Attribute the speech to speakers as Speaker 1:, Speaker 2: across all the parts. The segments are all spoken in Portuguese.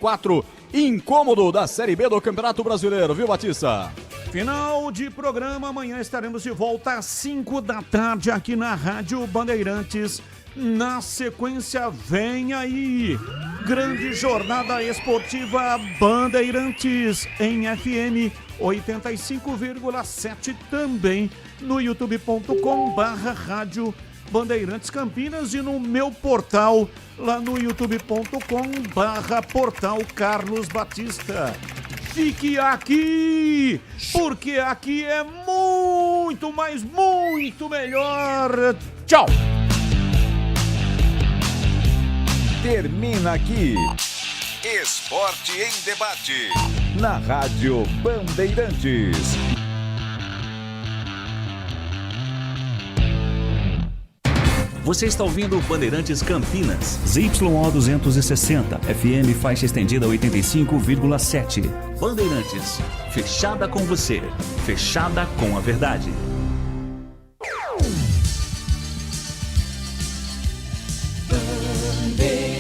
Speaker 1: 4, incômodo da Série B do Campeonato Brasileiro, viu, Batista?
Speaker 2: Final de programa, amanhã estaremos de volta às 5 da tarde aqui na Rádio Bandeirantes. Na sequência, vem aí, grande jornada esportiva Bandeirantes em FM 85,7, também no youtube.com/Rádio Bandeirantes Campinas e no meu portal, lá no youtube.com/portal Carlos Batista. Fique aqui, porque aqui é muito, mas muito melhor. Tchau!
Speaker 3: Termina aqui Esporte em Debate na Rádio Bandeirantes.
Speaker 4: Você está ouvindo Bandeirantes Campinas, ZYO 260, FM faixa estendida 85,7. Bandeirantes, fechada com você, fechada com a verdade.
Speaker 5: Bandeirantes.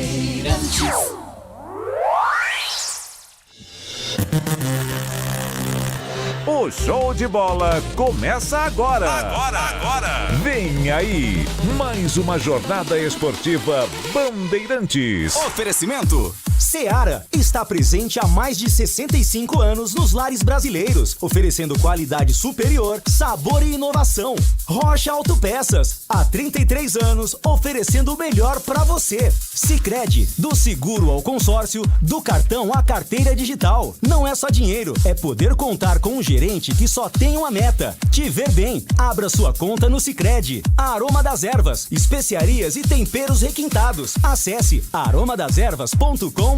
Speaker 3: O show de bola começa agora. Agora. Vem aí, mais uma jornada esportiva Bandeirantes.
Speaker 6: Oferecimento. Seara está presente há mais de 65 anos nos lares brasileiros, oferecendo qualidade superior, sabor e inovação. Rocha Autopeças, há 33 anos, oferecendo o melhor para você. Sicredi, do seguro ao consórcio, do cartão à carteira digital. Não é só dinheiro, é poder contar com um gerente que só tem uma meta: te ver bem. Abra sua conta no Sicredi. Aroma das Ervas, especiarias e temperos requintados. Acesse aromadeservas.com.br.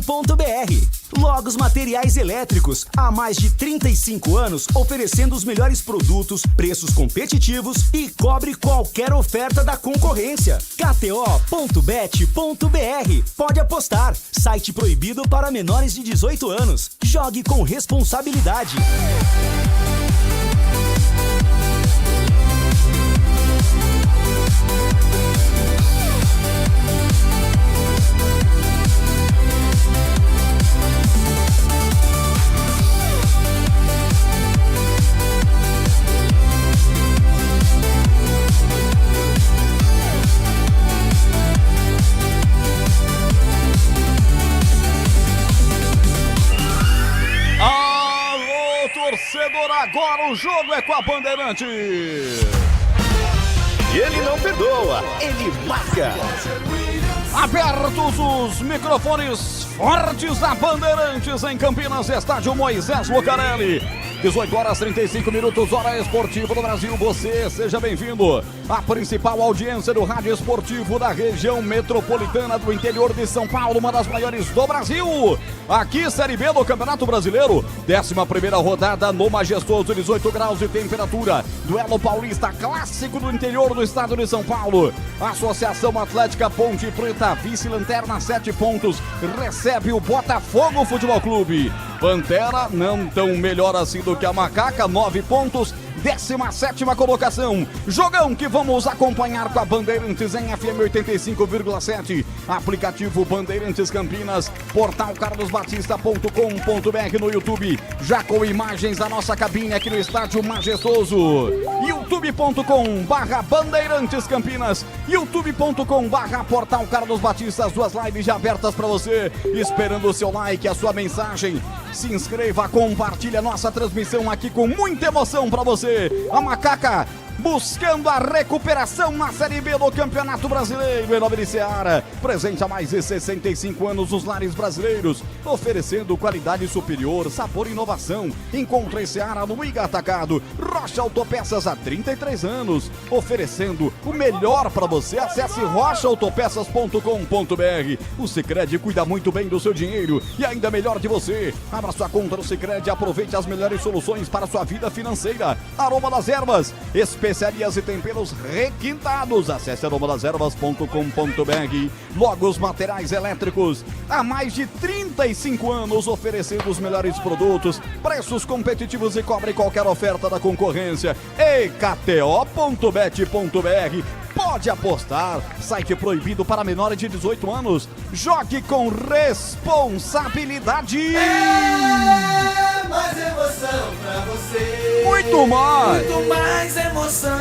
Speaker 6: Logos Materiais Elétricos, há mais de 35 anos, oferecendo os melhores produtos, preços competitivos e cobre qualquer oferta da concorrência. KTO.bet.br. Pode apostar. Site proibido para menores de 18 anos. Jogue com responsabilidade.
Speaker 1: Torcedor, agora o jogo é com a Bandeirante.
Speaker 6: E ele não perdoa, ele marca.
Speaker 1: Abertos os microfones fortes da Bandeirantes em Campinas, estádio Moisés Lucarelli. 18 horas 35 minutos, hora esportiva do Brasil. Você, seja bem-vindo à principal audiência do rádio esportivo da região metropolitana do interior de São Paulo, uma das maiores do Brasil. Aqui, Série B do Campeonato Brasileiro, 11ª rodada no majestoso, 18 graus de temperatura. Duelo paulista clássico do interior do estado de São Paulo. Associação Atlética Ponte Preta, vice-lanterna, 7 pontos, recebe o Botafogo Futebol Clube. Pantera, não tão melhor assim do que a Macaca, 9 pontos, 17ª colocação. Jogão que vamos acompanhar com a Bandeirantes em FM 85,7. Aplicativo Bandeirantes Campinas, portal carlosbatista.com.br no YouTube. Já com imagens da nossa cabine aqui no estádio majestoso. youtube.com/Bandeirantes Campinas, youtube.com/portal Carlos Batista. As duas lives já abertas para você, esperando o seu like, a sua mensagem. Se inscreva, compartilhe a nossa transmissão aqui com muita emoção para você. A Macaca buscando a recuperação na Série B do Campeonato Brasileiro em nome de Seara. Presente há mais de 65 anos nos lares brasileiros, oferecendo qualidade superior, sabor e inovação. Encontre Seara no Iga Atacado. Rocha Autopeças há 33 anos, oferecendo o melhor para você. Acesse rochaautopeças.com.br. O Sicredi cuida muito bem do seu dinheiro e ainda melhor de você. Abra sua conta no Sicredi, aproveite as melhores soluções para a sua vida financeira. Aroma das Ervas, especiarias e temperos requintados. Acesse aromadeservas.com.br. Logos Materiais Elétricos, há mais de 35 anos oferecendo os melhores produtos, preços competitivos e cobre qualquer oferta da concorrência. E KTO.bet.br. pode apostar. Site proibido para menores de 18 anos. Jogue com responsabilidade.
Speaker 5: Mais emoção pra você.
Speaker 1: Muito mais.
Speaker 5: Muito mais emoção.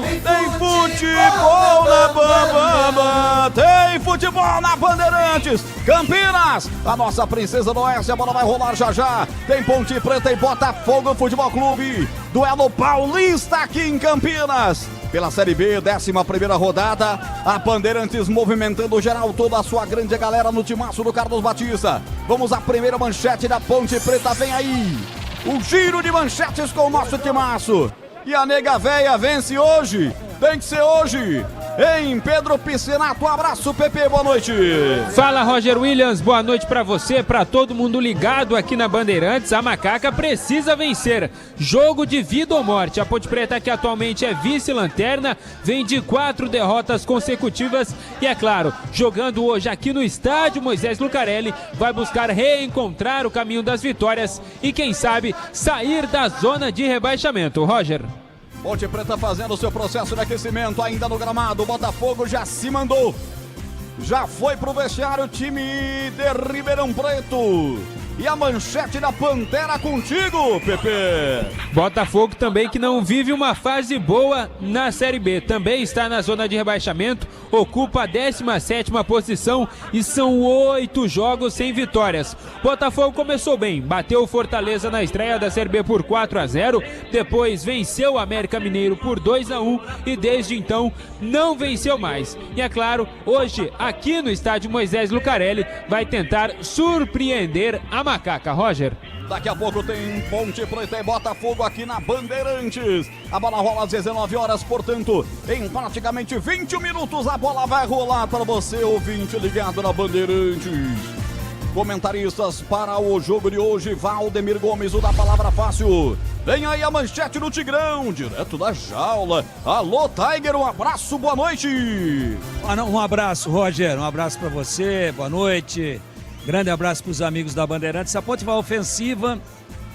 Speaker 1: Tem futebol na Bambamba. Tem futebol na Bandeirantes. Campinas, a nossa princesa do Oeste. A bola vai rolar já já. Tem Ponte Preta e Botafogo Futebol Clube. Duelo paulista aqui em Campinas. Pela Série B, 11ª rodada, a Bandeirantes movimentando geral, toda a sua grande galera no timaço do Carlos Batista. Vamos à primeira manchete da Ponte Preta, vem aí. O giro de manchetes com o nosso timaço. E a nega véia vence hoje, tem que ser hoje. Em Pedro Piscinato, um abraço, Pepe, boa noite.
Speaker 7: Fala, Roger Williams, boa noite pra você, pra todo mundo ligado aqui na Bandeirantes. A Macaca precisa vencer, jogo de vida ou morte. A Ponte Preta, que atualmente é vice-lanterna, vem de 4 derrotas consecutivas e, é claro, jogando hoje aqui no estádio Moisés Lucarelli, vai buscar reencontrar o caminho das vitórias e, quem sabe, sair da zona de rebaixamento. Roger.
Speaker 1: Ponte Preta fazendo o seu processo de aquecimento ainda no gramado. O Botafogo já se mandou. Já foi pro vestiário o time de Ribeirão Preto. E a manchete da Pantera contigo, Pepe.
Speaker 7: Botafogo também que não vive uma fase boa na Série B. Também está na zona de rebaixamento, ocupa a 17ª posição e são 8 jogos sem vitórias. Botafogo começou bem, bateu o Fortaleza na estreia da Série B por 4-0, depois venceu o América Mineiro por 2-1 e desde então não venceu mais. E é claro, hoje aqui no estádio Moisés Lucarelli vai tentar surpreender a Macaca, Roger.
Speaker 1: Daqui a pouco tem Ponte Preta e Botafogo aqui na Bandeirantes. A bola rola às 19 horas, portanto, em praticamente 20 minutos a bola vai rolar para você, ouvinte ligado na Bandeirantes. Comentaristas para o jogo de hoje, Valdemir Gomes, o da Palavra Fácil. Vem aí a manchete do Tigrão, direto da jaula. Alô, Tiger, um abraço, boa noite.
Speaker 8: Um abraço, Roger, um abraço para você, boa noite. Grande abraço para os amigos da Bandeirantes. A Ponte vai ofensiva,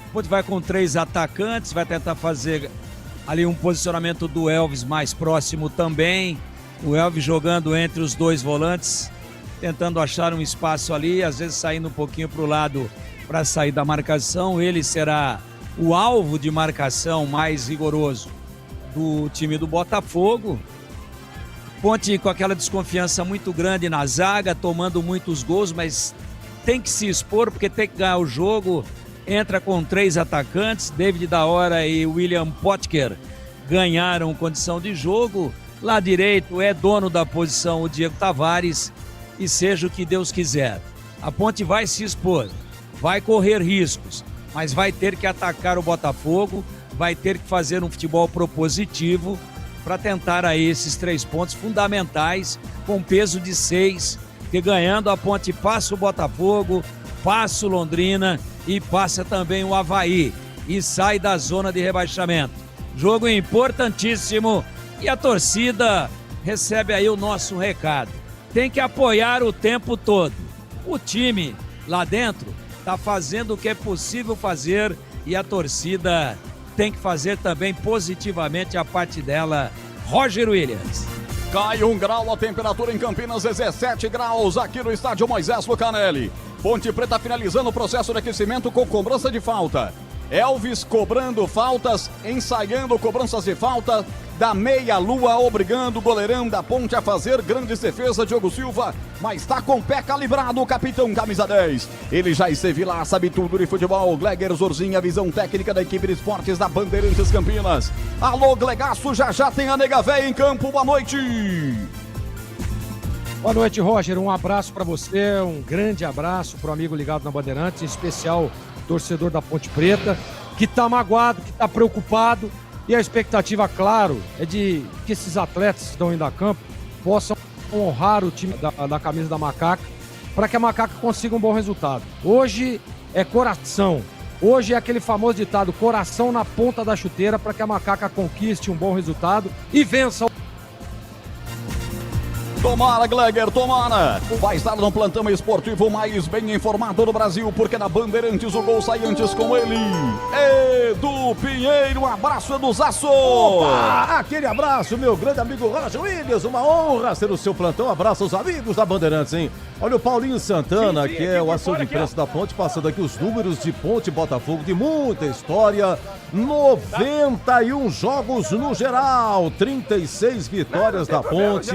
Speaker 8: a Ponte vai com 3 atacantes, vai tentar fazer ali um posicionamento do Elvis mais próximo também. O Elvis jogando entre os 2 volantes, tentando achar um espaço ali, às vezes saindo um pouquinho para o lado para sair da marcação. Ele será o alvo de marcação mais rigoroso do time do Botafogo. Ponte com aquela desconfiança muito grande na zaga, tomando muitos gols, mas tem que se expor porque tem que ganhar o jogo. Entra com 3 atacantes, David da Hora e William Potker ganharam condição de jogo. Lá direito é dono da posição o Diego Tavares e seja o que Deus quiser. A Ponte vai se expor, vai correr riscos, mas vai ter que atacar o Botafogo, vai ter que fazer um futebol propositivo para tentar aí esses 3 pontos fundamentais com peso de 6, que ganhando a Ponte passa o Botafogo, passa o Londrina e passa também o Avaí e sai da zona de rebaixamento. Jogo importantíssimo e a torcida recebe aí o nosso recado. Tem que apoiar o tempo todo. O time lá dentro está fazendo o que é possível fazer e a torcida tem que fazer também positivamente a parte dela. Roger Williams.
Speaker 1: Cai 1 grau a temperatura em Campinas, 17 graus aqui no estádio Moisés Lucarelli. Ponte Preta finalizando o processo de aquecimento com cobrança de falta. Elvis cobrando faltas, ensaiando cobranças de falta da meia-lua, obrigando o goleirão da Ponte a fazer grandes defesas, Diogo Silva, mas está com o pé calibrado o capitão camisa 10. Ele já esteve lá, sabe tudo de futebol. Gleger Zorzinha, visão técnica da equipe de esportes da Bandeirantes Campinas. Alô, Glegaço, já tem a nega véia em campo, boa noite.
Speaker 9: Boa noite, Roger, um abraço para você, um grande abraço para o amigo ligado na Bandeirantes, em especial torcedor da Ponte Preta, que está magoado, que está preocupado, e a expectativa, claro, é de que esses atletas que estão indo a campo possam honrar o time da camisa da Macaca, para que a Macaca consiga um bom resultado. Hoje é coração, hoje é aquele famoso ditado, coração na ponta da chuteira, para que a Macaca conquiste um bom resultado e vença
Speaker 1: Tomara, Gleger, tomara. Vai estar no plantão esportivo mais bem informado do Brasil, porque na Bandeirantes o gol sai antes com ele. Edu Pinheiro, abraço, Eduzaço.
Speaker 10: Opa, aquele abraço, meu grande amigo Roger Williams, uma honra ser o seu plantão. Abraço aos amigos da Bandeirantes, hein? Olha o Paulinho Santana, que é o assessor de imprensa da Ponte, passando aqui os números de Ponte Botafogo, de muita história. 91 jogos no geral, 36 vitórias da Ponte,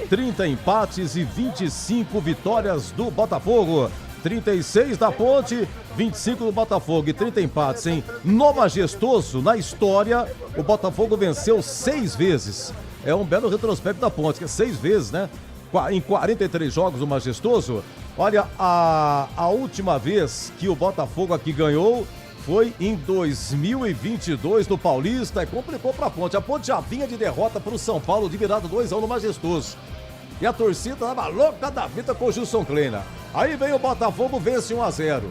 Speaker 10: 30 empates e 25 vitórias do Botafogo. 36 da Ponte, 25 do Botafogo e 30 empates, hein? No Majestoso, na história, o Botafogo venceu 6 vezes. É um belo retrospecto da Ponte, que é 6 vezes, né? Em 43 jogos no Majestoso. Olha, a última vez que o Botafogo aqui ganhou foi em 2022 no Paulista e complicou pra Ponte. A Ponte já vinha de derrota pro São Paulo de virada 2-1 no Majestoso. E a torcida tava louca da vida com o Gilson Kleina. Aí vem o Botafogo, vence 1-0.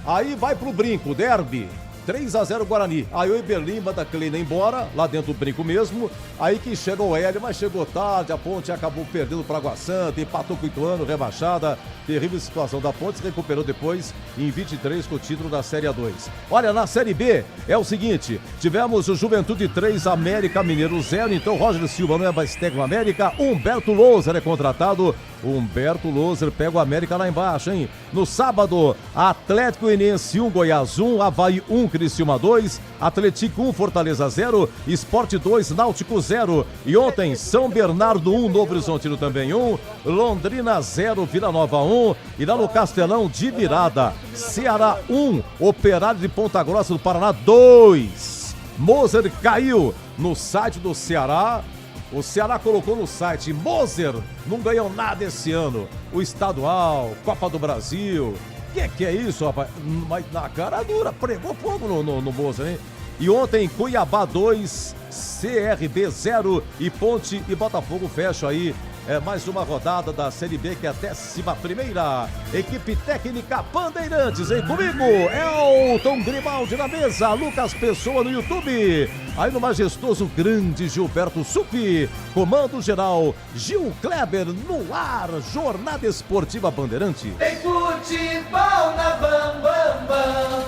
Speaker 10: Aí vai pro Brinco, derby. 3-0 Guarani. Aí o Iberlim manda a Kleina embora, lá dentro do Brinco mesmo. Aí que chega o Hélio, mas chegou tarde. A Ponte acabou perdendo para Água Santa, empatou com o Ituano, rebaixada. Terrível situação da Ponte, se recuperou depois em 23 com o título da Série A2. Olha, na Série B é o seguinte: tivemos o Juventude 3, América Mineiro 0. Então Roger Silva não é mais técnico América. Humberto Loser é contratado. Humberto Loser pega o América lá embaixo, hein? No sábado, Atlético Goianiense 1, Goiás 1, Avaí 1, Criciúma 2, Atlético 1, Fortaleza 0, Sport 2, Náutico 0. E ontem, São Bernardo 1, Novo Horizontino também 1, Londrina 0, Vila Nova 1. E lá no Castelão, de virada, Ceará 1, Operário de Ponta Grossa do Paraná 2. Moser caiu no site do Ceará. O Ceará colocou no site: Moser não ganhou nada esse ano. O estadual, Copa do Brasil. Que é isso, rapaz? Mas na cara dura, pregou fogo no Moser, hein? E ontem, Cuiabá 2, CRB 0 e Ponte e Botafogo fecham aí. Mais uma rodada da Série B, que é a 11ª. Equipe técnica Bandeirantes, hein? Comigo, Elton Grimaldi na mesa, Lucas Pessoa no YouTube. Aí no majestoso grande Gilberto Supi. Comando geral, Gil Kleber no ar. Jornada Esportiva Bandeirante.
Speaker 5: Tem futebol na Bam Bam Bam.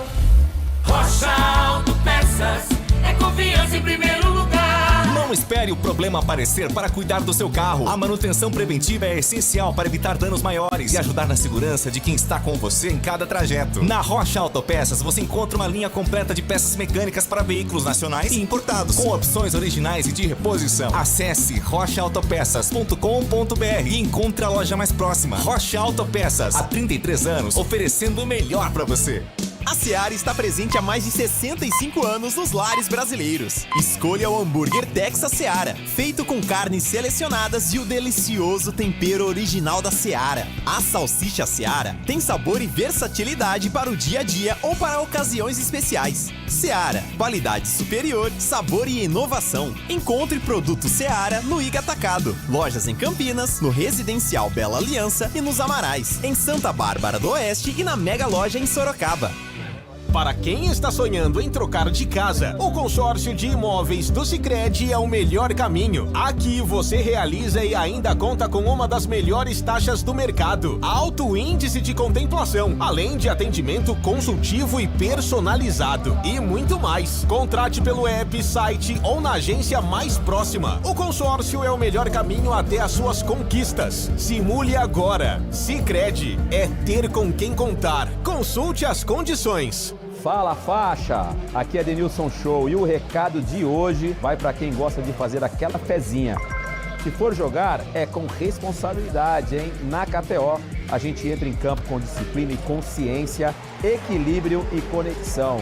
Speaker 5: Rocha Autopeças é confiança em primeiro lugar.
Speaker 6: Não espere o problema aparecer para cuidar do seu carro. A manutenção preventiva é essencial para evitar danos maiores e ajudar na segurança de quem está com você em cada trajeto. Na Rocha Autopeças você encontra uma linha completa de peças mecânicas para veículos nacionais e importados, com opções originais e de reposição. Acesse rochaautopeças.com.br e encontre a loja mais próxima. Rocha Autopeças, há 33 anos, oferecendo o melhor para você. A Seara está presente há mais de 65 anos nos lares brasileiros. Escolha o hambúrguer Texas Seara, feito com carnes selecionadas e o delicioso tempero original da Seara. A salsicha Seara tem sabor e versatilidade para o dia a dia ou para ocasiões especiais. Seara, qualidade superior, sabor e inovação. Encontre produto Seara no Iga Atacado. Lojas em Campinas, no Residencial Bela Aliança e nos Amarais, em Santa Bárbara do Oeste e na Mega Loja em Sorocaba. Para quem está sonhando em trocar de casa, o consórcio de imóveis do Sicredi é o melhor caminho. Aqui você realiza e ainda conta com uma das melhores taxas do mercado, alto índice de contemplação, além de atendimento consultivo e personalizado e muito mais. Contrate pelo app, site ou na agência mais próxima. O consórcio é o melhor caminho até as suas conquistas. Simule agora. Sicredi é ter com quem contar. Consulte as condições.
Speaker 11: Fala faixa, aqui é Denilson Show e o recado de hoje vai para quem gosta de fazer aquela fezinha. Se for jogar, é com responsabilidade, hein? Na KTO, a gente entra em campo com disciplina e consciência, equilíbrio e conexão.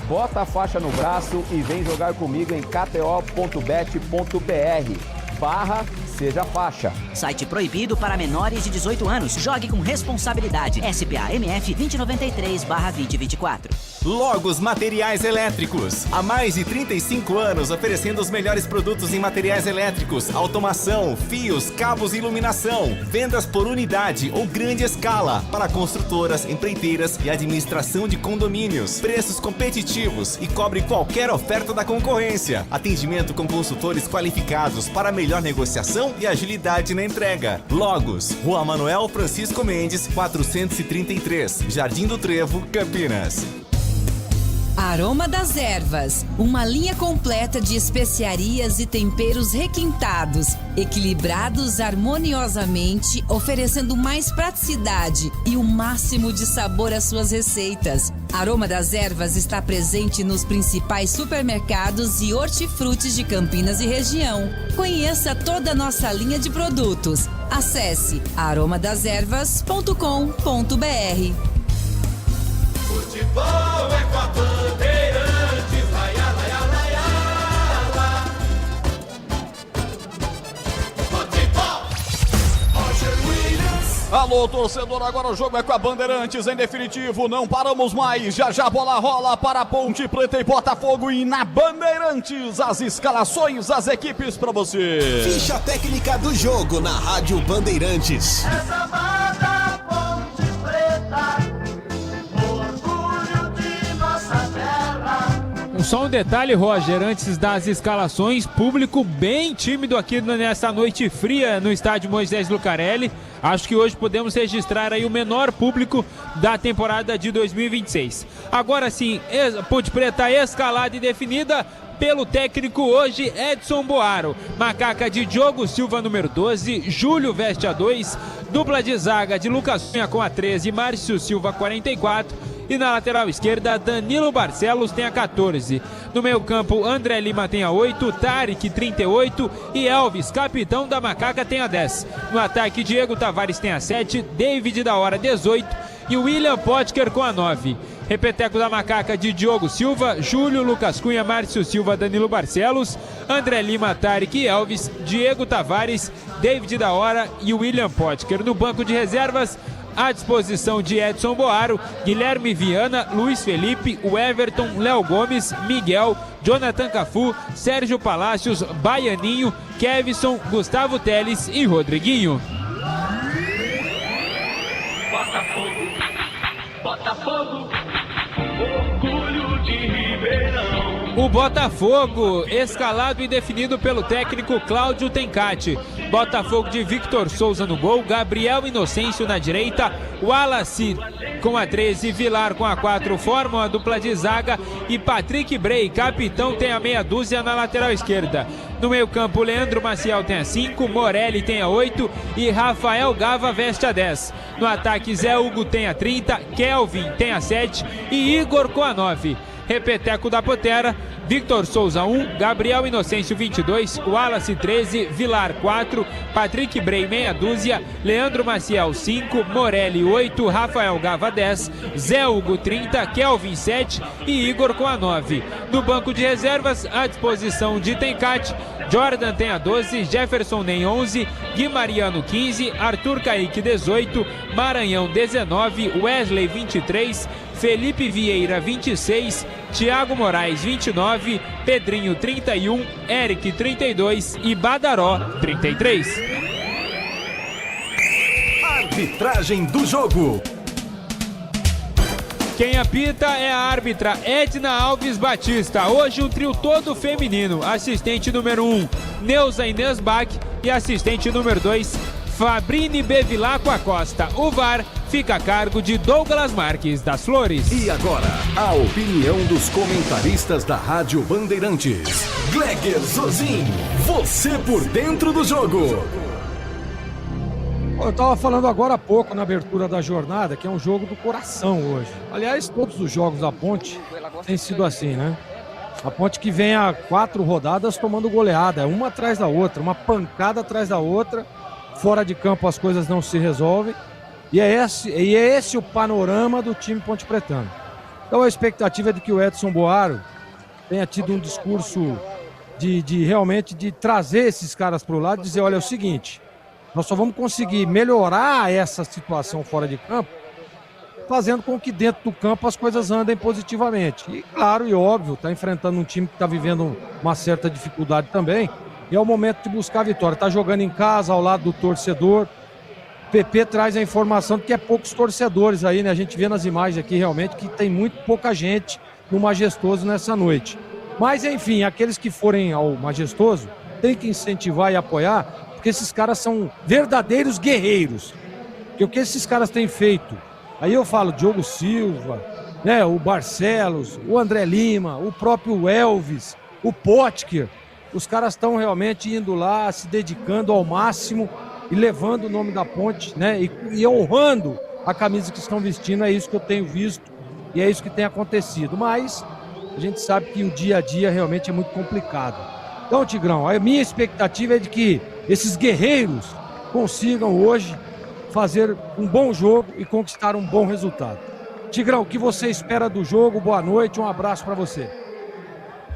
Speaker 11: Bota a faixa no braço e vem jogar comigo em kto.bet.br/Seja Faixa.
Speaker 12: Site proibido para menores de 18 anos. Jogue com responsabilidade. SPA-MF 2093/2024.
Speaker 6: Logos Materiais Elétricos. Há mais de 35 anos oferecendo os melhores produtos em materiais elétricos, automação, fios, cabos e iluminação. Vendas por unidade ou grande escala para construtoras, empreiteiras e administração de condomínios. Preços competitivos e cobre qualquer oferta da concorrência. Atendimento com consultores qualificados para melhor negociação
Speaker 13: distribuição e agilidade na entrega. Logos, Rua Manuel Francisco Mendes, 433, Jardim do Trevo, Campinas.
Speaker 14: Aroma das Ervas, uma linha completa de especiarias e temperos requintados, equilibrados harmoniosamente, oferecendo mais praticidade e o máximo de sabor às suas receitas. Aroma das Ervas está presente nos principais supermercados e hortifrutis de Campinas e região. Conheça toda a nossa linha de produtos. Acesse aromadazervas.com.br.
Speaker 5: Futebol é com a Bandeirantes, laia, laia, laia, laia. Futebol, Roger Williams.
Speaker 1: Alô, torcedor, agora o jogo é com a Bandeirantes, em definitivo, não paramos mais, já já a bola rola para Ponte Preta e Botafogo e na Bandeirantes, as escalações, as equipes para você.
Speaker 15: Ficha técnica do jogo na Rádio Bandeirantes.
Speaker 5: Essa mata Ponte Preta.
Speaker 7: Só um detalhe, Roger, antes das escalações, público bem tímido aqui nessa noite fria no estádio Moisés Lucarelli. Acho que hoje podemos registrar aí o menor público da temporada de 2026. Agora sim, Ponte Preta escalada e definida pelo técnico hoje, Edson Boaro. Macaca de Diogo Silva, número 12, Júlio veste a 2, dupla de zaga de Lucas Cunha com a 13, Márcio Silva 44, e na lateral esquerda, Danilo Barcelos tem a 14. No meio campo, André Lima tem a 8, Tarek 38 e Elvis, capitão da Macaca, tem a 10. No ataque, Diego Tavares tem a 7, David da Hora 18 e William Potker com a 9. Repeteco da Macaca de Diogo Silva, Júlio, Lucas Cunha, Márcio Silva, Danilo Barcelos, André Lima, Tarek e Elvis, Diego Tavares, David da Hora e William Potker. No banco de reservas, à disposição de Edson Boaro, Guilherme Viana, Luiz Felipe, o Everton, Léo Gomes, Miguel, Jonathan Cafu, Sérgio Palácios, Baianinho, Kevson, Gustavo Teles e Rodriguinho.
Speaker 5: Botafogo, Botafogo, orgulho de Ribeirão.
Speaker 7: O Botafogo, escalado e definido pelo técnico Cláudio Tencati. Botafogo de Victor Souza no gol, Gabriel Inocêncio na direita, Wallace com a 13, Vilar com a 4, formam a dupla de zaga e Patrick Bray, capitão, tem a meia dúzia na lateral esquerda. No meio campo, Leandro Maciel tem a 5, Morelli tem a 8 e Rafael Gava veste a 10. No ataque, Zé Hugo tem a 30, Kelvin tem a 7 e Igor com a 9. Repeteco da Potera, Victor Souza 1, Gabriel Inocêncio 22, Wallace 13, Vilar 4, Patrick Bray meia dúzia, Leandro Maciel 5, Morelli 8, Rafael Gava 10, Zé Hugo 30, Kelvin 7 e Igor com a 9. No banco de reservas, à disposição de Tencati, Jordan tem a 12, Jefferson Ney 11, Gui Mariano 15, Arthur Kaique 18, Maranhão 19, Wesley 23, Felipe Vieira 26, Thiago Moraes 29, Pedrinho 31, Eric 32 e Badaró 33.
Speaker 15: Arbitragem do jogo.
Speaker 7: Quem apita é a árbitra Edna Alves Batista. Hoje o trio todo feminino. Assistente número 1, Neuza Inês Bach e assistente número 2, Fabrini Bevilacqua Costa. O VAR fica a cargo de Douglas Marques das Flores.
Speaker 15: E agora, a opinião dos comentaristas da Rádio Bandeirantes. Gleger Zozin, você por dentro do jogo.
Speaker 9: Eu estava falando agora há pouco na abertura da jornada que é um jogo do coração hoje. Aliás, todos os jogos da Ponte têm sido assim, né? A Ponte que vem há 4 rodadas tomando goleada, uma atrás da outra, uma pancada atrás da outra. Fora de campo as coisas não se resolvem. E é esse o panorama do time Ponte Pretano. Então a expectativa é de que o Edson Boaro tenha tido um discurso de realmente de trazer esses caras para o lado e dizer, olha, é o seguinte, nós só vamos conseguir melhorar essa situação fora de campo fazendo com que dentro do campo as coisas andem positivamente. E claro e óbvio, está enfrentando um time que está vivendo uma certa dificuldade também. E é o momento de buscar a vitória. Está jogando em casa, ao lado do torcedor. O PP traz a informação de que é poucos torcedores aí, né? A gente vê nas imagens aqui realmente que tem muito pouca gente no Majestoso nessa noite. Mas, enfim, aqueles que forem ao Majestoso tem que incentivar e apoiar, porque esses caras são verdadeiros guerreiros. Porque o que esses caras têm feito? Aí eu falo Diogo Silva, né, o Barcelos, o André Lima, o próprio Elvis, o Potker. Os caras estão realmente indo lá, se dedicando ao máximo e levando o nome da Ponte, né, e honrando a camisa que estão vestindo. É isso que eu tenho visto e é isso que tem acontecido. Mas a gente sabe que o dia a dia realmente é muito complicado. Então, Tigrão, a minha expectativa é de que esses guerreiros consigam hoje fazer um bom jogo e conquistar um bom resultado. Tigrão, o que você espera do jogo? Boa noite, um abraço para você.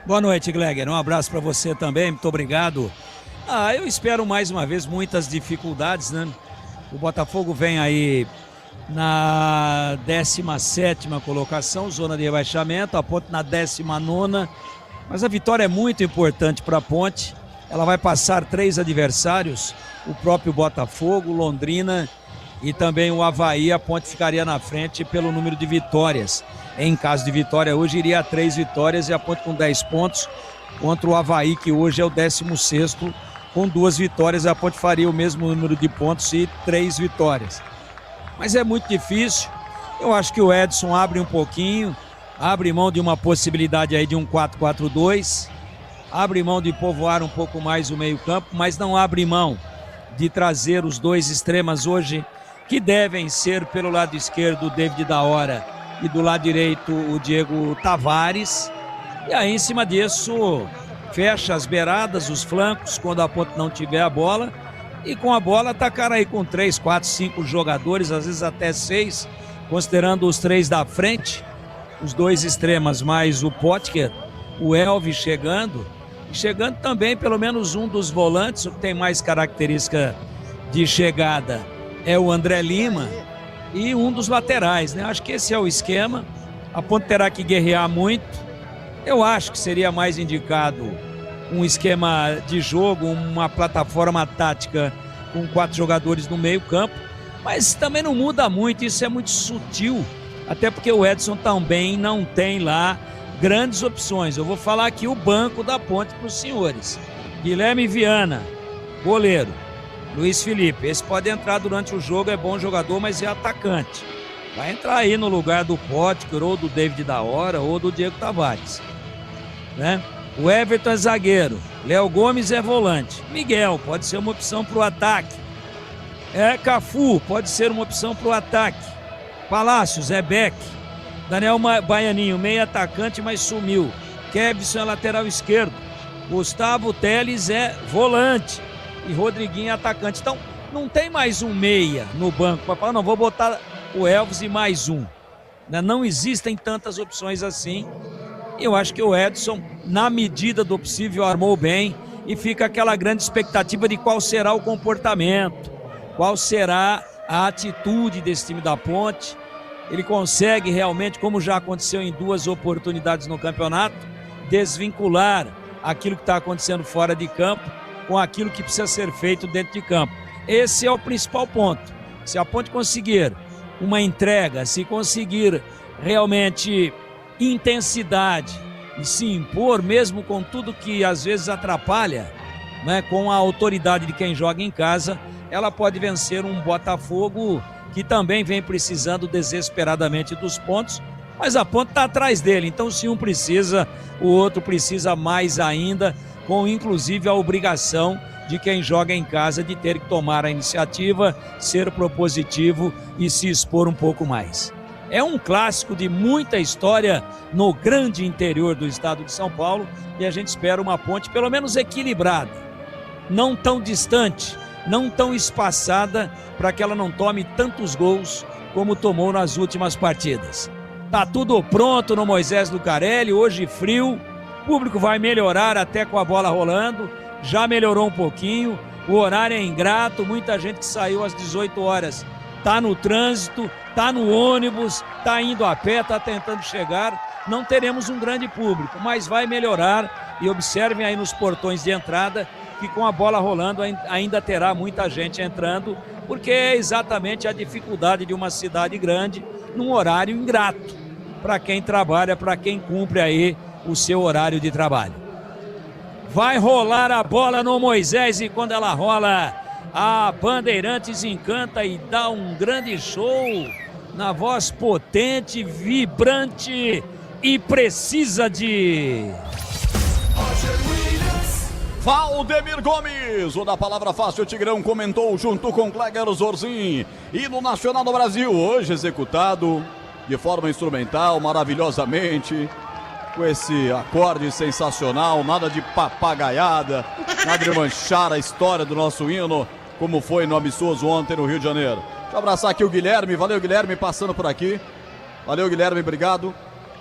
Speaker 8: Boa noite, Gleger. Um abraço para você também, muito obrigado. Eu espero mais uma vez muitas dificuldades, né? O Botafogo vem aí na 17ª colocação, zona de rebaixamento, a Ponte na 19ª, mas a vitória é muito importante para a Ponte. Ela vai passar 3 adversários, o próprio Botafogo, Londrina e também o Avaí. A Ponte ficaria na frente pelo número de vitórias. Em caso de vitória hoje, iria a 3 vitórias e a Ponte com 10 pontos contra o Avaí, que hoje é o 16º, com 2 vitórias. A Ponte faria o mesmo número de pontos e 3 vitórias. Mas é muito difícil. Eu acho que o Edson abre um pouquinho, abre mão de uma possibilidade aí de um 4-4-2, abre mão de povoar um pouco mais o meio-campo, mas não abre mão de trazer os 2 extremas hoje, que devem ser pelo lado esquerdo o David da Hora e do lado direito o Diego Tavares. E aí em cima disso fecha as beiradas, os flancos, quando a Ponte não tiver a bola. E com a bola atacar aí com 3, 4, 5 jogadores, às vezes até 6, considerando os 3 da frente, os 2 extremas mais o Potker, o Elvis chegando também pelo menos um dos volantes. O que tem mais característica de chegada é o André Lima, e um dos laterais, né? Acho que esse é o esquema. A Ponte terá que guerrear muito. Eu acho que seria mais indicado um esquema de jogo, uma plataforma tática com 4 jogadores no meio campo, mas também não muda muito, isso é muito sutil, até porque o Edson também não tem lá grandes opções. Eu vou falar aqui o banco da Ponte para os senhores: Guilherme Viana, goleiro; Luiz Felipe, esse pode entrar durante o jogo, é bom jogador, mas é atacante, vai entrar aí no lugar do Potker, ou do David da Hora, ou do Diego Tavares, né? O Everton é zagueiro, Léo Gomes é volante, Miguel pode ser uma opção para o ataque, Cafu pode ser uma opção para o ataque, Palácios é back, Daniel Baianinho, meio atacante, mas sumiu, Kevson é lateral esquerdo, Gustavo Teles é volante e Rodriguinho é atacante. Então não tem mais um meia no banco para falar, não, vou botar o Elvis e mais um. Não existem tantas opções assim. Eu acho que o Edson, na medida do possível, armou bem, e fica aquela grande expectativa de qual será o comportamento, qual será a atitude desse time da Ponte. Ele consegue realmente, como já aconteceu em 2 oportunidades no campeonato, desvincular aquilo que está acontecendo fora de campo com aquilo que precisa ser feito dentro de campo. Esse é o principal ponto. Se a Ponte conseguir uma entrega, se conseguir realmente intensidade e se impor, mesmo com tudo que às vezes atrapalha, né, com a autoridade de quem joga em casa, ela pode vencer um Botafogo que também vem precisando desesperadamente dos pontos, mas a Ponte está atrás dele. Então, se um precisa, o outro precisa mais ainda, com inclusive a obrigação de quem joga em casa de ter que tomar a iniciativa, ser propositivo e se expor um pouco mais. É um clássico de muita história no grande interior do estado de São Paulo, e a gente espera uma Ponte pelo menos equilibrada, não tão distante, não tão espaçada, para que ela não tome tantos gols como tomou nas últimas partidas. Tá tudo pronto no Moisés Lucarelli, hoje frio, o público vai melhorar até com a bola rolando, já melhorou um pouquinho, o horário é ingrato, muita gente que saiu às 18 horas tá no trânsito, tá no ônibus, tá indo a pé, tá tentando chegar. Não teremos um grande público, mas vai melhorar, e observem aí nos portões de entrada que com a bola rolando ainda terá muita gente entrando, porque é exatamente a dificuldade de uma cidade grande num horário ingrato para quem trabalha, para quem cumpre aí o seu horário de trabalho. Vai rolar a bola no Moisés e quando ela rola, a Bandeirantes encanta e dá um grande show na voz potente, vibrante e precisa de...
Speaker 1: Valdemir Gomes, o da palavra fácil, o Tigrão comentou junto com Kleger Zorzin. E no Nacional do Brasil, hoje executado de forma instrumental, maravilhosamente, com esse acorde sensacional, nada de papagaiada, nada de manchar a história do nosso hino, como foi no amistoso ontem no Rio de Janeiro. Deixa eu abraçar aqui o Guilherme, valeu Guilherme, passando por aqui. Valeu Guilherme, obrigado.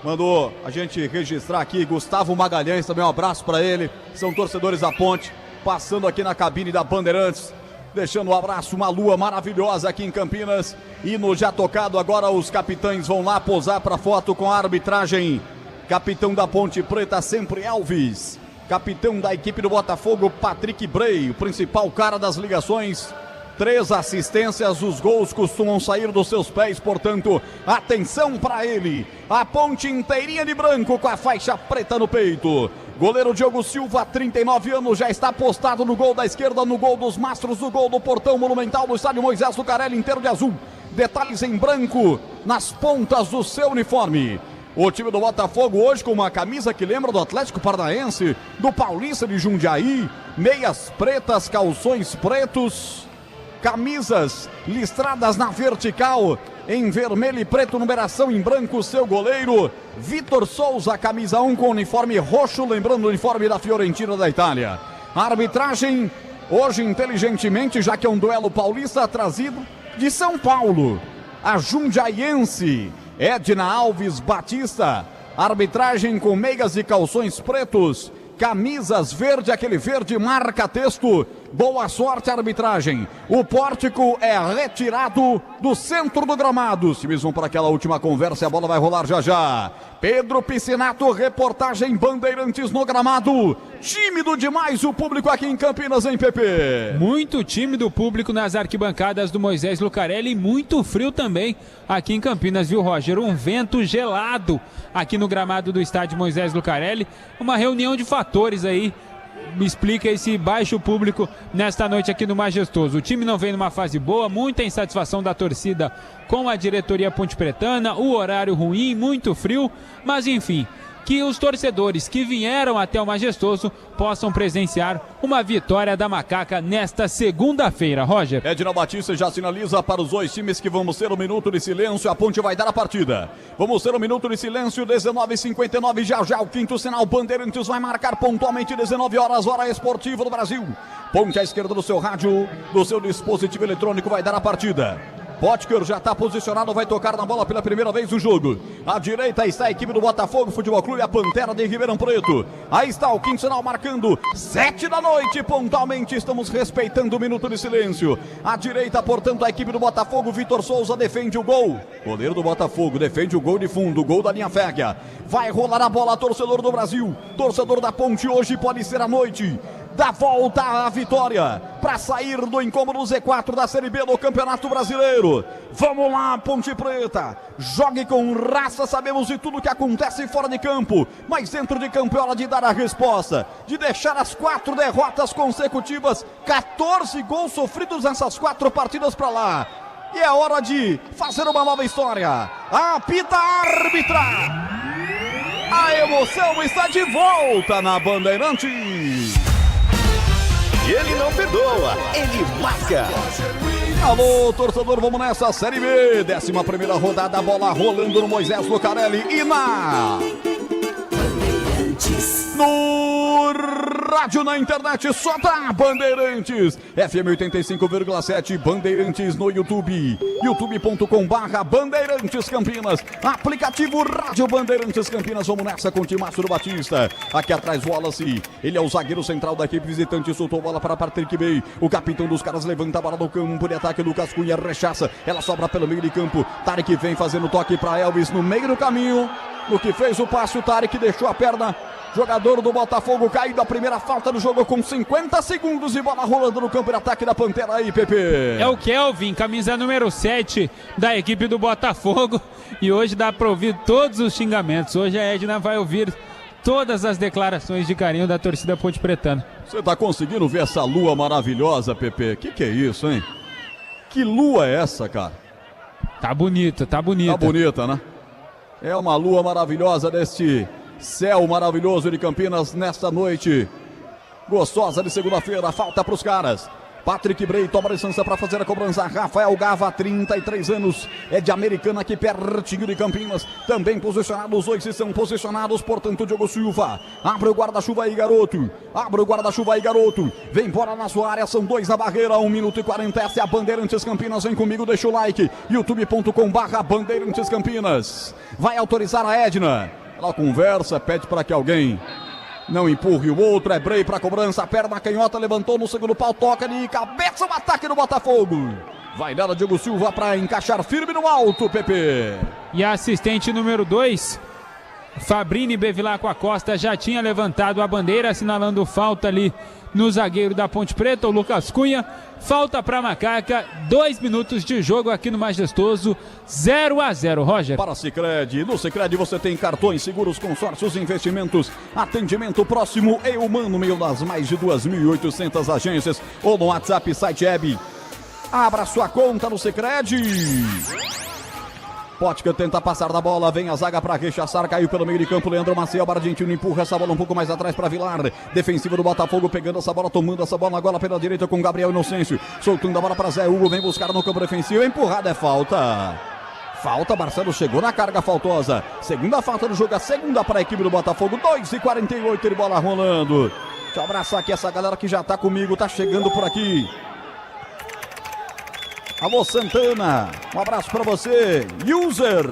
Speaker 1: Mandou a gente registrar aqui, Gustavo Magalhães, também um abraço para ele. São torcedores da Ponte, passando aqui na cabine da Bandeirantes. Deixando um abraço, uma lua maravilhosa aqui em Campinas. Hino já tocado, agora os capitães vão lá posar para foto com a arbitragem. Capitão da Ponte Preta, sempre Alves. Capitão da equipe do Botafogo, Patrick Bray, o principal cara das ligações. 3 assistências, os gols costumam sair dos seus pés, portanto, atenção para ele. A Ponte inteirinha de branco com a faixa preta no peito. Goleiro Diogo Silva, 39 anos, já está postado no gol da esquerda, no gol dos Mastros, no gol do portão monumental do estádio Moisés Lucarelli, inteiro de azul. Detalhes em branco nas pontas do seu uniforme. O time do Botafogo hoje com uma camisa que lembra do Atlético Paranaense, do Paulista de Jundiaí, meias pretas, calções pretos, camisas listradas na vertical, em vermelho e preto, numeração em branco, seu goleiro, Vitor Souza, camisa 1 com uniforme roxo, lembrando o uniforme da Fiorentina da Itália. A arbitragem, hoje inteligentemente, já que é um duelo paulista, trazido de São Paulo, a jundiaiense Edna Alves Batista. Arbitragem com meias e calções pretos, camisas verde, aquele verde marca-texto. Boa sorte, arbitragem. O pórtico é retirado do centro do gramado. Se mesmo para aquela última conversa, a bola vai rolar já já. Pedro Piscinato, reportagem Bandeirantes no gramado. Tímido demais o público aqui em Campinas, hein, Pepe?
Speaker 7: Muito tímido o público nas arquibancadas do Moisés Lucarelli e muito frio também aqui em Campinas, viu, Roger? Um vento gelado aqui no gramado do estádio Moisés Lucarelli. Uma reunião de fatores aí me explica esse baixo público nesta noite aqui no Majestoso. O time não vem numa fase boa, muita insatisfação da torcida com a diretoria pontepretana, o horário ruim, muito frio, mas enfim, que os torcedores que vieram até o Majestoso possam presenciar uma vitória da Macaca nesta segunda-feira, Roger.
Speaker 1: Edna Batista já sinaliza para os dois times que vamos ter um minuto de silêncio, a Ponte vai dar a partida. Vamos ter um minuto de silêncio, 19h59, já o quinto sinal, Bandeirantes vai marcar pontualmente 19 horas, hora esportiva do Brasil. Ponte à esquerda do seu rádio, do seu dispositivo eletrônico, vai dar a partida. Potker já está posicionado, vai tocar na bola pela primeira vez no jogo. À direita está a equipe do Botafogo Futebol Clube, a Pantera de Ribeirão Preto. Aí está o quinto sinal marcando 7 da noite, pontualmente estamos respeitando o minuto de silêncio. À direita, portanto, a equipe do Botafogo, Vitor Souza defende o gol. Goleiro do Botafogo defende o gol de fundo, gol da linha férrea. Vai rolar a bola, torcedor do Brasil, torcedor da Ponte, hoje pode ser a noite da volta à vitória, para sair do incômodo Z4 da Série B do Campeonato Brasileiro. Vamos lá, Ponte Preta, jogue com raça, sabemos de tudo que acontece fora de campo, mas dentro de campo é hora de dar a resposta, de deixar as 4 derrotas consecutivas, 14 gols sofridos nessas 4 partidas para lá. E é hora de fazer uma nova história. Apita a árbitra. A emoção está de volta na Bandeirantes.
Speaker 15: E ele não perdoa, ele marca.
Speaker 1: Alô, torcedor, vamos nessa Série B. 11ª rodada, bola rolando no Moisés Lucarelli e no rádio, na internet, só da Bandeirantes. FM 85,7, Bandeirantes no YouTube. youtube.com/Bandeirantes Campinas. Aplicativo Rádio Bandeirantes Campinas. Vamos nessa com o Timácio do Batista. Aqui atrás, Wallace. Ele é o zagueiro central da equipe visitante. Soltou a bola para Patrick Bey. O capitão dos caras levanta a bola no campo de ataque. Lucas Cunha rechaça. Ela sobra pelo meio de campo. Tarek vem fazendo toque para Elvis no meio do caminho. No que fez o passe, o Tarek deixou a perna. Jogador do Botafogo caído, a primeira falta do jogo com 50 segundos e bola rolando no campo de ataque da Pantera aí, Pepe.
Speaker 7: É o Kelvin, camisa número 7 da equipe do Botafogo. E hoje dá para ouvir todos os xingamentos. Hoje a Edna vai ouvir todas as declarações de carinho da torcida pontepretana.
Speaker 1: Você tá conseguindo ver essa lua maravilhosa, Pepe? Que é isso, hein? Que lua é essa, cara?
Speaker 7: Tá bonita, tá bonita.
Speaker 1: Tá bonita, né? É uma lua maravilhosa deste céu maravilhoso de Campinas nesta noite gostosa de segunda-feira. Falta pros caras. Patrick Bray toma a licença para fazer a cobrança. Rafael Gava, 33 anos, é de Americana, aqui pertinho de Campinas. Também posicionados, os dois estão posicionados, portanto, Diogo Silva. Abre o guarda-chuva aí, garoto. Abre o guarda-chuva aí, garoto. Vem embora na sua área, são 2 na barreira, 1 minuto e 40. Essa é a Bandeirantes Campinas. Vem comigo, deixa o like. youtube.com/Bandeirantes Campinas. Vai autorizar a Edna. Ela conversa, pede para que alguém não empurre o outro, é Bray para cobrança, perna canhota, levantou no segundo pau, toca de cabeça, o ataque do Botafogo. Vai nela, Diogo Silva para encaixar firme no alto, Pepe.
Speaker 7: E a assistente número 2, Fabrini Bevilacqua Acosta, já tinha levantado a bandeira, assinalando falta ali no zagueiro da Ponte Preta, o Lucas Cunha. Falta para Macaca, 2 minutos de jogo aqui no Majestoso, 0-0, Roger.
Speaker 1: Para Sicredi, no Sicredi você tem cartões, seguros, consórcios, investimentos, atendimento próximo e humano, meio das mais de 2.800 agências, ou no WhatsApp, site web. Abra sua conta no Sicredi. Potker tenta passar da bola, vem a zaga para rechaçar, caiu pelo meio de campo, Leandro Maciel, Argentino empurra essa bola um pouco mais atrás para Vilar, defensivo do Botafogo, pegando essa bola, tomando essa bola agora pela direita com Gabriel Inocêncio, soltando a bola para Zé Hugo, vem buscar no campo defensivo, empurrada, é falta. Falta, Marcelo chegou na carga faltosa, segunda falta do jogo, a segunda para a equipe do Botafogo, 2:48 de bola rolando. Deixa eu abraçar aqui essa galera que já tá comigo, tá chegando por aqui. Alô, Santana, um abraço para você. User,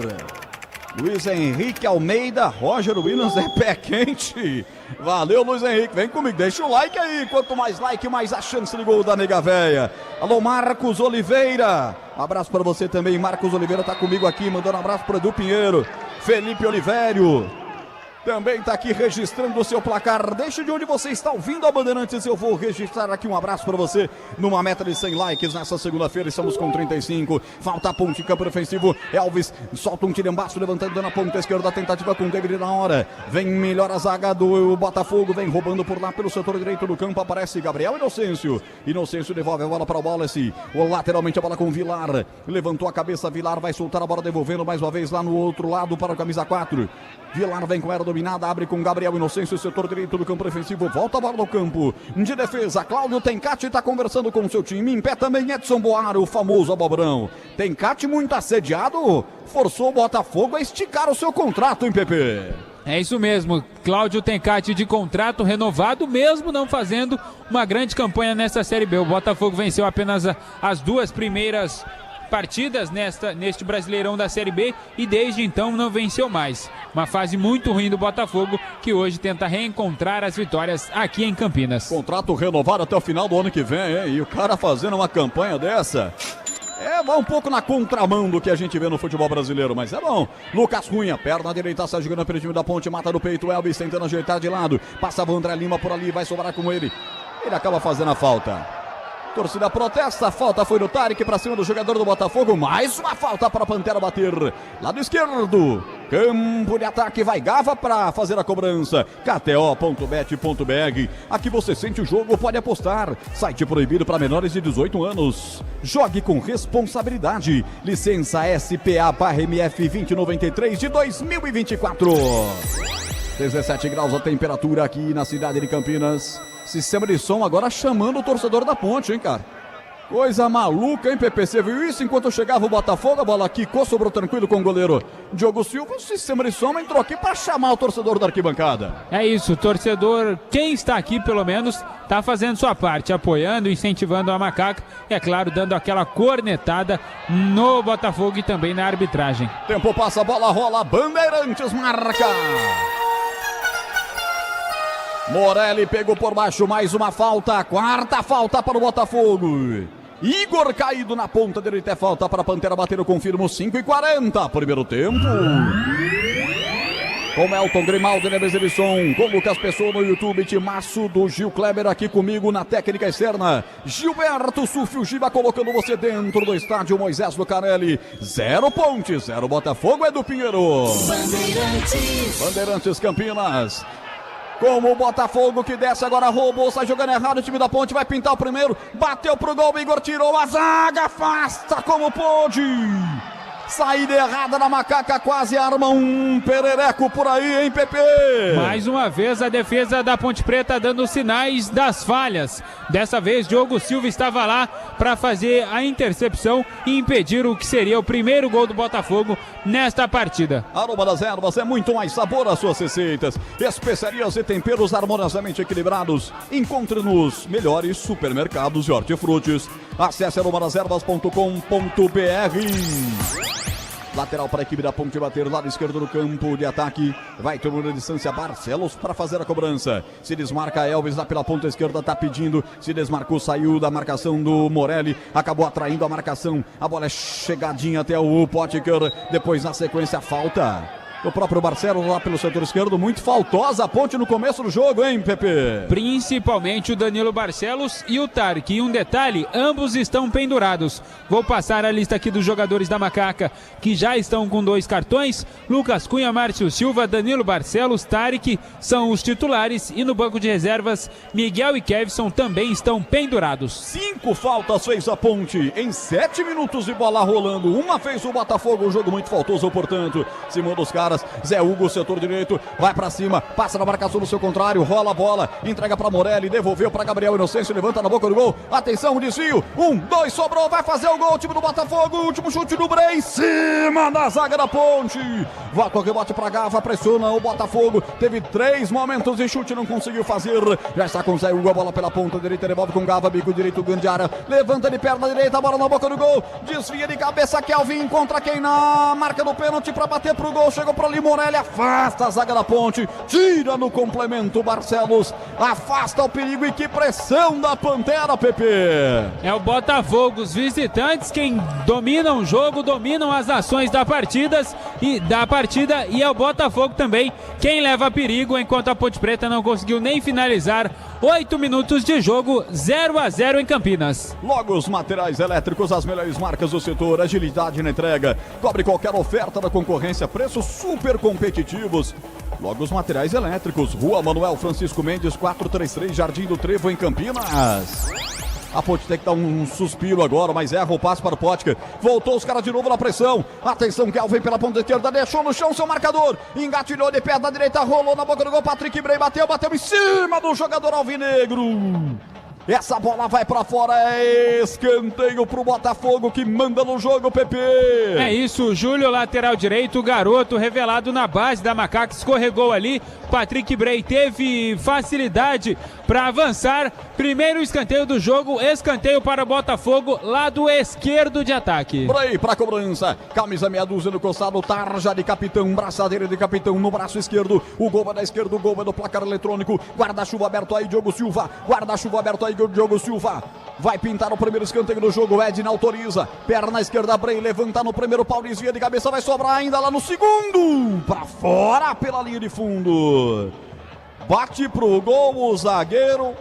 Speaker 1: Luiz Henrique Almeida, Roger Williams é pé quente. Valeu, Luiz Henrique, vem comigo, deixa o like aí. Quanto mais like, mais a chance de gol da Nega Véia. Alô, Marcos Oliveira, um abraço para você também. Marcos Oliveira tá comigo aqui, mandando um abraço para Edu Pinheiro. Felipe Olivério também está aqui registrando o seu placar. Deixa de onde você está ouvindo a Bandeirantes. Eu vou registrar aqui um abraço para você numa meta de 100 likes nessa segunda-feira. Estamos com 35. Falta a ponte, campo defensivo. Elvis solta um tirambaço, levantando na ponta esquerda. Tentativa com o David na hora. Vem melhor a zaga do Botafogo. Vem roubando por lá pelo setor direito do campo. Aparece Gabriel Inocêncio. Inocêncio devolve a bola para o Wallace. Lateralmente a bola com o Vilar. Levantou a cabeça. Vilar vai soltar a bola, devolvendo mais uma vez lá no outro lado para o camisa 4. Vilar vem com ela dominada, abre com Gabriel Inocêncio, setor direito do campo defensivo, volta a bola no campo de defesa. Cláudio Tencati está conversando com o seu time, em pé também Edson Boar, o famoso Abobrão. Tencati muito assediado, forçou o Botafogo a esticar o seu contrato, hein, Pepe?
Speaker 7: É isso mesmo, Cláudio Tencati de contrato renovado, mesmo não fazendo uma grande campanha nesta Série B. O Botafogo venceu apenas as 2 primeiras partidas neste Brasileirão da Série B e desde então não venceu mais. Uma fase muito ruim do Botafogo, que hoje tenta reencontrar as vitórias aqui em Campinas.
Speaker 1: Contrato renovado até o final do ano que vem, hein? E o cara fazendo uma campanha dessa vai um pouco na contramão do que a gente vê no futebol brasileiro, mas é bom. Lucas Cunha, perna direita, está jogando pelo time da Ponte, mata no peito, Elvis tentando ajeitar de lado, passava o André Lima por ali, vai sobrar com ele acaba fazendo a falta. Torcida protesta, a falta foi do Tarek para cima do jogador do Botafogo, mais uma falta para a Pantera bater, lado esquerdo, campo de ataque, vai Gava para fazer a cobrança, kto.bet.br, aqui você sente o jogo, pode apostar, site proibido para menores de 18 anos, jogue com responsabilidade, licença SPA/MF 2093 de 2024, 17 graus a temperatura aqui na cidade de Campinas. Sistema de som agora chamando o torcedor da Ponte, hein, cara? Coisa maluca, hein, Pepe? Você viu isso? Enquanto chegava o Botafogo, a bola quicou, sobrou tranquilo com o goleiro Diogo Silva. O sistema de som entrou aqui para chamar o torcedor da arquibancada.
Speaker 7: É isso, o torcedor, quem está aqui pelo menos, está fazendo sua parte, apoiando, incentivando a Macaca e, é claro, dando aquela cornetada no Botafogo e também na arbitragem.
Speaker 1: Tempo passa, a bola rola, Bandeirantes marca. Morelli pegou por baixo, mais uma falta, 4ª falta para o Botafogo. Igor caído na ponta direita, é falta para a Pantera bater, eu confirmo, 5:40, primeiro tempo. Com Elton Grimaldi na mesa de som, com Lucas Pessoa no YouTube, timaço do Gil Kleber aqui comigo na técnica externa. Gilberto Sufio Giba colocando você dentro do estádio Moisés Lucarelli. 0 Ponte, 0 Botafogo, é do Pinheiro. Bandeirantes Campinas. como o Botafogo que desce agora, roubou, sai jogando errado, o time da Ponte vai pintar o primeiro, bateu pro gol, o Igor tirou a zaga, afasta como pôde. Saída errada da Macaca, quase arma um perereco por aí, hein, Pepe?
Speaker 7: Mais uma vez a defesa da Ponte Preta dando sinais das falhas. Dessa vez, Diogo Silva estava lá para fazer a intercepção e impedir o que seria o primeiro gol do Botafogo nesta partida.
Speaker 1: Aroma das Ervas é muito mais sabor às suas receitas. Especiarias e temperos harmoniosamente equilibrados. Encontre nos melhores supermercados de hortifrutis. Acesse aromadeservas.com.br. Lateral para a equipe da Ponte bater, lado esquerdo do campo de ataque. Vai tomando a distância Barcelos para fazer a cobrança. Se desmarca Elvis lá pela ponta esquerda, tá pedindo. Se desmarcou, saiu da marcação do Morelli. Acabou atraindo a marcação. A bola é chegadinha até o Potker. Depois na sequência, falta. O próprio Barcelos lá pelo setor esquerdo, muito faltosa a Ponte no começo do jogo, hein, Pepe?
Speaker 7: Principalmente o Danilo Barcelos e o Tarek. E um detalhe, ambos estão pendurados. Vou passar a lista aqui dos jogadores da Macaca, que já estão com 2 cartões. Lucas Cunha, Márcio Silva, Danilo Barcelos, Tarek são os titulares. E no banco de reservas, Miguel e Kevson também estão pendurados.
Speaker 1: 5 faltas fez a Ponte em 7 minutos de bola rolando. Uma fez o Botafogo, um jogo muito faltoso, portanto. Cima dos caras. Zé Hugo, setor direito, vai pra cima, passa na marcação do seu contrário, rola a bola, entrega pra Morelli, devolveu pra Gabriel Inocêncio, levanta na boca do gol, atenção, desvio, 1, 2, sobrou, vai fazer o gol, o time do Botafogo, último chute do Brei, em cima da zaga da Ponte, vai com o rebote pra Gava, pressiona o Botafogo, teve 3 momentos de chute, não conseguiu fazer, já está com o Zé Hugo, a bola pela ponta direita, devolve com Gava, bico direito, Gandiara, levanta de perna direita, a bola na boca do gol, desvia de cabeça, Kelvin, contra quem na marca do pênalti pra bater pro gol, chegou ali Morelli, afasta a zaga da Ponte, tira no complemento Barcelos, afasta o perigo e que pressão da Pantera, Pepe.
Speaker 7: É o Botafogo, os visitantes quem dominam o jogo, dominam as ações da partida e é o Botafogo também quem leva perigo, enquanto a Ponte Preta não conseguiu nem finalizar. 8 minutos de jogo, 0-0 em Campinas.
Speaker 1: Logo os materiais elétricos, as melhores marcas do setor, agilidade na entrega, cobre qualquer oferta da concorrência, preços super competitivos. Logo os materiais elétricos, Rua Manuel Francisco Mendes, 433, Jardim do Trevo, em Campinas. A Ponte tem que dar um suspiro agora, mas erra o passe para o Potker. Voltou os caras de novo na pressão. Atenção, Kelvin pela ponta esquerda, deixou no chão seu marcador. Engatilhou de perna direita, rolou na boca do gol. Patrick Brey bateu em cima do jogador alvinegro. Essa bola vai pra fora, é escanteio pro Botafogo que manda no jogo, Pepe.
Speaker 7: É isso, Júlio, lateral direito, garoto revelado na base da Macaca, escorregou ali. Patrick Brey teve facilidade para avançar. Primeiro escanteio do jogo, escanteio para o Botafogo, lado esquerdo de ataque.
Speaker 1: Brey pra cobrança, camisa meia dúzia no costado, tarja de capitão, braçadeira de capitão no braço esquerdo. O gol é da esquerda, o gol é do placar eletrônico. Guarda-chuva aberto aí, Diogo Silva. Guarda-chuva aberto aí, Diogo Silva. Vai pintar o primeiro escanteio do jogo, Edna autoriza. Perna esquerda, Brey levanta no primeiro pau, desvia de cabeça, vai sobrar ainda lá no segundo. Pra fora pela linha de fundo. Bate pro gol o zagueiro.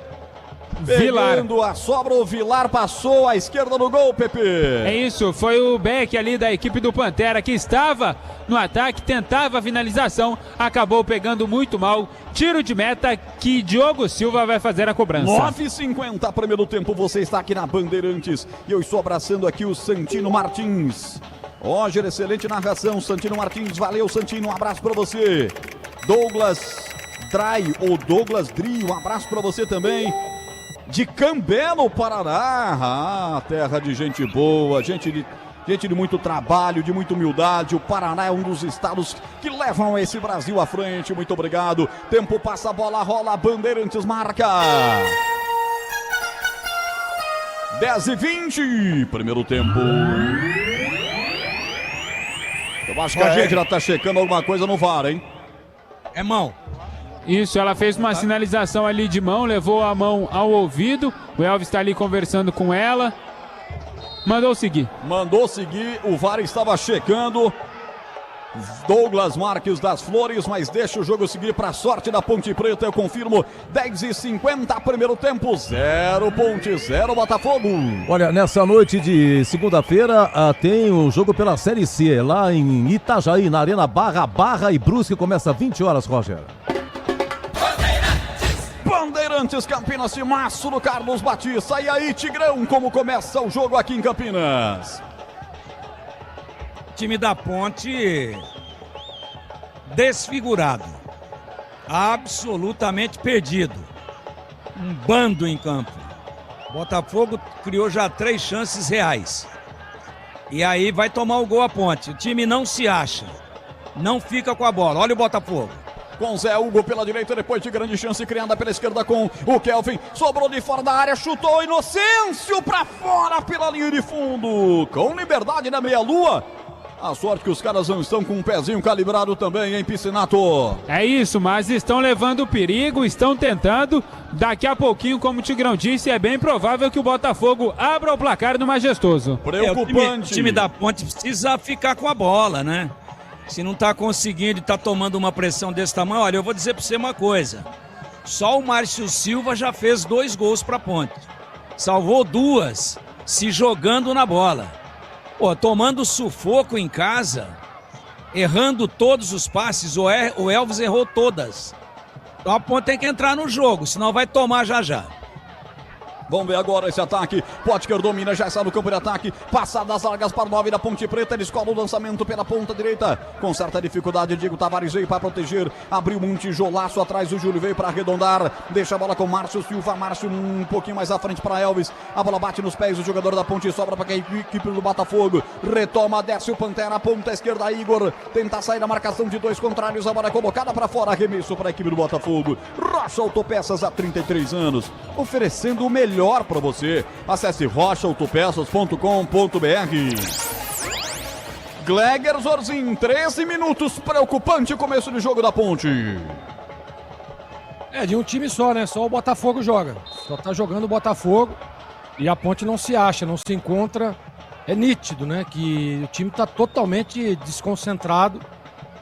Speaker 1: Pegando a sobra, o Vilar passou à esquerda do gol, Pepe.
Speaker 7: É isso, foi o Beck ali da equipe do Pantera que estava no ataque, tentava a finalização, acabou pegando muito mal. Tiro de meta que Diogo Silva vai fazer a cobrança.
Speaker 1: 9h50, primeiro tempo, você está aqui na Bandeirantes e eu estou abraçando aqui o Santino Martins. Roger, excelente narração, Santino Martins, valeu Santino, um abraço pra você. Douglas Dry ou Douglas Dri, um abraço pra você também. De Cambé, no Paraná, terra de gente boa, gente de muito trabalho, de muita humildade. O Paraná é um dos estados que levam esse Brasil à frente. Muito obrigado. Tempo passa, a bola rola, Bandeirantes marca. 10h20, primeiro tempo. Eu acho que a gente já tá checando alguma coisa no VAR, hein?
Speaker 9: É mão.
Speaker 7: Isso, ela fez uma sinalização ali de mão, levou a mão ao ouvido. O Elvis está ali conversando com ela. Mandou seguir.
Speaker 1: Mandou seguir, o VAR estava checando. Douglas Marques das Flores, mas deixa o jogo seguir para a sorte da Ponte Preta, eu confirmo. 10h50, primeiro tempo, 0 Ponte, 0 Botafogo.
Speaker 10: Olha, nessa noite de segunda-feira tem o jogo pela Série C, lá em Itajaí, na Arena Barra e Brusque, começa às 20 horas, Roger.
Speaker 1: Bandeirantes, Campinas, timaço do Carlos Batista. E aí, Tigrão, como começa o jogo aqui em Campinas?
Speaker 8: Time da Ponte desfigurado, absolutamente perdido, um bando em campo. Botafogo criou já 3 chances reais e aí vai tomar o gol a Ponte. O time não se acha, não fica com a bola. Olha o Botafogo.
Speaker 1: Com Zé Hugo pela direita, depois de grande chance criada pela esquerda com o Kelvin. Sobrou de fora da área, chutou Inocêncio pra fora pela linha de fundo. Com liberdade na meia-lua. A sorte que os caras não estão com um pezinho calibrado também, hein, Piscinato?
Speaker 7: É isso, mas estão levando perigo, estão tentando. Daqui a pouquinho, como o Tigrão disse, é bem provável que o Botafogo abra o placar no Majestoso.
Speaker 8: Preocupante. O time da Ponte precisa ficar com a bola, né? Se não tá conseguindo e tá tomando uma pressão desse tamanho, olha, eu vou dizer pra você uma coisa. Só o Márcio Silva já fez 2 gols pra Ponte. Salvou 2, se jogando na bola. Pô, tomando sufoco em casa, errando todos os passes, o Elvis errou todas. Então a Ponte tem que entrar no jogo, senão vai tomar já já.
Speaker 1: Vamos ver agora esse ataque. Potker domina, já está no campo de ataque. Passada as largas para o 9 da Ponte Preta. Ele escola o lançamento pela ponta direita. Com certa dificuldade, Diego Tavares veio para proteger. Abriu um tijolaço atrás. O Júlio veio para arredondar. Deixa a bola com Márcio Silva. Márcio um pouquinho mais à frente para Elvis. A bola bate nos pés. O jogador da Ponte sobra para a equipe do Botafogo. Retoma, desce o Pantera. Ponta esquerda, Igor. Tenta sair da marcação de 2 contrários. A bola é colocada para fora. Arremesso para a equipe do Botafogo. Rocha Autopeças há 33 anos. Oferecendo o melhor para você. Acesse rochaautopeças.com.br. Gleger Zorzin, 13 minutos, preocupante começo de jogo da Ponte.
Speaker 9: É de um time só, né? Só o Botafogo joga. Só tá jogando o Botafogo e a Ponte não se acha, não se encontra. É nítido, né? Que o time tá totalmente desconcentrado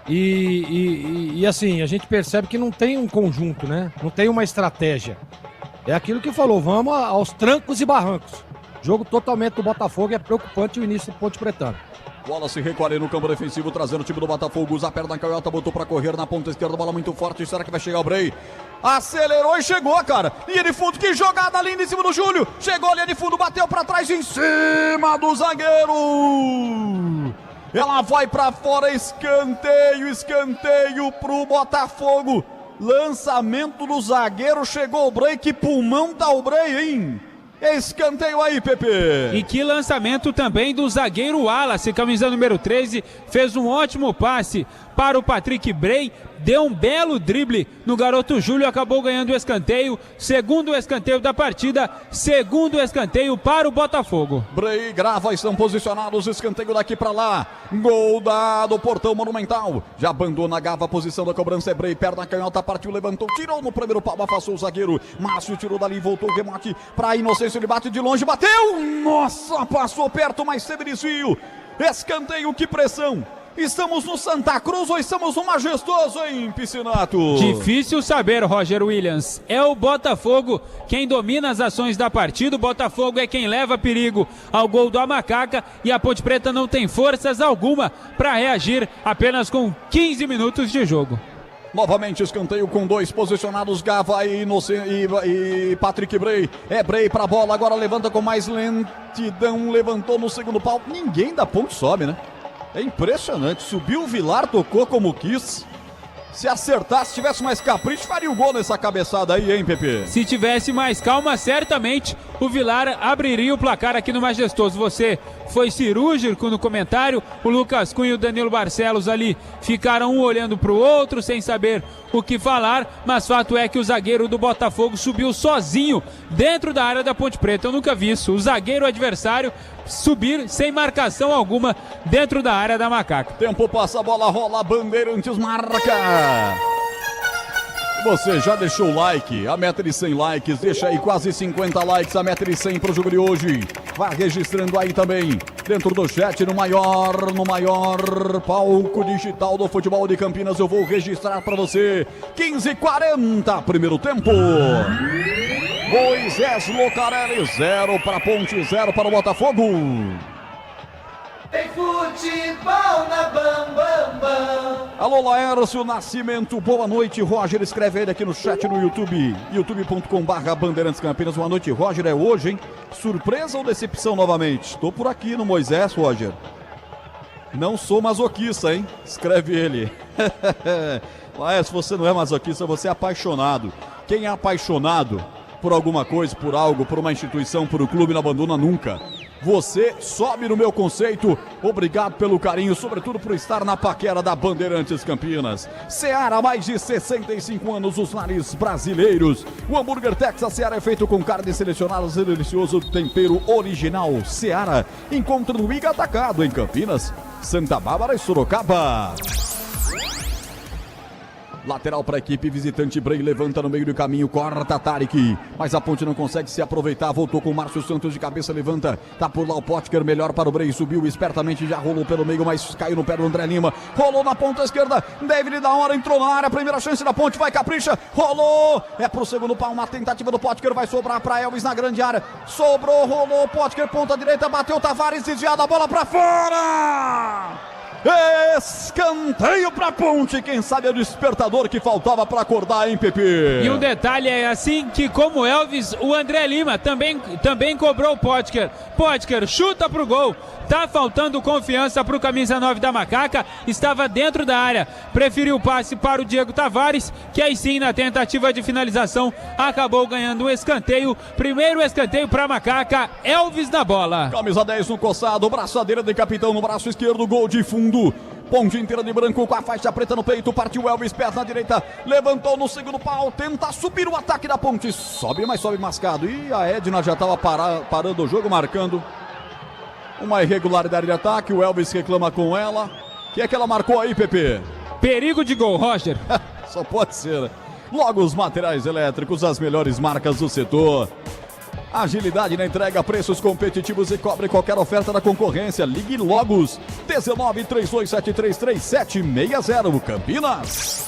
Speaker 9: e assim, a gente percebe que não tem um conjunto, né? Não tem uma estratégia. É aquilo que falou, vamos aos trancos e barrancos. Jogo totalmente do Botafogo, é preocupante o início do Ponte Pretano.
Speaker 1: Bola se recolhe no campo defensivo, trazendo o time do Botafogo. Usa a perna da canhota, botou pra correr na ponta esquerda, bola muito forte. Será que vai chegar o Brey? Acelerou e chegou, cara. Linha de fundo, que jogada linda em cima do Júlio. Chegou a linha de fundo, bateu pra trás, em cima do zagueiro. Ela vai pra fora, escanteio pro Botafogo. Lançamento do zagueiro, chegou o Brey, que pulmão tá o Brey, hein? Escanteio aí, Pepe.
Speaker 7: E que lançamento também do zagueiro Wallace, camisa número 13, fez um ótimo passe para o Patrick Brey, deu um belo drible no garoto Júlio, acabou ganhando o escanteio, segundo escanteio da partida, segundo escanteio para o Botafogo.
Speaker 1: Brey grava, estão posicionados, escanteio daqui para lá, gol dado, Portão Monumental, já abandona a Gava, a posição da cobrança é Brey, perna canhota, partiu, levantou, tirou no primeiro pau, afastou o zagueiro, Márcio tirou dali, voltou o remate para Inocêncio, ele bate de longe, bateu, nossa, passou perto, mas teve desvio, escanteio, que pressão. Estamos no Santa Cruz ou estamos no Majestoso, hein, Piscinato?
Speaker 7: Difícil saber, Roger Williams. É o Botafogo quem domina as ações da partida. O Botafogo é quem leva perigo ao gol do Macaca e a Ponte Preta não tem forças alguma para reagir apenas com 15 minutos de jogo.
Speaker 1: Novamente escanteio com 2 posicionados, Gava e Patrick Brey. É Brey pra bola, agora levanta com mais lentidão, levantou no segundo pau. Ninguém da Ponte sobe, né? É impressionante, subiu o Vilar, tocou como quis. Se acertasse, se tivesse mais capricho, faria o gol nessa cabeçada aí, hein, Pepe?
Speaker 7: Se tivesse mais calma, certamente o Vilar abriria o placar aqui no Majestoso. Você foi cirúrgico no comentário, o Lucas Cunha e o Danilo Barcelos ali ficaram um olhando para o outro, sem saber o que falar, mas fato é que o zagueiro do Botafogo subiu sozinho dentro da área da Ponte Preta. Eu nunca vi isso, o zagueiro adversário subir sem marcação alguma dentro da área da Macaca.
Speaker 1: Tempo passa, a bola rola, Bandeirantes marca. Você já deixou o like? A meta de 100 likes, deixa aí quase 50 likes, a meta de 100 pro jogo de hoje. Vai registrando aí também, dentro do chat, no maior palco digital do futebol de Campinas, eu vou registrar para você. 15:40, primeiro tempo. Moisés Lucarelli, 0 para Ponte, 0 para o Botafogo.
Speaker 5: Tem futebol na Bambambam.
Speaker 1: Alô, Laércio Nascimento, boa noite. Roger, escreve ele aqui no chat no YouTube, youtube.com/Bandeirantes Campinas. Boa noite, Roger, é hoje, hein? Surpresa ou decepção novamente? Estou por aqui no Moisés, Roger. Não sou masoquista, hein? Escreve ele. Laércio, você não é masoquista, você é apaixonado. Quem é apaixonado por alguma coisa, por algo, por uma instituição, por um clube, não abandona nunca. Você sobe no meu conceito. Obrigado pelo carinho, sobretudo por estar na paquera da Bandeirantes Campinas. Seara, mais de 65 anos, os lares brasileiros. O hambúrguer Texas Seara é feito com carne selecionada e delicioso tempero original. Seara, encontra no Iga Atacado, em Campinas, Santa Bárbara e Sorocaba. Lateral para a equipe visitante, Brei levanta no meio do caminho, corta Tarek, mas a Ponte não consegue se aproveitar, voltou com o Márcio Santos de cabeça, levanta, tá por lá o Potker, melhor para o Brei, subiu espertamente, já rolou pelo meio, mas caiu no pé do André Lima, rolou na ponta esquerda, David da hora, entrou na área, primeira chance da Ponte, vai capricha, rolou, é pro segundo pau, uma tentativa do Potker, vai sobrar para Elvis na grande área, sobrou, rolou, Potker, ponta direita, bateu Tavares, desviada, a bola para fora! Escanteio pra Ponte, quem sabe é o despertador que faltava pra acordar, hein, Pepe?
Speaker 7: E um detalhe é assim que, como Elvis, o André Lima também cobrou o Potker. Potker chuta pro gol. Tá faltando confiança pro camisa 9 da Macaca, estava dentro da área, preferiu o passe para o Diego Tavares, que aí sim, na tentativa de finalização, acabou ganhando um escanteio. Primeiro escanteio pra Macaca, Elvis na bola.
Speaker 1: Camisa 10 no coçado, braçadeira de capitão no braço esquerdo, gol de fundo. Ponte inteira de branco com a faixa preta no peito, partiu Elvis, perna direita, levantou no segundo pau, tenta subir o ataque da Ponte, sobe, mas sobe mascado. E a Edna já estava parando o jogo, marcando uma irregularidade de ataque, o Elvis reclama com ela. O que é que ela marcou aí, Pepe?
Speaker 7: Perigo de gol, Roger.
Speaker 1: Só pode ser, né? Logo os materiais elétricos, as melhores marcas do setor. Agilidade na entrega, preços competitivos e cobre qualquer oferta da concorrência. Ligue Logos 1932733760, Campinas.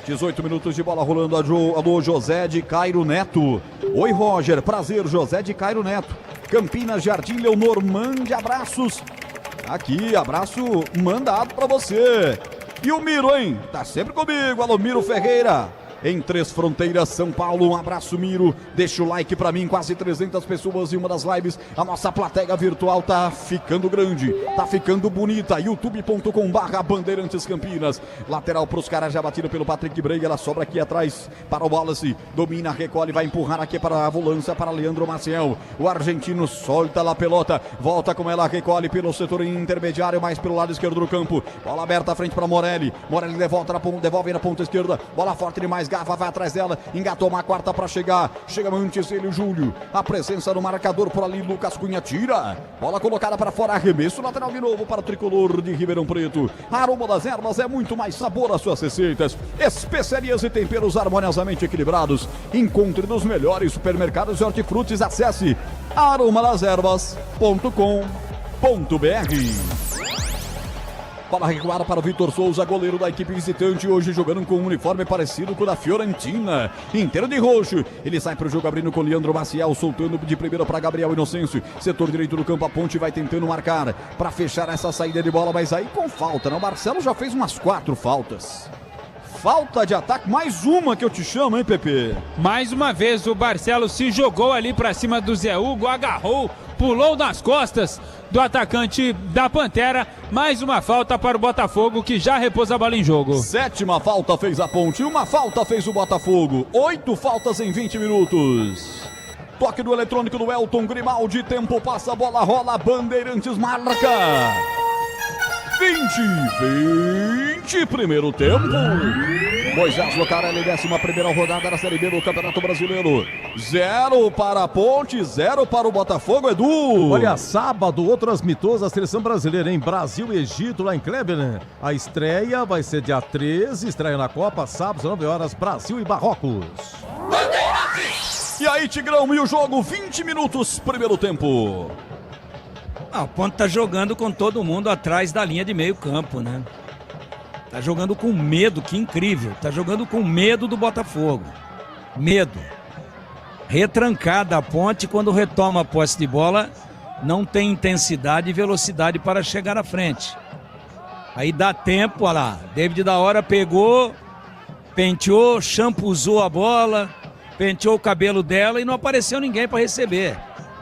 Speaker 1: 18 minutos de bola rolando. Alô, José de Cairo Neto. Oi, Roger, prazer, José de Cairo Neto. Campinas, Jardim Leonor, mande abraços. Aqui, abraço mandado pra você. E o Miro, hein? Tá sempre comigo. Alô, Miro Ferreira. Em Três Fronteiras, São Paulo, um abraço, Miro, deixa o like pra mim, quase 300 pessoas em uma das lives, a nossa plateia virtual tá ficando grande, tá ficando bonita, youtube.com/Bandeirantes Campinas, lateral pros caras, já batido pelo Patrick Brey, ela sobra aqui atrás para o Wallace, domina, recolhe, vai empurrar aqui para a volância, para Leandro Maciel, o argentino solta lá a pelota, volta com ela, recolhe pelo setor intermediário, mais pelo lado esquerdo do campo, bola aberta à frente para Morelli, devolve na ponta esquerda, bola forte demais, Garfa vai atrás dela, engatou uma quarta para chegar, chega antes ele, Júlio, a presença no marcador por ali, Lucas Cunha tira, bola colocada para fora, arremesso lateral de novo para o tricolor de Ribeirão Preto. Aroma das Ervas é muito mais sabor às suas receitas, especiarias e temperos harmoniosamente equilibrados, encontre nos melhores supermercados de hortifrutis, acesse aromalashervas.com.br. Bola recuada para o Vitor Souza, goleiro da equipe visitante, hoje jogando com um uniforme parecido com o da Fiorentina, inteiro de roxo, ele sai para o jogo abrindo com Leandro Maciel, soltando de primeira para Gabriel Inocêncio, setor direito do campo, a Ponte vai tentando marcar, para fechar essa saída de bola, mas aí com falta, né? O Marcelo já fez umas 4 faltas. Falta de ataque, mais uma que eu te chamo, hein, Pepe?
Speaker 7: Mais uma vez o Barcelo se jogou ali pra cima do Zé Hugo, agarrou, pulou nas costas do atacante da Pantera. Mais uma falta para o Botafogo, que já repôs a bola em jogo.
Speaker 1: 7ª falta fez a Ponte, uma falta fez o Botafogo. 8 faltas em 20 minutos. Toque do eletrônico do Elton Grimaldi, tempo passa, bola rola, Bandeirantes marca. 20, primeiro tempo. Moisés Lucarelli, 11ª rodada da Série B do Campeonato Brasileiro. 0 para a Ponte, 0 para o Botafogo, Edu.
Speaker 10: Olha, sábado, outras mitos da Seleção Brasileira em Brasil e Egito, lá em Cleveland. A estreia vai ser dia 13, estreia na Copa, sábado, 9 horas, Brasil e Marrocos.
Speaker 1: E aí, Tigrão, e o jogo, 20 minutos, primeiro tempo.
Speaker 8: A Ponte tá jogando com todo mundo atrás da linha de meio campo, né? Tá jogando com medo, que incrível. Tá jogando com medo do Botafogo. Medo. Retrancada a Ponte, quando retoma a posse de bola, não tem intensidade e velocidade para chegar à frente. Aí dá tempo, olha lá, David da Hora pegou, penteou, champuzou a bola, penteou o cabelo dela e não apareceu ninguém para receber.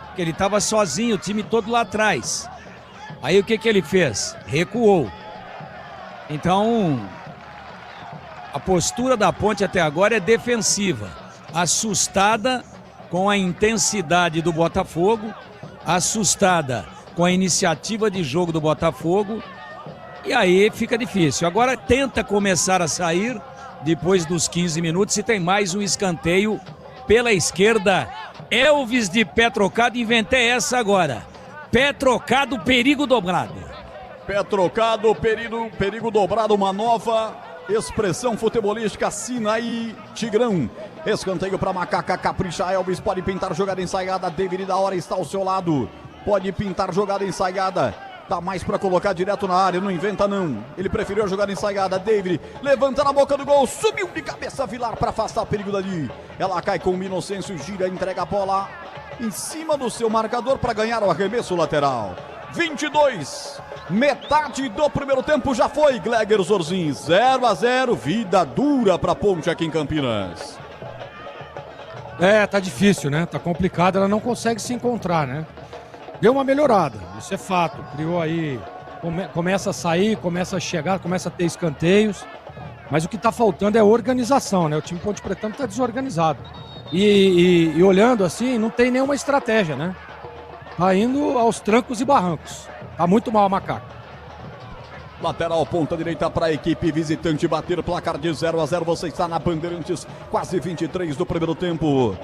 Speaker 8: Porque ele estava sozinho, o time todo lá atrás. Aí o que ele fez? Recuou. Então, a postura da Ponte até agora é defensiva, assustada com a intensidade do Botafogo, assustada com a iniciativa de jogo do Botafogo, e aí fica difícil. Agora tenta começar a sair depois dos 15 minutos e tem mais um escanteio pela esquerda. Elvis de pé trocado, inventei essa agora. Pé trocado, perigo dobrado.
Speaker 1: Pé trocado, perigo dobrado, uma nova expressão futebolística, assina aí, Tigrão. Escanteio para Macaca, capricha Elvis, pode pintar jogada ensaiada, David da Hora está ao seu lado, pode pintar jogada ensaiada. Dá mais pra colocar direto na área, não inventa não. Ele preferiu a jogada ensaiada. David levanta na boca do gol, subiu de cabeça Vilar pra afastar o perigo dali. Ela cai com o Inocêncio, gira, entrega a bola em cima do seu marcador para ganhar o arremesso lateral. 22, metade do primeiro tempo já foi, Gleger Zorzin, 0-0, vida dura pra Ponte aqui em Campinas.
Speaker 9: Tá difícil, né? Tá complicado, ela não consegue se encontrar, né? Deu uma melhorada, isso é fato. Criou aí, começa a sair, começa a chegar, começa a ter escanteios. Mas o que está faltando é organização, né? O time Ponte Pretano está desorganizado. E olhando assim, não tem nenhuma estratégia, né? Tá indo aos trancos e barrancos. Tá muito mal a Macaca.
Speaker 1: Lateral, ponta direita para a equipe visitante bater placar de 0-0. Você está na Bandeirantes, quase 23 do primeiro tempo.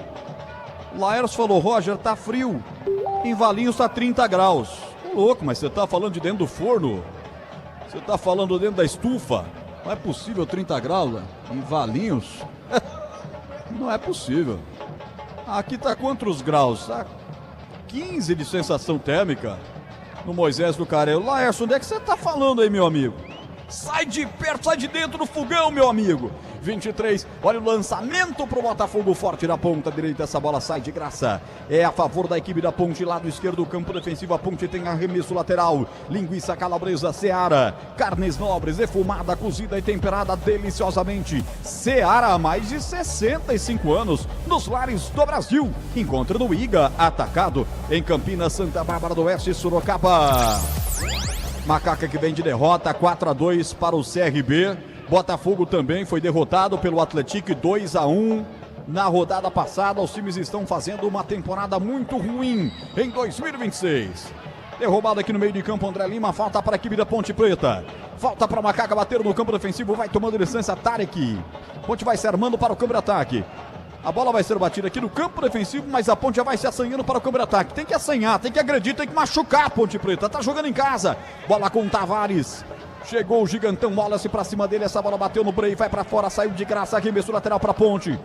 Speaker 1: Laércio falou, Roger, tá frio. Em Valinhos tá 30 graus. Ô, louco, mas você tá falando de dentro do forno? Você tá falando dentro da estufa? Não é possível 30 graus, né? Em Valinhos? Não é possível. Aqui tá quantos graus? Tá 15 de sensação térmica no Moisés do Carelo. Laércio, onde é que você tá falando aí, meu amigo? Sai de perto, sai de dentro do fogão, meu amigo. 23, olha o lançamento pro Botafogo, forte na ponta direita, essa bola sai de graça. É a favor da equipe da Ponte, lado esquerdo do campo defensivo, a Ponte tem arremesso lateral. Linguiça calabresa Seara, carnes nobres, defumada, cozida e temperada deliciosamente. Seara há mais de 65 anos, nos lares do Brasil. Encontre no IGA Atacado, em Campinas, Santa Bárbara do Oeste, Sorocaba. Macaca que vem de derrota, 4-2 para o CRB. Botafogo também foi derrotado pelo Atlético 2-1 na rodada passada. Os times estão fazendo uma temporada muito ruim em 2026. Derrubado aqui no meio de campo, André Lima, falta para a equipe da Ponte Preta. Falta para Macaca bater no campo defensivo, vai tomando licença Tarek. Ponte vai se armando para o campo de ataque. A bola vai ser batida aqui no campo defensivo, mas a Ponte já vai se assanhando para o campo de ataque. Tem que assanhar, tem que agredir, tem que machucar a Ponte Preta. Tá jogando em casa. Bola com Tavares. Chegou o gigantão Wallace pra cima dele. Essa bola bateu no break, vai pra fora, saiu de graça. Arremesso lateral pra Ponte.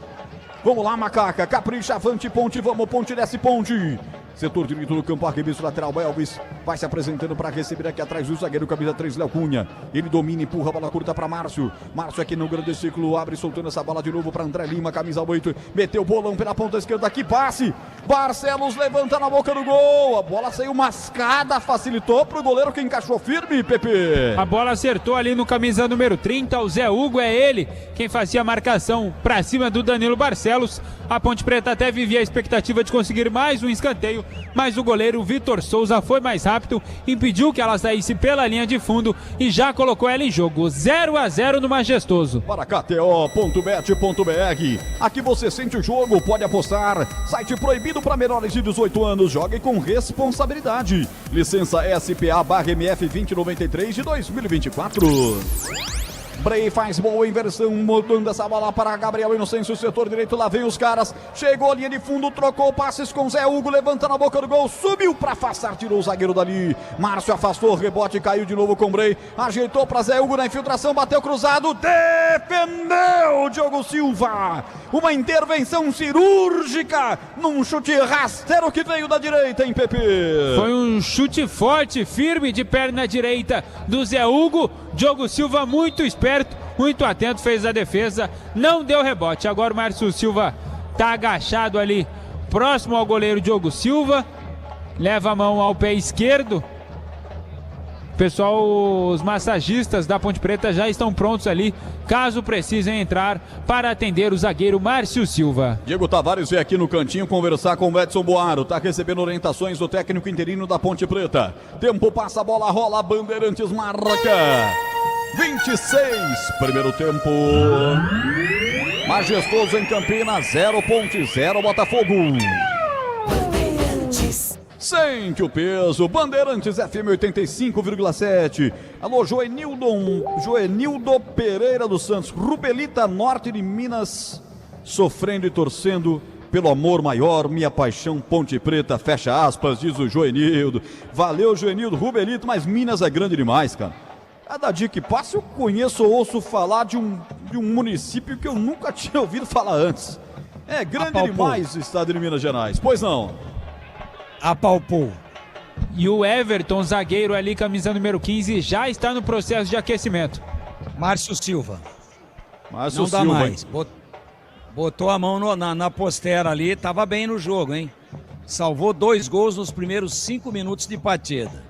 Speaker 1: Vamos lá, Macaca. Capricha, avante, Ponte. Vamos, Ponte, desce, Ponte. Setor direito do campo, arremesso lateral. Elvis vai se apresentando para receber aqui atrás o zagueiro, camisa 3, Léo Cunha. Ele domina, empurra a bola curta para Márcio. Márcio aqui no grande círculo, abre soltando essa bola de novo para André Lima, camisa 8. Meteu o bolão pela ponta esquerda, que passe. Barcelos levanta na boca do gol. A bola saiu mascada, facilitou pro goleiro que encaixou firme, Pepe.
Speaker 7: A bola acertou ali no camisa número 30. O Zé Hugo é ele quem fazia a marcação para cima do Danilo Barcelos. A Ponte Preta até vivia a expectativa de conseguir mais um escanteio, mas o goleiro Vitor Souza foi mais rápido, impediu que ela saísse pela linha de fundo e já colocou ela em jogo. 0-0 no Majestoso.
Speaker 1: Para KTO.bet.br, aqui você sente o jogo, pode apostar. Site proibido para menores de 18 anos, jogue com responsabilidade. Licença SPA/MF 2093 de 2024. Bray faz boa inversão, mudando essa bola para Gabriel Inocêncio, setor direito, lá vem os caras, chegou a linha de fundo, trocou passes com Zé Hugo, levanta na boca do gol, subiu para afastar, tirou o zagueiro dali, Márcio afastou, rebote, caiu de novo com Bray, ajeitou para Zé Hugo na infiltração, bateu cruzado, defendeu Diogo Silva, uma intervenção cirúrgica, num chute rasteiro que veio da direita, hein, Pepe?
Speaker 7: Foi um chute forte, firme de perna direita do Zé Hugo. Diogo Silva muito esperto, muito atento, fez a defesa, não deu rebote. Agora o Márcio Silva tá agachado ali, próximo ao goleiro Diogo Silva. leva a mão ao pé esquerdo. Pessoal, os massagistas da Ponte Preta já estão prontos ali, caso precisem entrar para atender o zagueiro Márcio Silva.
Speaker 1: Diego Tavares veio aqui no cantinho conversar com o Edson Boaro. Tá recebendo orientações do técnico interino da Ponte Preta. Tempo passa, a bola rola, Bandeirantes marca. 26, primeiro tempo. Majestoso em Campinas, 0.0 Botafogo. Sente o peso, Bandeirantes FM 85,7. Alô, Joenildo Pereira dos Santos, Rubelita, norte de Minas, sofrendo e torcendo pelo amor maior, minha paixão, Ponte Preta, fecha aspas, diz o Joenildo. Valeu, Joenildo, Rubelito, mas Minas é grande demais, cara. Cada dia que passa eu conheço ou ouço falar de um município que eu nunca tinha ouvido falar antes. É grande demais o estado de Minas Gerais, pois não?
Speaker 7: Apalpou. E o Everton, zagueiro ali, camisa número 15, já está no processo de aquecimento.
Speaker 8: Márcio Silva.
Speaker 1: Márcio
Speaker 8: Não dá
Speaker 1: Silva,
Speaker 8: mais. Botou a mão na postera ali, tava bem no jogo, hein? Salvou 2 gols nos primeiros 5 minutos de partida.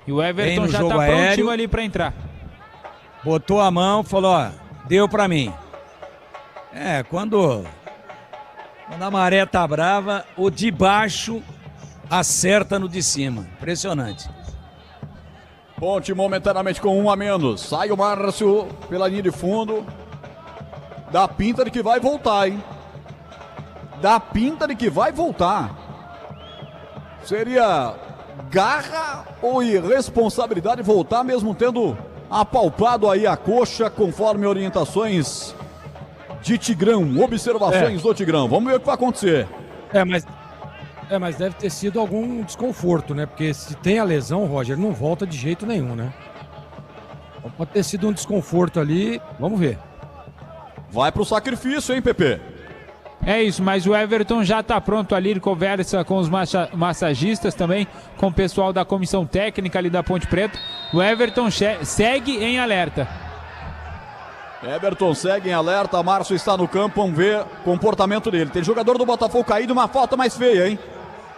Speaker 7: E o Everton já tá prontinho ali para entrar.
Speaker 8: Botou a mão, falou, ó, deu pra mim. Quando a maré tá brava, o de baixo acerta no de cima. Impressionante.
Speaker 1: Ponte momentaneamente com 1 a menos. Sai o Márcio pela linha de fundo. Dá pinta de que vai voltar, hein? Dá pinta de que vai voltar. Seria garra ou irresponsabilidade voltar mesmo tendo apalpado aí a coxa conforme orientações de Tigrão, observações do Tigrão. Vamos ver o que vai acontecer.
Speaker 9: Mas deve ter sido algum desconforto, né? Porque se tem a lesão, Roger, não volta de jeito nenhum, né? Então pode ter sido um desconforto ali, vamos ver.
Speaker 1: Vai pro sacrifício, hein, Pepe?
Speaker 7: É isso, mas o Everton já está pronto ali, ele conversa com os massagistas também, com o pessoal da comissão técnica ali da Ponte Preta. O Everton segue em alerta.
Speaker 1: Everton segue em alerta, Márcio está no campo, vamos ver o comportamento dele. Tem jogador do Botafogo caído, uma falta mais feia, hein?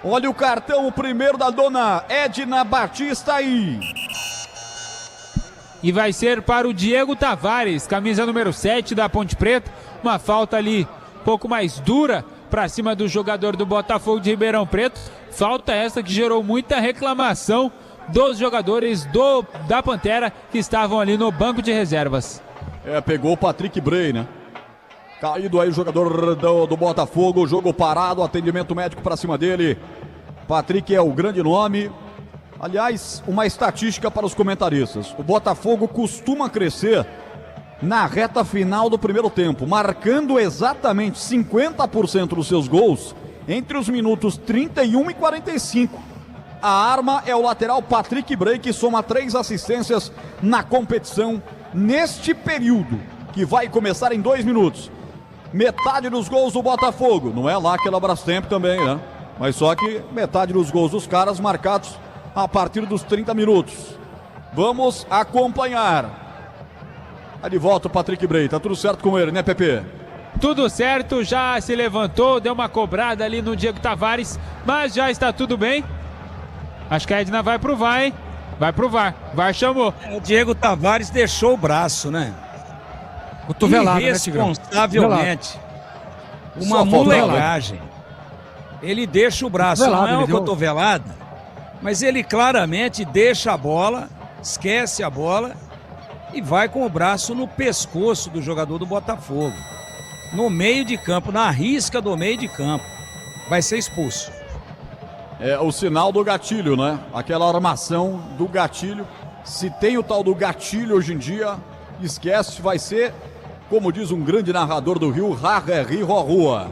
Speaker 1: Olha o cartão, o primeiro da dona Edna Batista aí.
Speaker 7: E vai ser para o Diego Tavares, camisa número 7 da Ponte Preta. Uma falta ali um pouco mais dura para cima do jogador do Botafogo de Ribeirão Preto. Falta essa que gerou muita reclamação dos jogadores da Pantera que estavam ali no banco de reservas.
Speaker 1: Pegou o Patrick Bray, né? Caído aí o jogador do Botafogo, jogo parado, atendimento médico para cima dele. Patrick é o grande nome. Aliás, uma estatística para os comentaristas. O Botafogo costuma crescer na reta final do primeiro tempo, marcando exatamente 50% dos seus gols entre os minutos 31 e 45. A arma é o lateral Patrick Bray, que soma 3 assistências na competição neste período, que vai começar em 2 minutos. Metade dos gols do Botafogo, não é lá aquela Brastemp também, né? Mas só que metade dos gols dos caras marcados a partir dos 30 minutos. Vamos acompanhar. Tá de volta o Patrick Bray, tá tudo certo com ele, né, Pepe?
Speaker 7: Tudo certo, já se levantou, deu uma cobrada ali no Diego Tavares, mas já está tudo bem. Acho que a Edna vai pro VAR, hein? Vai pro VAR, VAR chamou.
Speaker 8: O Diego Tavares deixou o braço, né?
Speaker 9: Cotovelado,
Speaker 8: irresponsavelmente. Uma molecagem. Ele deixa o braço, não é uma cotovelada, mas ele claramente deixa a bola, esquece a bola e vai com o braço no pescoço do jogador do Botafogo. No meio de campo, na risca do meio de campo. Vai ser expulso.
Speaker 1: É o sinal do gatilho, né? Aquela armação do gatilho. Se tem o tal do gatilho hoje em dia, esquece, vai ser, como diz um grande narrador do Rio, Rua.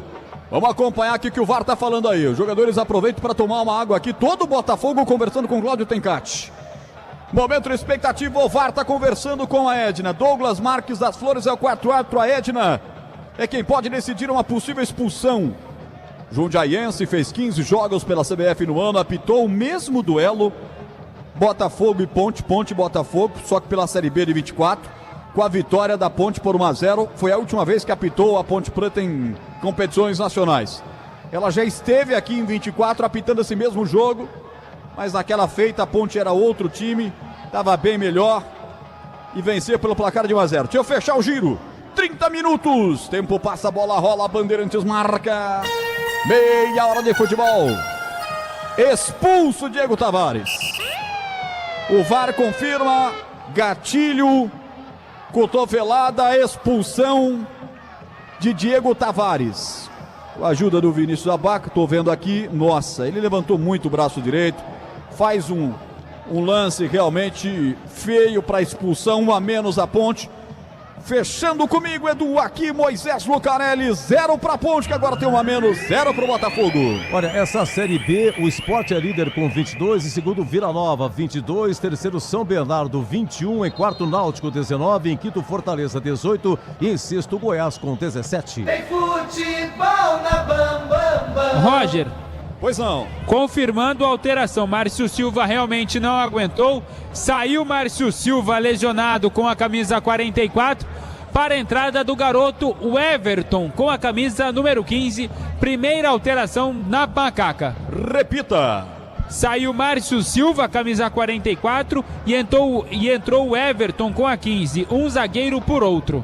Speaker 1: Vamos acompanhar aqui o que o VAR tá falando aí. Os jogadores aproveitam para tomar uma água aqui. Todo o Botafogo conversando com o Cláudio Tencati. Momento de expectativa, o VAR tá conversando com a Edna. Douglas Marques das Flores é o quarto árbitro. A Edna é quem pode decidir uma possível expulsão. Jundiaiense fez 15 jogos pela CBF no ano, apitou o mesmo duelo. Botafogo e Ponte, Ponte e Botafogo, só que pela Série B de 24. Com a vitória da Ponte por 1 a 0. Foi a última vez que apitou a Ponte Preta em competições nacionais. Ela já esteve aqui em 24 apitando esse mesmo jogo, mas naquela feita a Ponte era outro time, estava bem melhor e venceu pelo placar de 1-0. Deixa eu fechar o giro. 30 minutos. Tempo passa, a bola rola, Bandeirantes marca. Meia hora de futebol. Expulso Diego Tavares. O VAR confirma. Gatilho. Cotovelada. Expulsão de Diego Tavares. Com a ajuda do Vinícius Abaca, estou vendo aqui. Nossa, ele levantou muito o braço direito. Faz um lance realmente feio para expulsão. 1 a menos a Ponte. Fechando comigo, Edu, aqui Moisés Lucarelli, 0 para a Ponte, que agora tem 1 a menos, 0 para o Botafogo.
Speaker 10: Olha, essa Série B, o Sport é líder com 22, em segundo Vila Nova, 22, terceiro São Bernardo, 21, em quarto Náutico, 19, em quinto Fortaleza, 18 e em sexto Goiás com 17.
Speaker 5: Tem futebol na Bam.
Speaker 7: Roger.
Speaker 1: Pois não.
Speaker 7: Confirmando a alteração, Márcio Silva realmente não aguentou. Saiu Márcio Silva lesionado com a camisa 44 para a entrada do garoto Everton com a camisa número 15. Primeira alteração na macaca.
Speaker 1: Repita.
Speaker 7: Saiu Márcio Silva, camisa 44, e entrou o Everton com a 15. Um zagueiro por outro.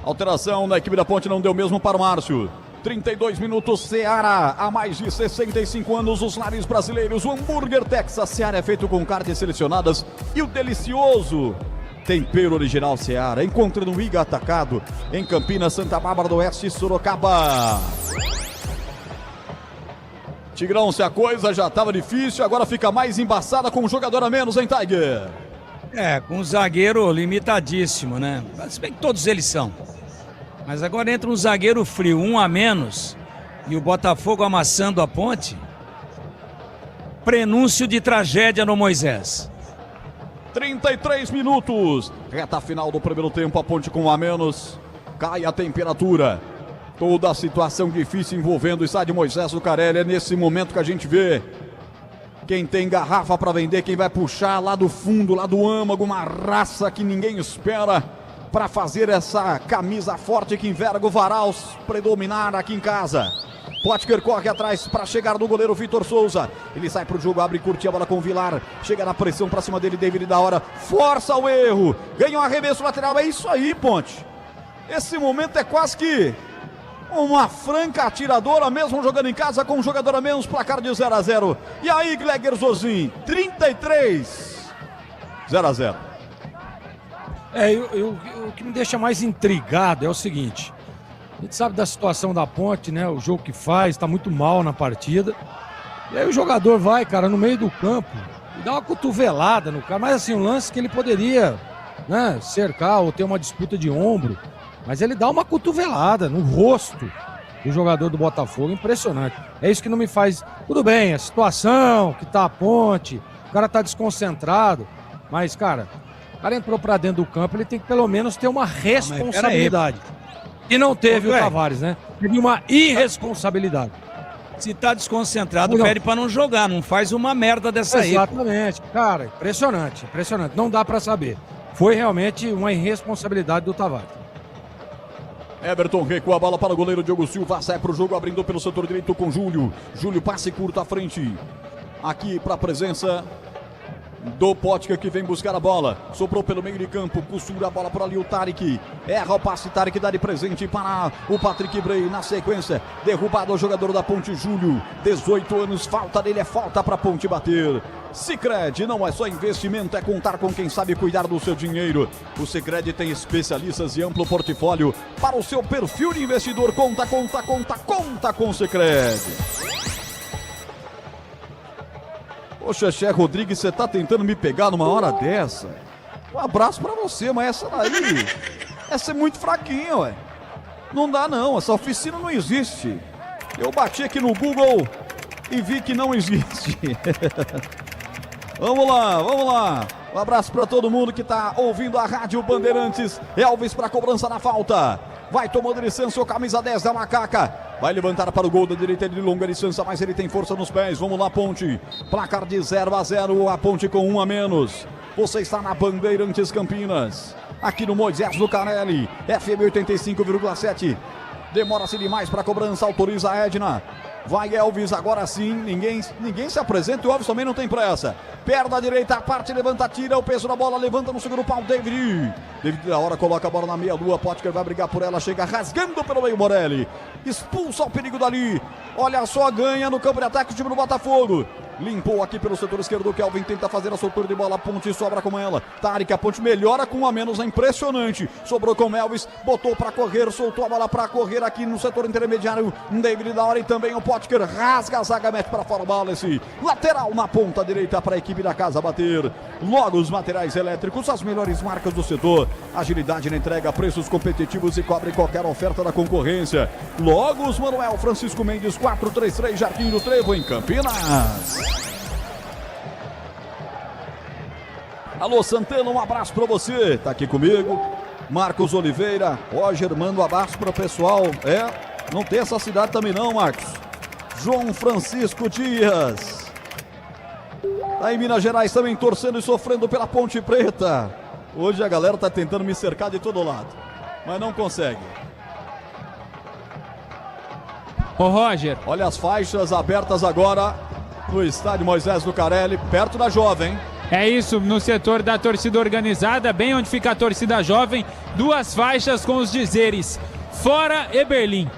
Speaker 1: Alteração na equipe da Ponte não deu mesmo para o Márcio. 32 minutos, Seara, há mais de 65 anos, os lares brasileiros, o hambúrguer Texas Seara é feito com carnes selecionadas e o delicioso tempero original Seara. Encontre no Iga Atacado, em Campinas, Santa Bárbara do Oeste e Sorocaba. Tigrão, se a coisa já estava difícil, agora fica mais embaçada com um jogador a menos, hein, Tiger?
Speaker 8: Com um zagueiro limitadíssimo, né? Se bem que todos eles são. Mas agora entra um zagueiro frio, 1 a menos, e o Botafogo amassando a Ponte. Prenúncio de tragédia no Moisés.
Speaker 1: 33 minutos, reta final do primeiro tempo, a Ponte com 1 a menos, cai a temperatura. Toda a situação difícil envolvendo o estádio Moisés Lucarelli, é nesse momento que a gente vê quem tem garrafa para vender, quem vai puxar lá do fundo, lá do âmago, uma raça que ninguém espera, para fazer essa camisa forte que enverga o varal predominar aqui em casa. Potker corre atrás para chegar no goleiro Vitor Souza. Ele sai para o jogo, abre e curte a bola com o Vilar. Chega na pressão para cima dele, David da hora. Força o erro. Ganha um arremesso lateral. É isso aí, Ponte. Esse momento é quase que uma franca atiradora, mesmo jogando em casa com um jogador a menos, placar de 0 a 0. E aí, Gleger Zozin, 33, 0 a 0.
Speaker 9: O que me deixa mais intrigado é o seguinte: a gente sabe da situação da Ponte, né? O jogo que faz, tá muito mal na partida. E aí o jogador vai, cara, no meio do campo e dá uma cotovelada no cara. Mas assim, um lance que ele poderia, né, cercar ou ter uma disputa de ombro. Mas ele dá uma cotovelada no rosto do jogador do Botafogo. Impressionante. É isso que não me faz... Tudo bem, a situação que tá a Ponte, o cara tá desconcentrado. Mas, cara... O cara entrou pra dentro do campo, ele tem que pelo menos ter uma responsabilidade. E não teve o Tavares, né? Teve uma irresponsabilidade.
Speaker 8: Se tá desconcentrado, pede pra não jogar, não faz uma merda dessa aí.
Speaker 9: Exatamente, cara, impressionante, impressionante. Não dá pra saber. Foi realmente uma irresponsabilidade do Tavares.
Speaker 1: Everton recua a bola para o goleiro Diogo Silva, sai pro jogo, abrindo pelo setor direito com Júlio. Júlio passe curto à frente. Aqui pra presença do Potker, que vem buscar a bola, soprou pelo meio de campo, costura a bola por ali o Tarek, erra o passe, Tarek dá de presente para o Patrick Bray, na sequência, derrubado o jogador da Ponte, Júlio, 18 anos, falta dele, é falta para a Ponte bater. Sicredi não é só investimento, é contar com quem sabe cuidar do seu dinheiro. O Sicredi tem especialistas e amplo portfólio para o seu perfil de investidor. Conta com o Sicredi. Ô, Xexé Rodrigues, você tá tentando me pegar numa hora dessa? Um abraço pra você, mas essa daí, essa é muito fraquinha, ué. Não dá não, essa oficina não existe. Eu bati aqui no Google e vi que não existe. Vamos lá. Um abraço pra todo mundo que tá ouvindo a Rádio Bandeirantes. Elvis pra cobrança na falta. Vai tomando licença, o camisa 10 da Macaca. Vai levantar para o gol da direita de longa distância, mas ele tem força nos pés. Vamos lá, Ponte. Placar de 0 a 0, a Ponte com 1 a menos. Você está na Bandeirantes Campinas. Aqui no Moisés Lucarelli, FM 85,7. Demora-se demais para a cobrança, autoriza a Edna. Vai Elvis, agora sim, ninguém se apresenta, o Elvis também não tem pressa. Perna direita, parte, levanta, tira, o peso da bola, levanta no segundo pau, David da hora coloca a bola na meia-lua, Potker vai brigar por ela, chega rasgando pelo meio, Morelli. Expulsa o perigo dali, olha só, ganha no campo de ataque o time do Botafogo. Limpou aqui pelo setor esquerdo, Kelvin tenta fazer a soltura de bola, a Ponte sobra com ela. Tarek, a Ponte melhora com um a menos, é impressionante. Sobrou com Elvis, botou pra correr, soltou a bola pra correr aqui no setor intermediário. David da hora e também o Potker rasga a zaga, mete pra fora o Wallace. Lateral na ponta direita pra equipe da casa bater. Logo os materiais elétricos, as melhores marcas do setor. Agilidade na entrega, preços competitivos e cobre qualquer oferta da concorrência. Logo os Manuel Francisco Mendes, 433 Jardim do Trevo em Campinas. Alô Santana, um abraço pra você, tá aqui comigo. Marcos Oliveira, Roger, manda um abraço pro pessoal. Não tem essa cidade também não, Marcos. João Francisco Dias. Tá em Minas Gerais também torcendo e sofrendo pela Ponte Preta. Hoje a galera tá tentando me cercar de todo lado, mas não consegue.
Speaker 7: Ô Roger.
Speaker 1: Olha as faixas abertas agora no estádio Moisés Lucarelli, perto da Jovem.
Speaker 7: É isso, no setor da torcida organizada, bem onde fica a torcida jovem, 2 faixas com os dizeres Fora e Berlim.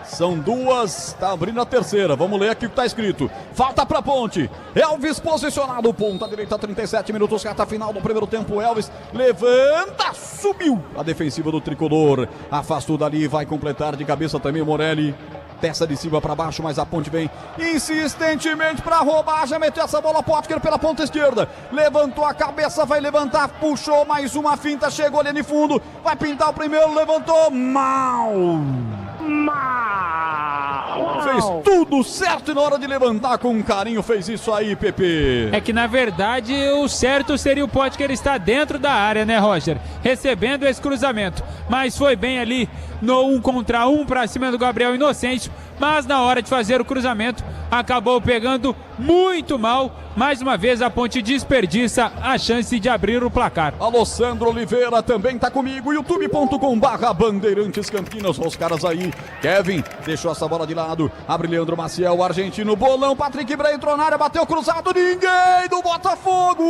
Speaker 1: São 2, tá abrindo a terceira, vamos ler aqui o que tá escrito. Falta pra Ponte, Elvis posicionado, ponta direita, 37 minutos, reta final do primeiro tempo, Elvis levanta, subiu a defensiva do tricolor, afastou dali, vai completar de cabeça também o Morelli. Peça de cima para baixo, mas a Ponte vem insistentemente para roubar, já meteu essa bola, Potker pela ponta esquerda, levantou a cabeça, vai levantar, puxou mais uma finta, chegou ali no fundo, vai pintar o primeiro, levantou, mal. Fez tudo certo e na hora de levantar com carinho fez isso aí, Pepe.
Speaker 7: É que na verdade o certo seria o Potker estar dentro da área, né, Roger? Recebendo esse cruzamento, mas foi bem ali no 1 contra 1 para cima do Gabriel Inocêncio, mas na hora de fazer o cruzamento acabou pegando muito mal. Mais uma vez a Ponte desperdiça a chance de abrir o placar.
Speaker 1: Alô, Sandro Oliveira também tá comigo, youtube.com/Bandeirantes Campinas, os caras aí. Kevin deixou essa bola de lado, abre Leandro Maciel, o argentino, bolão, Patrick Bray entrou na área, bateu cruzado, ninguém do Botafogo.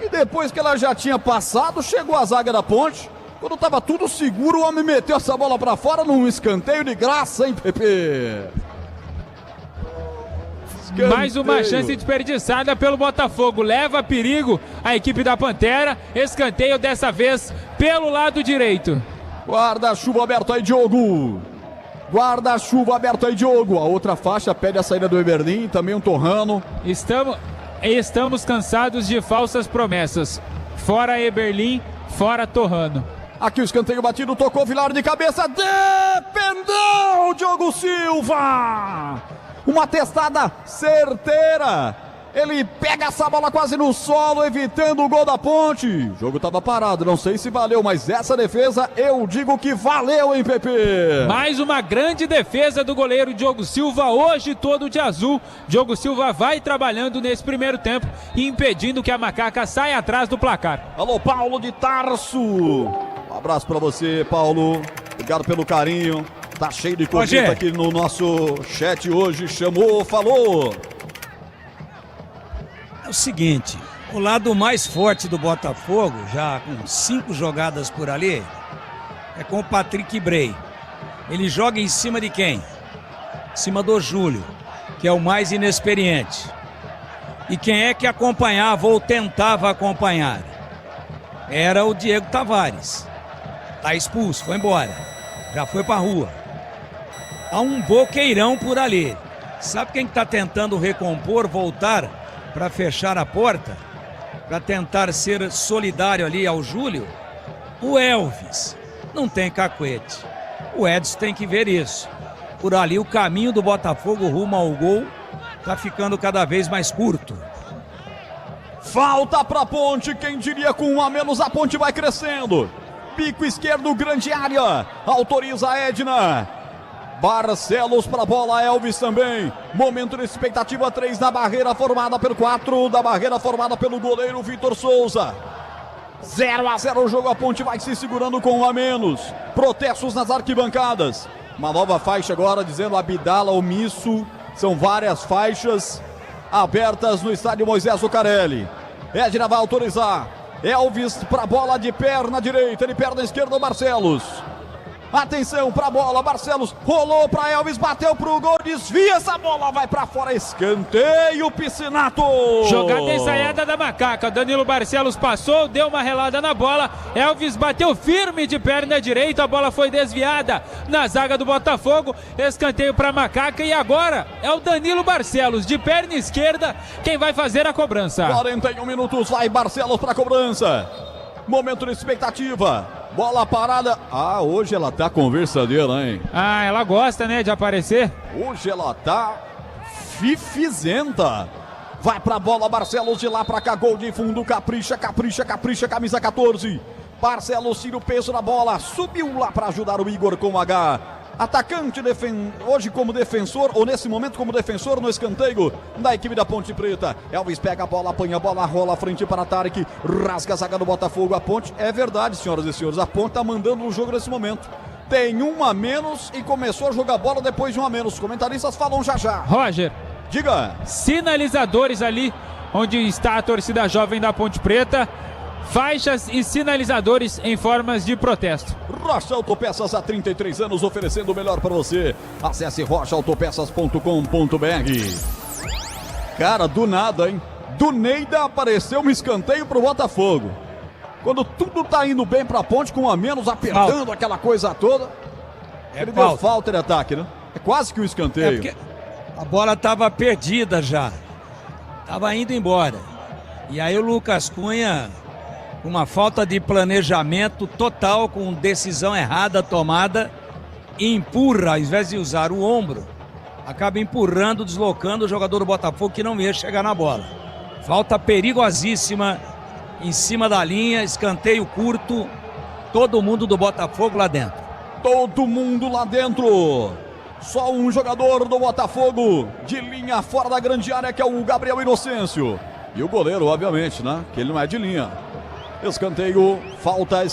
Speaker 1: E depois que ela já tinha passado, chegou a zaga da Ponte. Quando tava tudo seguro, o homem meteu essa bola pra fora num escanteio de graça, hein, Pepe?
Speaker 7: Mais uma chance desperdiçada pelo Botafogo, leva perigo a equipe da Pantera, escanteio dessa vez pelo lado direito.
Speaker 1: Guarda-chuva aberto aí, Diogo. Guarda-chuva aberto aí, Diogo. A outra faixa pede a saída do Eberlin, também um Torrano.
Speaker 7: Estamos cansados de falsas promessas. Fora Eberlin, fora Torrano.
Speaker 1: Aqui o escanteio batido, tocou Vilar de cabeça, dependeu Diogo Silva. Uma testada certeira. Ele pega essa bola quase no solo, evitando o gol da Ponte. O jogo estava parado, não sei se valeu, mas essa defesa eu digo que valeu, hein, Pepe?
Speaker 7: Mais uma grande defesa do goleiro Diogo Silva, hoje todo de azul. Diogo Silva vai trabalhando nesse primeiro tempo e impedindo que a Macaca saia atrás do placar.
Speaker 1: Alô, Paulo de Tarso. Um abraço pra você, Paulo. Obrigado pelo carinho. Tá cheio de curtida aqui no nosso chat hoje. Chamou, falou.
Speaker 8: É o seguinte, o lado mais forte do Botafogo, já com 5 jogadas por ali, é com o Patrick Bray. Ele joga em cima de quem? Em cima do Júlio, que é o mais inexperiente. E quem é que acompanhava ou tentava acompanhar? Era o Diego Tavares. Tá expulso, foi embora. Já foi pra rua. Há um boqueirão por ali. Sabe quem está tentando recompor, voltar para fechar a porta? Para tentar ser solidário ali ao Júlio? O Elvis. Não tem cacuete. O Edson tem que ver isso. Por ali o caminho do Botafogo rumo ao gol está ficando cada vez mais curto.
Speaker 1: Falta pra Ponte, quem diria com um a menos a Ponte vai crescendo. Bico esquerdo, grande área. Autoriza a Edna. Barcelos para a bola, Elvis também. Momento de expectativa, 3 na barreira formada pelo 4, da barreira formada pelo goleiro Vitor Souza. 0-0 o jogo, a Ponte vai se segurando com um a menos. Protestos nas arquibancadas. Uma nova faixa agora dizendo Abdala omisso. São várias faixas abertas no estádio Moisés Lucarelli. Edna vai autorizar. Elvis para a bola de perna direita. Ele perna esquerda, o Barcelos. Atenção para a bola, Barcelos rolou para Elvis, bateu pro gol, desvia essa bola, vai para fora, escanteio, Piscinato.
Speaker 7: Jogada ensaiada da Macaca, Danilo Barcelos passou, deu uma relada na bola, Elvis bateu firme de perna direita, a bola foi desviada na zaga do Botafogo, escanteio para Macaca e agora é o Danilo Barcelos de perna esquerda quem vai fazer a cobrança.
Speaker 1: 41 minutos, vai Barcelos para a cobrança, momento de expectativa. Bola parada. Ah, hoje ela tá conversadeira, hein?
Speaker 7: Ah, ela gosta, né, de aparecer.
Speaker 1: Hoje ela tá fifizenta. Vai pra bola, Barcelos de lá pra cá, gol de fundo, capricha, capricha, capricha, camisa 14. Barcelos tira o peso da bola, subiu lá pra ajudar o Igor com H. Atacante hoje como defensor, ou nesse momento como defensor no escanteio da equipe da Ponte Preta. Elvis pega a bola, apanha a bola, rola à frente para Tarek, rasga a zaga do Botafogo. A Ponte, é verdade, senhoras e senhores, a Ponte tá mandando no jogo nesse momento. Tem um a menos e começou a jogar bola depois de um a menos. Os comentaristas falam já já.
Speaker 7: Roger,
Speaker 1: diga.
Speaker 7: Sinalizadores ali onde está a torcida jovem da Ponte Preta. Faixas e sinalizadores em formas de protesto.
Speaker 1: Rocha Autopeças há 33 anos oferecendo o melhor para você. Acesse rochaautopeças.com.br. Cara, do nada, hein? Do Neida apareceu um escanteio pro Botafogo. Quando tudo tá indo bem pra Ponte, com um a menos, apertando aquela coisa toda. Ele deu falta de ataque, né? É quase que um escanteio.
Speaker 8: Porque a bola tava perdida já. Tava indo embora. E aí o Lucas Cunha, uma falta de planejamento total, com decisão errada tomada, e empurra, ao invés de usar o ombro, acaba empurrando, deslocando o jogador do Botafogo que não ia chegar na bola. Falta perigosíssima em cima da linha, escanteio curto, todo mundo do Botafogo lá dentro.
Speaker 1: Todo mundo lá dentro. Só um jogador do Botafogo de linha fora da grande área, que é o Gabriel Inocêncio. E o goleiro, obviamente, né? Que ele não é de linha. Escanteio, falta,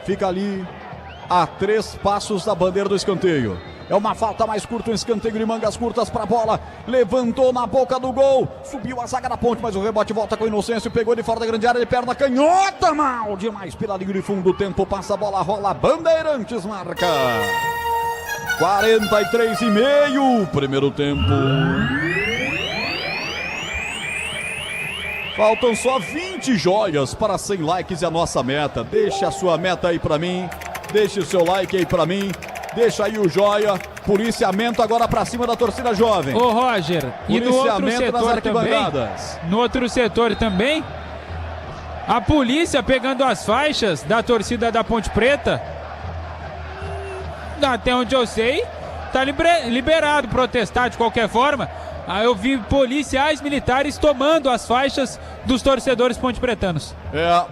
Speaker 1: fica ali a 3 passos da bandeira do escanteio. É uma falta mais curta, um escanteio de mangas curtas para a bola, levantou na boca do gol, subiu a zaga da Ponte, mas o rebote volta com o Inocêncio, pegou de fora da grande área, de perna canhota, mal demais pela linha de fundo, o tempo passa, a bola rola, Bandeirantes marca. 43,5, primeiro tempo. Faltam só 20 joias para 100 likes e a nossa meta. Deixa a sua meta aí para mim. Deixa o seu like aí para mim. Deixa aí o joia. Policiamento agora para cima da torcida jovem.
Speaker 7: Ô Roger, e no outro setor também, no outro setor também, a polícia pegando as faixas da torcida da Ponte Preta. Até onde eu sei, tá liberado protestar de qualquer forma. Eu vi policiais militares tomando as faixas dos torcedores ponte-pretanos.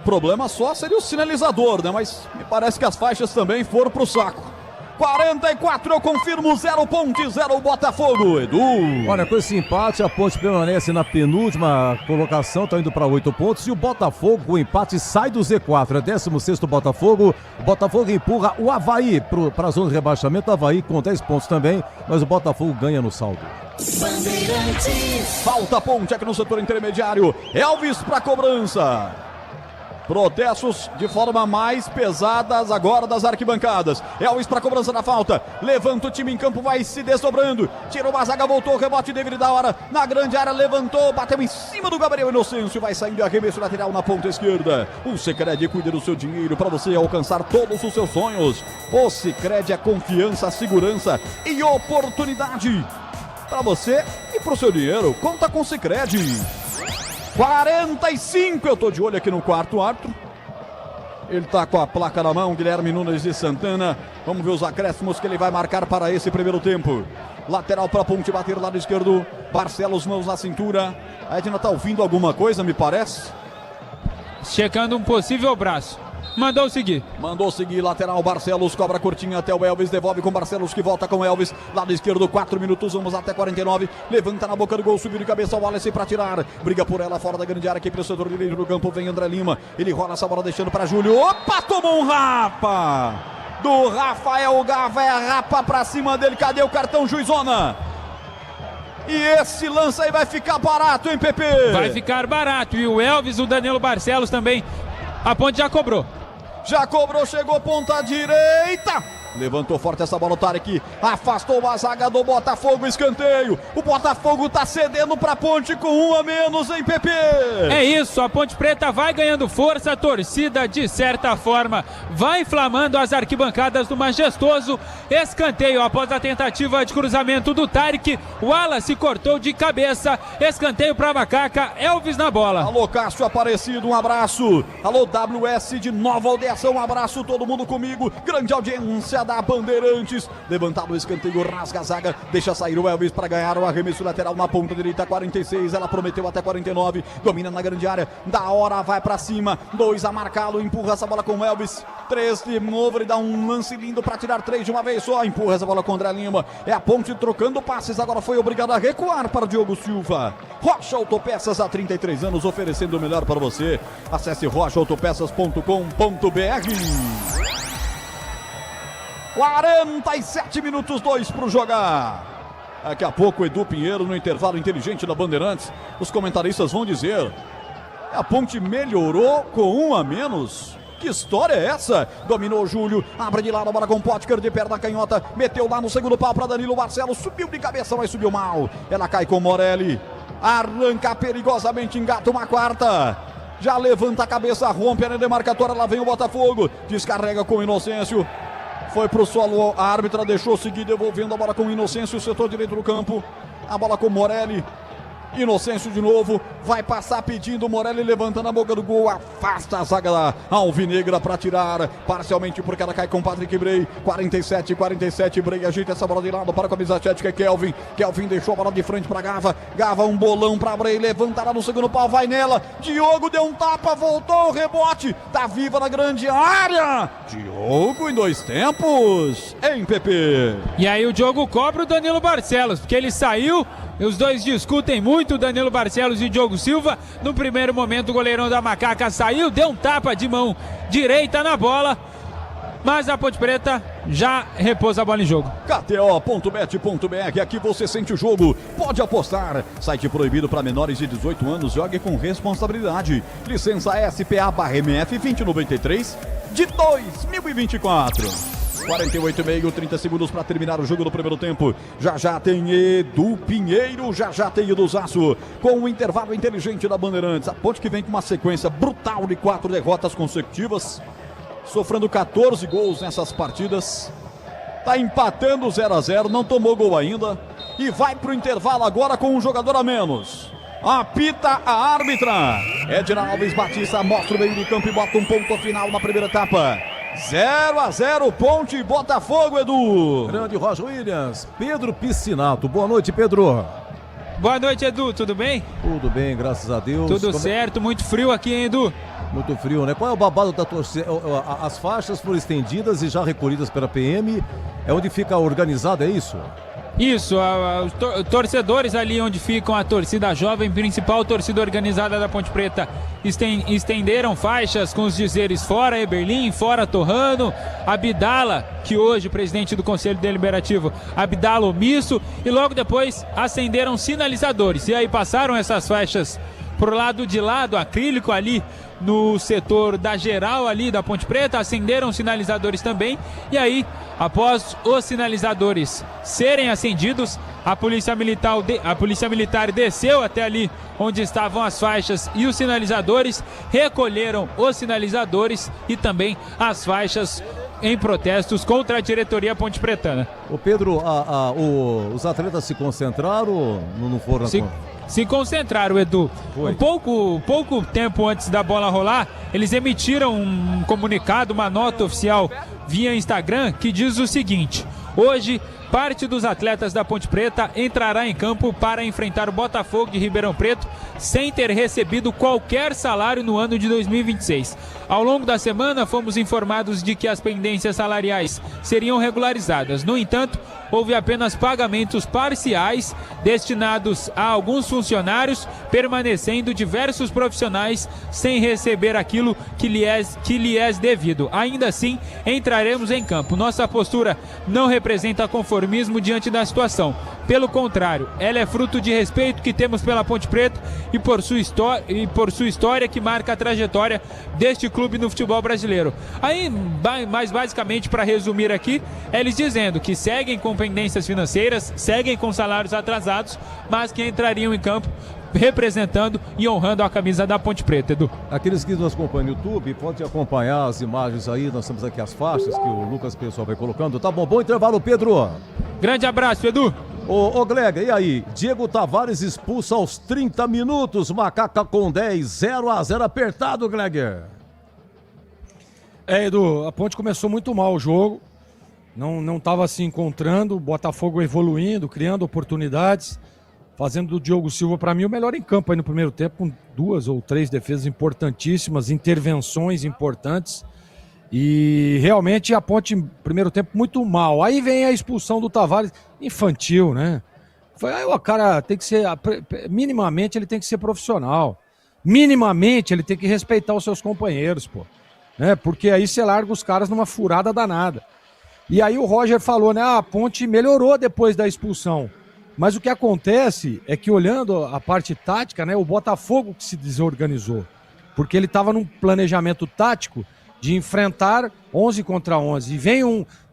Speaker 1: Problema só seria o sinalizador, né? Mas me parece que as faixas também foram pro saco. 44, eu confirmo, 0 Ponte, 0 Botafogo, Edu.
Speaker 10: Olha, com esse empate, a Ponte permanece na penúltima colocação, tá indo para 8 pontos, e o Botafogo, com o empate, sai do Z4, é 16º Botafogo. O Botafogo empurra o Avaí para a zona de rebaixamento, o Avaí com 10 pontos também, mas o Botafogo ganha no saldo.
Speaker 1: Falta Ponte aqui no setor intermediário, Elvis para cobrança. Protestos de forma mais pesadas agora das arquibancadas. Elvis para cobrança da falta. Levanta o time em campo, vai se desdobrando. Tirou uma zaga, voltou, rebote devido da hora. Na grande área, levantou, bateu em cima do Gabriel Inocêncio. Vai saindo arremesso lateral na ponta esquerda. O Sicredi cuida do seu dinheiro para você alcançar todos os seus sonhos. O Sicredi é confiança, segurança e oportunidade para você e para o seu dinheiro. Conta com o Sicredi. 45, eu tô de olho aqui no quarto árbitro. Ele tá com a placa na mão, Guilherme Nunes de Santana. Vamos ver os acréscimos que ele vai marcar para esse primeiro tempo. Lateral para Ponte, bater lado esquerdo. Barcelos, mãos na cintura. A Edna tá ouvindo alguma coisa, me parece.
Speaker 7: Checando um possível braço. Mandou seguir.
Speaker 1: Mandou seguir, lateral, Barcelos, cobra curtinha até o Elvis, devolve com Barcelos, que volta com Elvis, lado esquerdo, 4 minutos, vamos até 49, levanta na boca do gol, subiu de cabeça o Wallace para tirar, briga por ela, fora da grande área, aqui pelo setor direito do campo, vem André Lima, ele rola essa bola deixando para Júlio, opa, tomou um rapa, do Rafael Gava, é rapa pra cima dele, cadê o cartão, juizona? E esse lance aí vai ficar barato, hein, Pepe?
Speaker 7: Vai ficar barato, e o Elvis, o Danilo Barcelos também, a Ponte já cobrou.
Speaker 1: Já cobrou, chegou ponta direita. Levantou forte essa bola, o Tarek afastou a zaga do Botafogo, escanteio. O Botafogo tá cedendo pra Ponte com 1 a menos, hein, Pepe?
Speaker 7: É isso, a Ponte Preta vai ganhando força, a torcida de certa forma vai inflamando as arquibancadas do majestoso escanteio. Após a tentativa de cruzamento do Tarek, o Wallace cortou de cabeça, escanteio pra Macaca, Elvis na bola.
Speaker 1: Alô, Cássio Aparecido, um abraço. Alô, WS de Nova Aldeia, um abraço, todo mundo comigo. Grande audiência da Bandeirantes, levantado o escanteio, rasga a zaga, deixa sair o Elvis para ganhar o arremesso lateral na ponta direita, 46, ela prometeu até 49, domina na grande área, da hora vai para cima, 2 a marcá-lo, empurra essa bola com o Elvis, 3 de novo, ele dá um lance lindo para tirar 3 de uma vez só, empurra essa bola com o André Lima, é a Ponte trocando passes, agora foi obrigado a recuar para Diogo Silva. Rocha Autopeças, há 33 anos, oferecendo o melhor para você, acesse rochaautopeças.com.br. 47 minutos, 2 para jogar. Daqui a pouco o Edu Pinheiro no intervalo inteligente da Bandeirantes. Os comentaristas vão dizer: a Ponte melhorou com 1 a menos? Que história é essa? Dominou o Júlio, abre de lado a bola com Potker de perna canhota, meteu lá no segundo pau para Danilo Barcelos, subiu de cabeça, mas subiu mal. Ela cai com Morelli, arranca perigosamente, engata uma quarta. Já levanta a cabeça, rompe a demarcatória, lá vem o Botafogo, descarrega com Inocêncio. Foi pro solo, a árbitra deixou seguir, devolvendo a bola com Inocêncio, setor direito do campo. A bola com Morelli. Inocêncio de novo, vai passar pedindo, Morelli levantando a boca do gol, afasta a zaga da alvinegra para tirar, parcialmente porque ela cai com Patrick Bray, 47, Bray ajeita essa bola de lado para a camisa 7, que é Kelvin deixou a bola de frente para Gava um bolão para Bray, levantará no segundo pau, vai nela, Diogo deu um tapa, voltou o rebote, tá viva na grande área, Diogo em 2 tempos, hein, Pepe?
Speaker 7: E aí o Diogo cobra o Danilo Barcelos, porque ele saiu. Os dois discutem muito, Danilo Barcelos e Diogo Silva. No primeiro momento o goleirão da Macaca saiu, deu um tapa de mão direita na bola, mas a Ponte Preta já repôs a bola em jogo.
Speaker 1: KTO.bet.br, aqui você sente o jogo, pode apostar. Site proibido para menores de 18 anos, jogue com responsabilidade. Licença SPA/MF 2093 de 2024. 48,5, 30 segundos para terminar o jogo do primeiro tempo. Já tem Edu Pinheiro, já tem Edu Zaço, com o intervalo inteligente da Bandeirantes. A Ponte que vem com uma sequência brutal de 4 derrotas consecutivas, sofrendo 14 gols nessas partidas. Tá empatando 0 a 0, não tomou gol ainda e vai pro intervalo agora com um jogador a menos. Apita a árbitra. Edna Alves Batista mostra o meio de campo e bota um ponto final na primeira etapa. 0 a 0, Ponte e Botafogo, Edu.
Speaker 10: Grande Roger Williams, Pedro Piscinato. Boa noite, Pedro.
Speaker 7: Boa noite, Edu, tudo bem?
Speaker 10: Tudo bem, graças a Deus.
Speaker 7: Tudo certo, muito frio aqui, hein, Edu?
Speaker 10: Muito frio, né? Qual é o babado da torcida? As faixas foram estendidas e já recolhidas pela PM. É onde fica organizado, é isso?
Speaker 7: Isso, os torcedores ali onde ficam a torcida jovem, principal torcida organizada da Ponte Preta, estenderam faixas com os dizeres fora Eberlin, fora Torrano, Abdala, que hoje presidente do Conselho Deliberativo, Abdala omisso, e logo depois acenderam sinalizadores. E aí passaram essas faixas pro lado de lá do acrílico ali no setor da geral ali da Ponte Preta, acenderam sinalizadores também, e aí após os sinalizadores serem acendidos, a polícia militar desceu até ali onde estavam as faixas e os sinalizadores, recolheram os sinalizadores e também as faixas em protestos contra a diretoria ponte pretana.
Speaker 10: Ô Pedro, os atletas se concentraram ou não foram?
Speaker 7: Se concentraram, Edu. Pouco tempo antes da bola rolar, eles emitiram um comunicado, uma nota oficial via Instagram, que diz o seguinte: hoje parte dos atletas da Ponte Preta entrará em campo para enfrentar o Botafogo de Ribeirão Preto sem ter recebido qualquer salário no ano de 2026. Ao longo da semana, fomos informados de que as pendências salariais seriam regularizadas. No entanto, houve apenas pagamentos parciais destinados a alguns funcionários, permanecendo diversos profissionais sem receber aquilo que lhe é devido. Ainda assim, entraremos em campo. Nossa postura não representa conformismo diante da situação. Pelo contrário, ela é fruto de respeito que temos pela Ponte Preta e por sua história que marca a trajetória deste clube no futebol brasileiro. Aí, mais basicamente, para resumir aqui, eles dizendo que seguem com pendências financeiras, seguem com salários atrasados, mas que entrariam em campo representando e honrando a camisa da Ponte Preta, Edu.
Speaker 10: Aqueles que nos acompanham no YouTube, podem acompanhar as imagens aí, nós temos aqui as faixas que o Lucas Pessoal vai colocando. Tá bom, bom intervalo, Pedro.
Speaker 7: Grande abraço, Edu.
Speaker 10: Ô Glega, e aí? Diego Tavares expulso aos 30 minutos, Macaca com 10, 0-0 apertado, Gleger.
Speaker 9: Edu, a Ponte começou muito mal o jogo, não estava se encontrando, o Botafogo evoluindo, criando oportunidades, fazendo do Diogo Silva, para mim, o melhor em campo aí no primeiro tempo, com 2 ou 3 defesas importantíssimas, intervenções importantes. E realmente a Ponte, primeiro tempo, muito mal. Aí vem a expulsão do Tavares, infantil, né? Aí o cara tem que ser, minimamente ele tem que ser profissional. Minimamente ele tem que respeitar os seus companheiros, pô. Né? Porque aí você larga os caras numa furada danada. E aí o Roger falou, né? A Ponte melhorou depois da expulsão. Mas o que acontece é que, olhando a parte tática, né? O Botafogo que se desorganizou. Porque ele estava num planejamento tático de enfrentar 11 contra 11.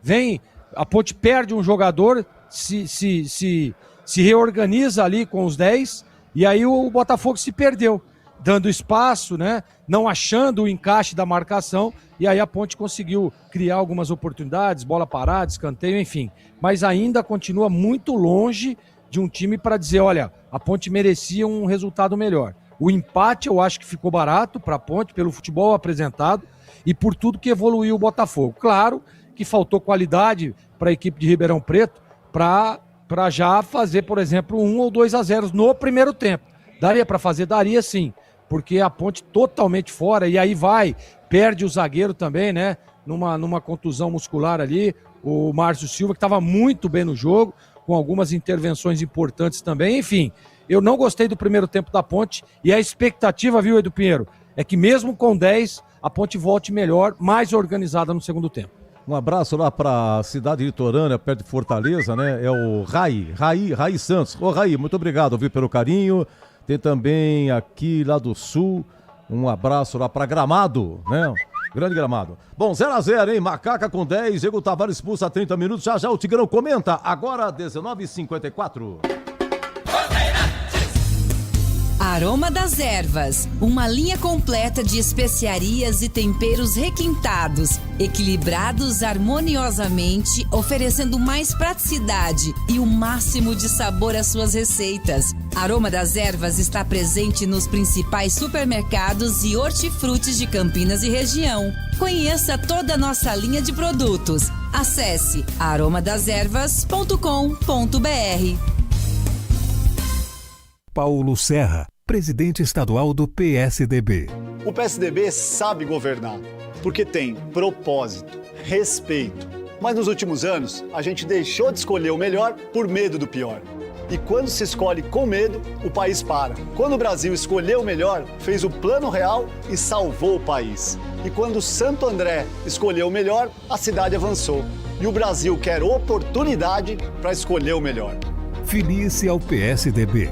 Speaker 9: E a Ponte perde um jogador, se reorganiza ali com os 10, e aí o Botafogo se perdeu, dando espaço, né? Não achando o encaixe da marcação, e aí a Ponte conseguiu criar algumas oportunidades, bola parada, escanteio, enfim. Mas ainda continua muito longe de um time para dizer, olha, a Ponte merecia um resultado melhor. O empate eu acho que ficou barato para a Ponte, pelo futebol apresentado, e por tudo que evoluiu o Botafogo. Claro que faltou qualidade para a equipe de Ribeirão Preto para já fazer, por exemplo, 1 ou 2-0 no primeiro tempo. Daria para fazer? Daria sim, porque a Ponte totalmente fora, e aí perde o zagueiro também, né? Numa contusão muscular ali, o Márcio Silva, que estava muito bem no jogo, com algumas intervenções importantes também. Enfim, eu não gostei do primeiro tempo da Ponte, e a expectativa, viu, Edu Pinheiro, é que mesmo com 10, a Ponte volte melhor, mais organizada no segundo tempo.
Speaker 10: Um abraço lá para a cidade litorânea, perto de Fortaleza, né? É o Raí Santos. Ô Raí, muito obrigado, viu, pelo carinho. Tem também aqui lá do sul, um abraço lá para Gramado, né? Grande Gramado. Bom, 0-0, hein? Macaca com 10, Diego Tavares expulso a 30 minutos. Já o Tigrão comenta. Agora, 19h54.
Speaker 14: Aroma das Ervas, uma linha completa de especiarias e temperos requintados, equilibrados harmoniosamente, oferecendo mais praticidade e o máximo de sabor às suas receitas. Aroma das Ervas está presente nos principais supermercados e hortifrutis de Campinas e região. Conheça toda a nossa linha de produtos. Acesse aromadeservas.com.br.
Speaker 3: Paulo Serra, presidente estadual do PSDB.
Speaker 16: O PSDB sabe governar, porque tem propósito, respeito. Mas nos últimos anos, a gente deixou de escolher o melhor por medo do pior. E quando se escolhe com medo, o país para. Quando o Brasil escolheu o melhor, fez o Plano Real e salvou o país. E quando o Santo André escolheu o melhor, a cidade avançou. E o Brasil quer oportunidade para escolher o melhor.
Speaker 3: Filie-se ao PSDB.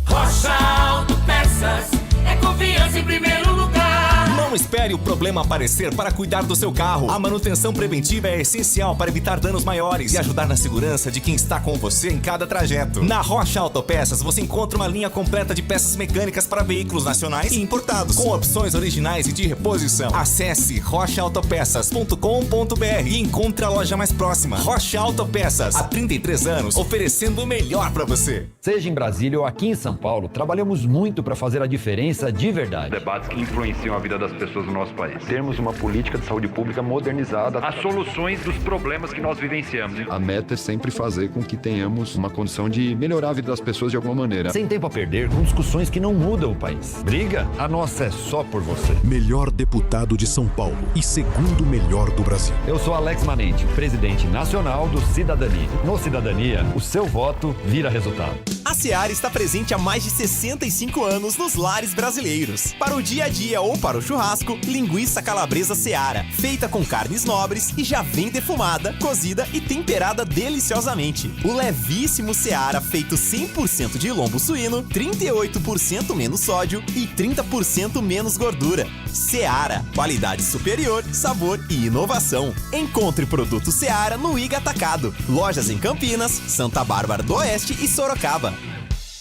Speaker 5: Rocha Autopeças é confiança em primeiro lugar.
Speaker 13: Não espere o problema aparecer para cuidar do seu carro. A manutenção preventiva é essencial para evitar danos maiores e ajudar na segurança de quem está com você em cada trajeto. Na Rocha Autopeças você encontra uma linha completa de peças mecânicas para veículos nacionais e importados, com opções originais e de reposição. Acesse rochaautopeças.com.br e encontre a loja mais próxima. Rocha Autopeças, há 33 anos, oferecendo o melhor para você.
Speaker 17: Seja em Brasília ou aqui em São Paulo, trabalhamos muito para fazer a diferença de verdade.
Speaker 18: Debates que influenciam a vida das pessoas
Speaker 17: pessoas do nosso país. Termos uma política de saúde pública modernizada, as soluções dos problemas que nós vivenciamos. A meta é sempre fazer com que tenhamos uma condição de melhorar a vida das pessoas de alguma maneira.
Speaker 18: Sem tempo a perder com discussões que não mudam o país. Briga? A nossa é só por você.
Speaker 19: Melhor deputado de São Paulo e segundo melhor do Brasil.
Speaker 18: Eu sou Alex Manente, presidente nacional do Cidadania. No Cidadania, o seu voto vira resultado.
Speaker 6: A Seara está presente há mais de 65 anos nos lares brasileiros. Para o dia a dia ou para o churrasco, linguiça calabresa Seara, feita com carnes nobres e já vem defumada, cozida e temperada deliciosamente. O levíssimo Seara, feito 100% de lombo suíno, 38% menos sódio e 30% menos gordura. Seara, qualidade superior, sabor e inovação. Encontre produto Seara no Iga Atacado. Lojas em Campinas, Santa Bárbara do Oeste e Sorocaba.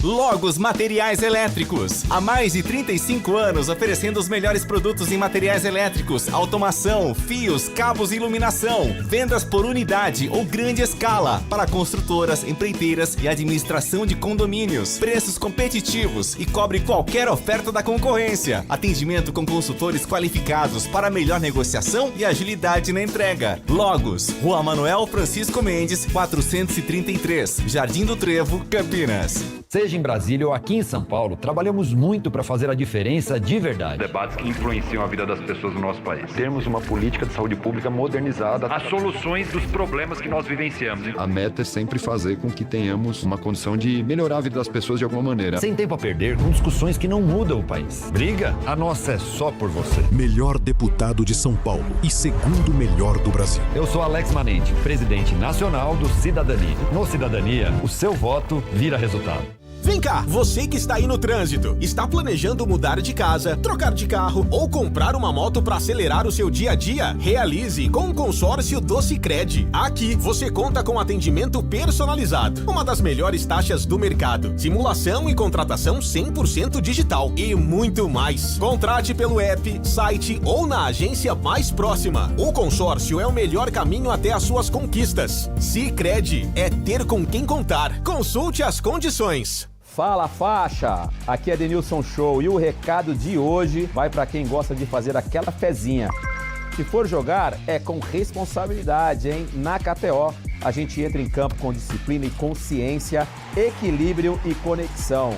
Speaker 6: Logos Materiais Elétricos. Há mais de 35 anos oferecendo os melhores produtos em materiais elétricos, automação, fios, cabos e iluminação. Vendas por unidade ou grande escala para construtoras, empreiteiras e administração de condomínios. Preços competitivos e cobre qualquer oferta da concorrência. Atendimento com consultores qualificados para melhor negociação e agilidade na entrega. Logos, Rua Manuel Francisco Mendes, 433, Jardim do Trevo, Campinas.
Speaker 18: Seja em Brasília ou aqui em São Paulo, trabalhamos muito para fazer a diferença de verdade.
Speaker 17: Debates que influenciam a vida das pessoas do nosso país. Termos uma política de saúde pública modernizada, as soluções dos problemas que nós vivenciamos. A meta é sempre fazer com que tenhamos uma condição de melhorar a vida das pessoas de alguma maneira.
Speaker 18: Sem tempo a perder com discussões que não mudam o país. Briga? A nossa é só por você.
Speaker 19: Melhor deputado de São Paulo e segundo melhor do Brasil.
Speaker 18: Eu sou Alex Manente, presidente nacional do Cidadania. No Cidadania, o seu voto vira resultado.
Speaker 6: Vem cá, você que está aí no trânsito, está planejando mudar de casa, trocar de carro ou comprar uma moto para acelerar o seu dia a dia? Realize com o consórcio do Sicredi. Aqui você conta com atendimento personalizado, uma das melhores taxas do mercado, simulação e contratação 100% digital e muito mais. Contrate pelo app, site ou na agência mais próxima. O consórcio é o melhor caminho até as suas conquistas. Sicredi é ter com quem contar. Consulte as condições.
Speaker 11: Fala faixa, aqui é Denilson Show e o recado de hoje vai para quem gosta de fazer aquela fezinha. Se for jogar, é com responsabilidade, hein? Na KTO, a gente entra em campo com disciplina e consciência, equilíbrio e conexão.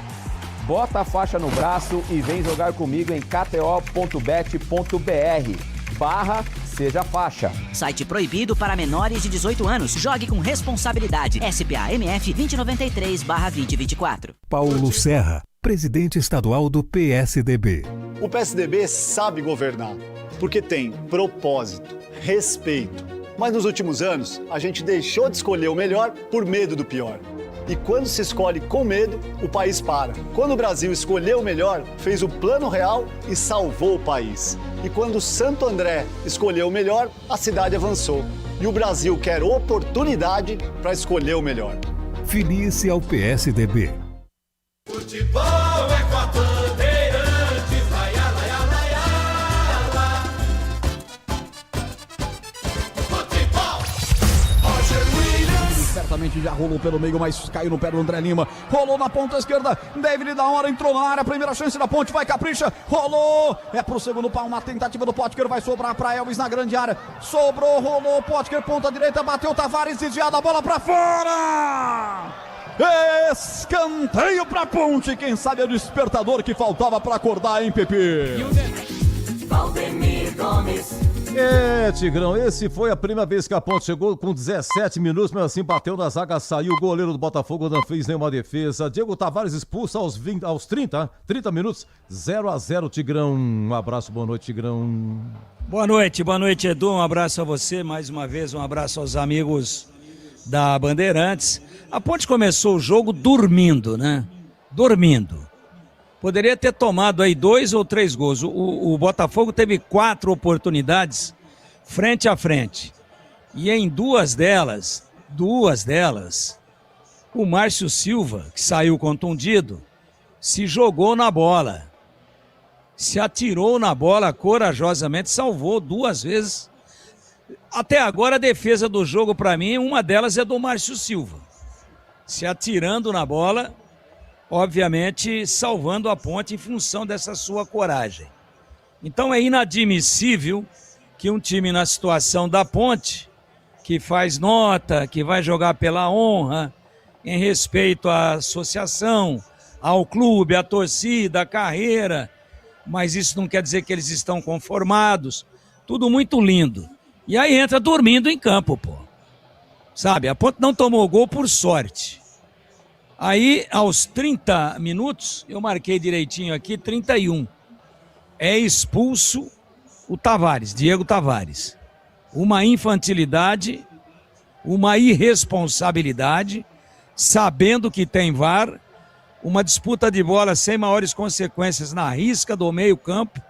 Speaker 11: Bota a faixa no braço e vem jogar comigo em kto.bet.br/Seja Faixa.
Speaker 12: Site proibido para menores de 18 anos. Jogue com responsabilidade. SPA MF 2093/2024.
Speaker 3: Paulo Serra, presidente estadual do PSDB.
Speaker 16: O PSDB sabe governar, porque tem propósito, respeito. Mas nos últimos anos, a gente deixou de escolher o melhor por medo do pior. E quando se escolhe com medo, o país para. Quando o Brasil escolheu o melhor, fez o plano real e salvou o país. E quando Santo André escolheu o melhor, a cidade avançou. E o Brasil quer oportunidade para escolher o melhor.
Speaker 3: Filie-se ao PSDB.
Speaker 5: Futebol é com a Bandeirantes, laia, laia, laia, laia. Futebol, Roger Williams.
Speaker 1: Certamente já rolou pelo meio, mas caiu no pé do André Lima. Rolou na ponta esquerda, David da hora, entrou na área, primeira chance da Ponte, vai capricha, rolou. É pro segundo pau, uma tentativa do Potker, vai sobrar pra Elvis na grande área. Sobrou, rolou, Potker, ponta direita, bateu Tavares, desviada, a bola pra fora. Escanteio pra Ponte, quem sabe é o despertador que faltava pra acordar, hein, Pepe?
Speaker 5: Valdemir Gomes.
Speaker 10: É, Tigrão, esse foi a primeira vez que a Ponte chegou com 17 minutos, mas assim bateu na zaga, saiu o goleiro do Botafogo, não fez nenhuma defesa. Diego Tavares expulso aos 30 minutos, 0-0, Tigrão. Um abraço, boa noite, Tigrão.
Speaker 8: Boa noite, Edu, um abraço a você, mais uma vez, um abraço aos amigos da Bandeirantes. A Ponte começou o jogo dormindo, né? Dormindo. Poderia ter tomado aí 2 ou 3 gols. O Botafogo teve 4 oportunidades frente a frente. E em duas delas, o Márcio Silva, que saiu contundido, se jogou na bola. Se atirou na bola corajosamente, salvou 2 vezes. Até agora a defesa do jogo para mim, uma delas é do Márcio Silva. Se atirando na bola, obviamente salvando a Ponte em função dessa sua coragem. Então é inadmissível que um time na situação da Ponte, que faz nota, que vai jogar pela honra, em respeito à associação, ao clube, à torcida, à carreira, mas isso não quer dizer que eles estão conformados, tudo muito lindo. E aí entra dormindo em campo, pô. Sabe, a Ponte não tomou gol por sorte. Aí, aos 30 minutos, eu marquei direitinho aqui, 31. É expulso o Tavares, Diego Tavares. Uma infantilidade, uma irresponsabilidade, sabendo que tem VAR, uma disputa de bola sem maiores consequências na risca do meio-campo.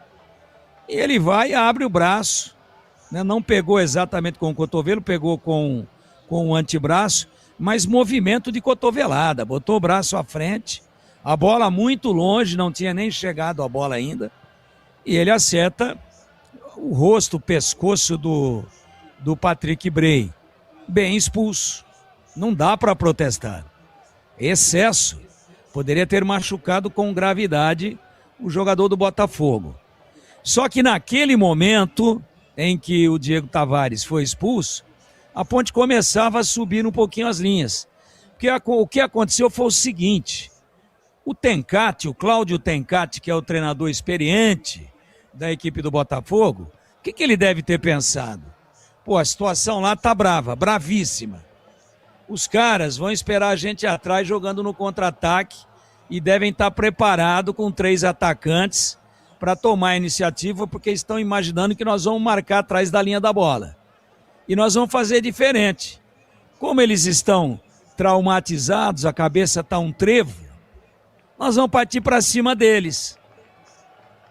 Speaker 8: E ele vai e abre o braço, né? Não pegou exatamente com o cotovelo, pegou com o antebraço, mas movimento de cotovelada, botou o braço à frente, a bola muito longe, não tinha nem chegado a bola ainda, e ele acerta o rosto, o pescoço do Patrick Bray. Bem expulso. Não dá para protestar. Excesso. Poderia ter machucado com gravidade o jogador do Botafogo. Só que naquele momento em que o Diego Tavares foi expulso, a Ponte começava a subir um pouquinho as linhas. O que aconteceu foi o seguinte: o Tencati, o Cláudio Tencati, que é o treinador experiente da equipe do Botafogo, o que ele deve ter pensado? Pô, a situação lá tá brava, bravíssima. Os caras vão esperar a gente atrás jogando no contra-ataque e devem estar preparados com 3 atacantes para tomar a iniciativa, porque estão imaginando que nós vamos marcar atrás da linha da bola. E nós vamos fazer diferente. Como eles estão traumatizados, a cabeça está um trevo, nós vamos partir para cima deles.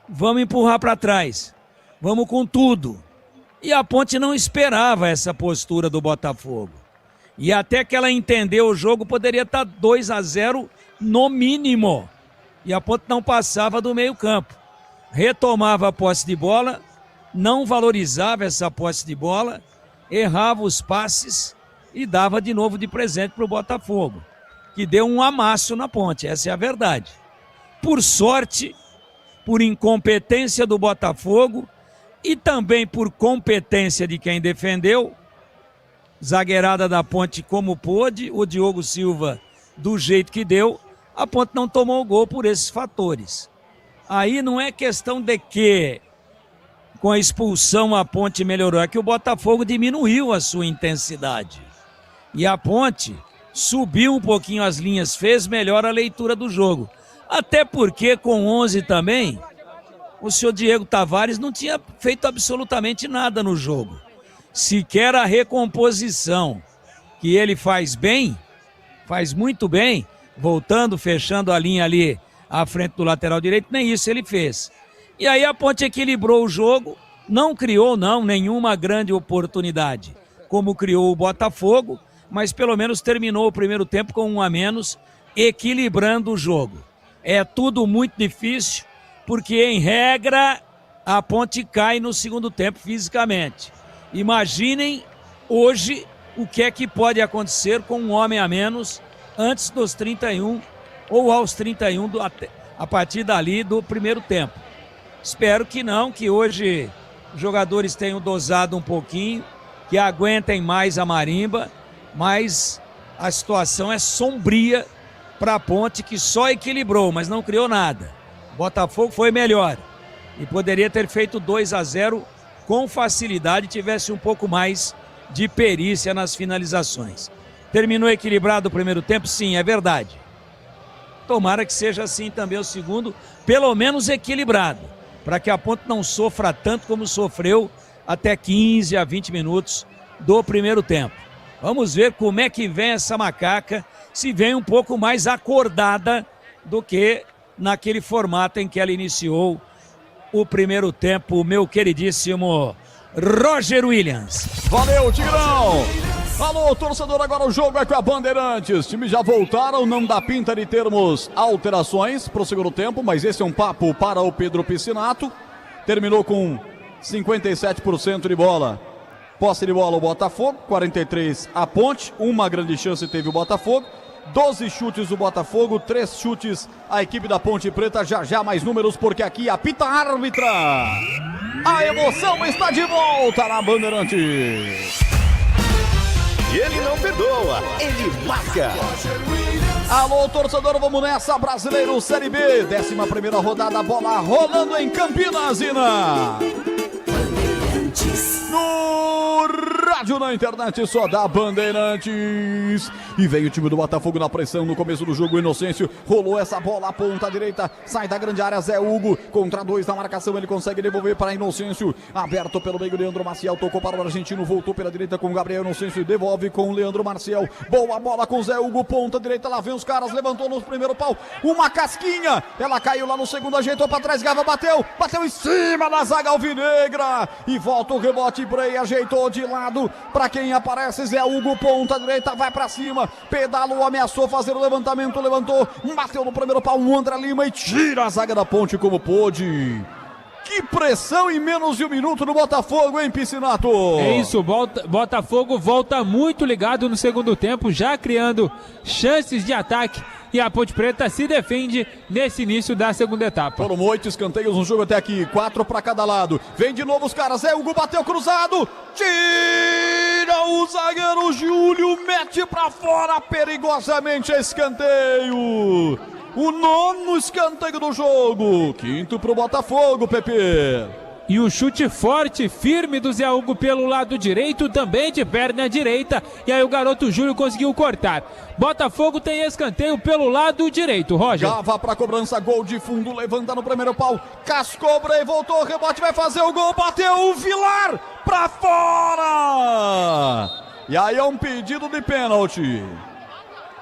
Speaker 8: Vamos empurrar para trás. Vamos com tudo. E a Ponte não esperava essa postura do Botafogo. E até que ela entendeu o jogo, poderia estar 2-0 no mínimo. E a Ponte não passava do meio-campo. Retomava a posse de bola, não valorizava essa posse de bola, errava os passes e dava de novo de presente para o Botafogo, que deu um amasso na Ponte, essa é a verdade. Por sorte, por incompetência do Botafogo e também por competência de quem defendeu, zagueirada da Ponte como pôde, o Diogo Silva do jeito que deu, a Ponte não tomou o gol por esses fatores. Aí não é questão de que com a expulsão a Ponte melhorou, é que o Botafogo diminuiu a sua intensidade. E a Ponte subiu um pouquinho as linhas, fez melhor a leitura do jogo. Até porque com 11 também, o senhor Diego Tavares não tinha feito absolutamente nada no jogo. Sequer a recomposição, que ele faz bem, faz muito bem, voltando, fechando a linha ali à frente do lateral direito, nem isso ele fez. E aí a Ponte equilibrou o jogo, não criou nenhuma grande oportunidade, como criou o Botafogo, mas pelo menos terminou o primeiro tempo com 1 a menos, equilibrando o jogo. É tudo muito difícil, porque em regra a Ponte cai no segundo tempo fisicamente. Imaginem hoje o que é que pode acontecer com um homem a menos antes dos 31 ou aos 31 a partir dali do primeiro tempo. Espero que não, que hoje os jogadores tenham dosado um pouquinho, que aguentem mais a marimba, mas a situação é sombria para a Ponte, que só equilibrou, mas não criou nada. O Botafogo foi melhor e poderia ter feito 2-0 com facilidade, tivesse um pouco mais de perícia nas finalizações. Terminou equilibrado o primeiro tempo? Sim, é verdade. Tomara que seja assim também o segundo, pelo menos equilibrado, para que a Ponte não sofra tanto como sofreu até 15 a 20 minutos do primeiro tempo. Vamos ver como é que vem essa macaca, se vem um pouco mais acordada do que naquele formato em que ela iniciou o primeiro tempo, meu queridíssimo Roger Williams.
Speaker 1: Valeu, Tigrão! Alô, torcedor, agora o jogo é com a Bandeirantes. Os times já voltaram, não dá pinta de termos alterações para o segundo tempo, mas esse é um papo para o Pedro Piscinato. Terminou com 57% de bola. Posse de bola o Botafogo, 43% a Ponte. Uma grande chance teve o Botafogo. 12 chutes do Botafogo, 3 chutes a equipe da Ponte Preta. Já mais números, porque aqui apita a árbitra. A emoção está de volta na Bandeirantes.
Speaker 15: E ele não perdoa, ele marca.
Speaker 1: Alô, torcedor, vamos nessa. Brasileiro Série B, 11ª rodada, bola rolando em Campinas e no rádio, na internet, só da Bandeirantes. E veio o time do Botafogo na pressão no começo do jogo. Inocêncio rolou essa bola, ponta direita, sai da grande área. Zé Hugo contra 2 na marcação, ele consegue devolver para Inocêncio, aberto pelo meio. Leandro Maciel tocou para o argentino, voltou pela direita com o Gabriel Inocêncio, devolve com o Leandro Maciel. Boa bola com o Zé Hugo, ponta direita, lá vem os caras, levantou no primeiro pau, uma casquinha, ela caiu lá no segundo, ajeitou para trás, Gava bateu em cima da zaga alvinegra e volta o rebote. Brey ajeitou de lado para quem aparece, Zé Hugo, ponta direita, vai para cima, pedalou, ameaçou fazer o levantamento, levantou, bateu no primeiro pau o André Lima e tira a zaga da Ponte como pôde. Que pressão em menos de um minuto no Botafogo, hein, Piscinato?
Speaker 7: É isso, Botafogo volta muito ligado no segundo tempo, já criando chances de ataque. E a Ponte Preta se defende nesse início da segunda etapa.
Speaker 1: Foram 8 escanteios no jogo até aqui, 4 para cada lado. Vem de novo os caras, Zé Hugo bateu cruzado, tira o zagueiro Júlio, mete para fora perigosamente escanteio. O 9º escanteio do jogo, 5º pro Botafogo, Pepe.
Speaker 7: E o chute forte, firme do Zé Hugo pelo lado direito, também de perna direita. E aí o garoto Júlio conseguiu cortar. Botafogo tem escanteio pelo lado direito, Roger.
Speaker 1: Gava pra cobrança, gol de fundo, levanta no primeiro pau. Cascou, Brey, voltou, rebote, vai fazer o gol, bateu o Vilar pra fora. E aí é um pedido de pênalti.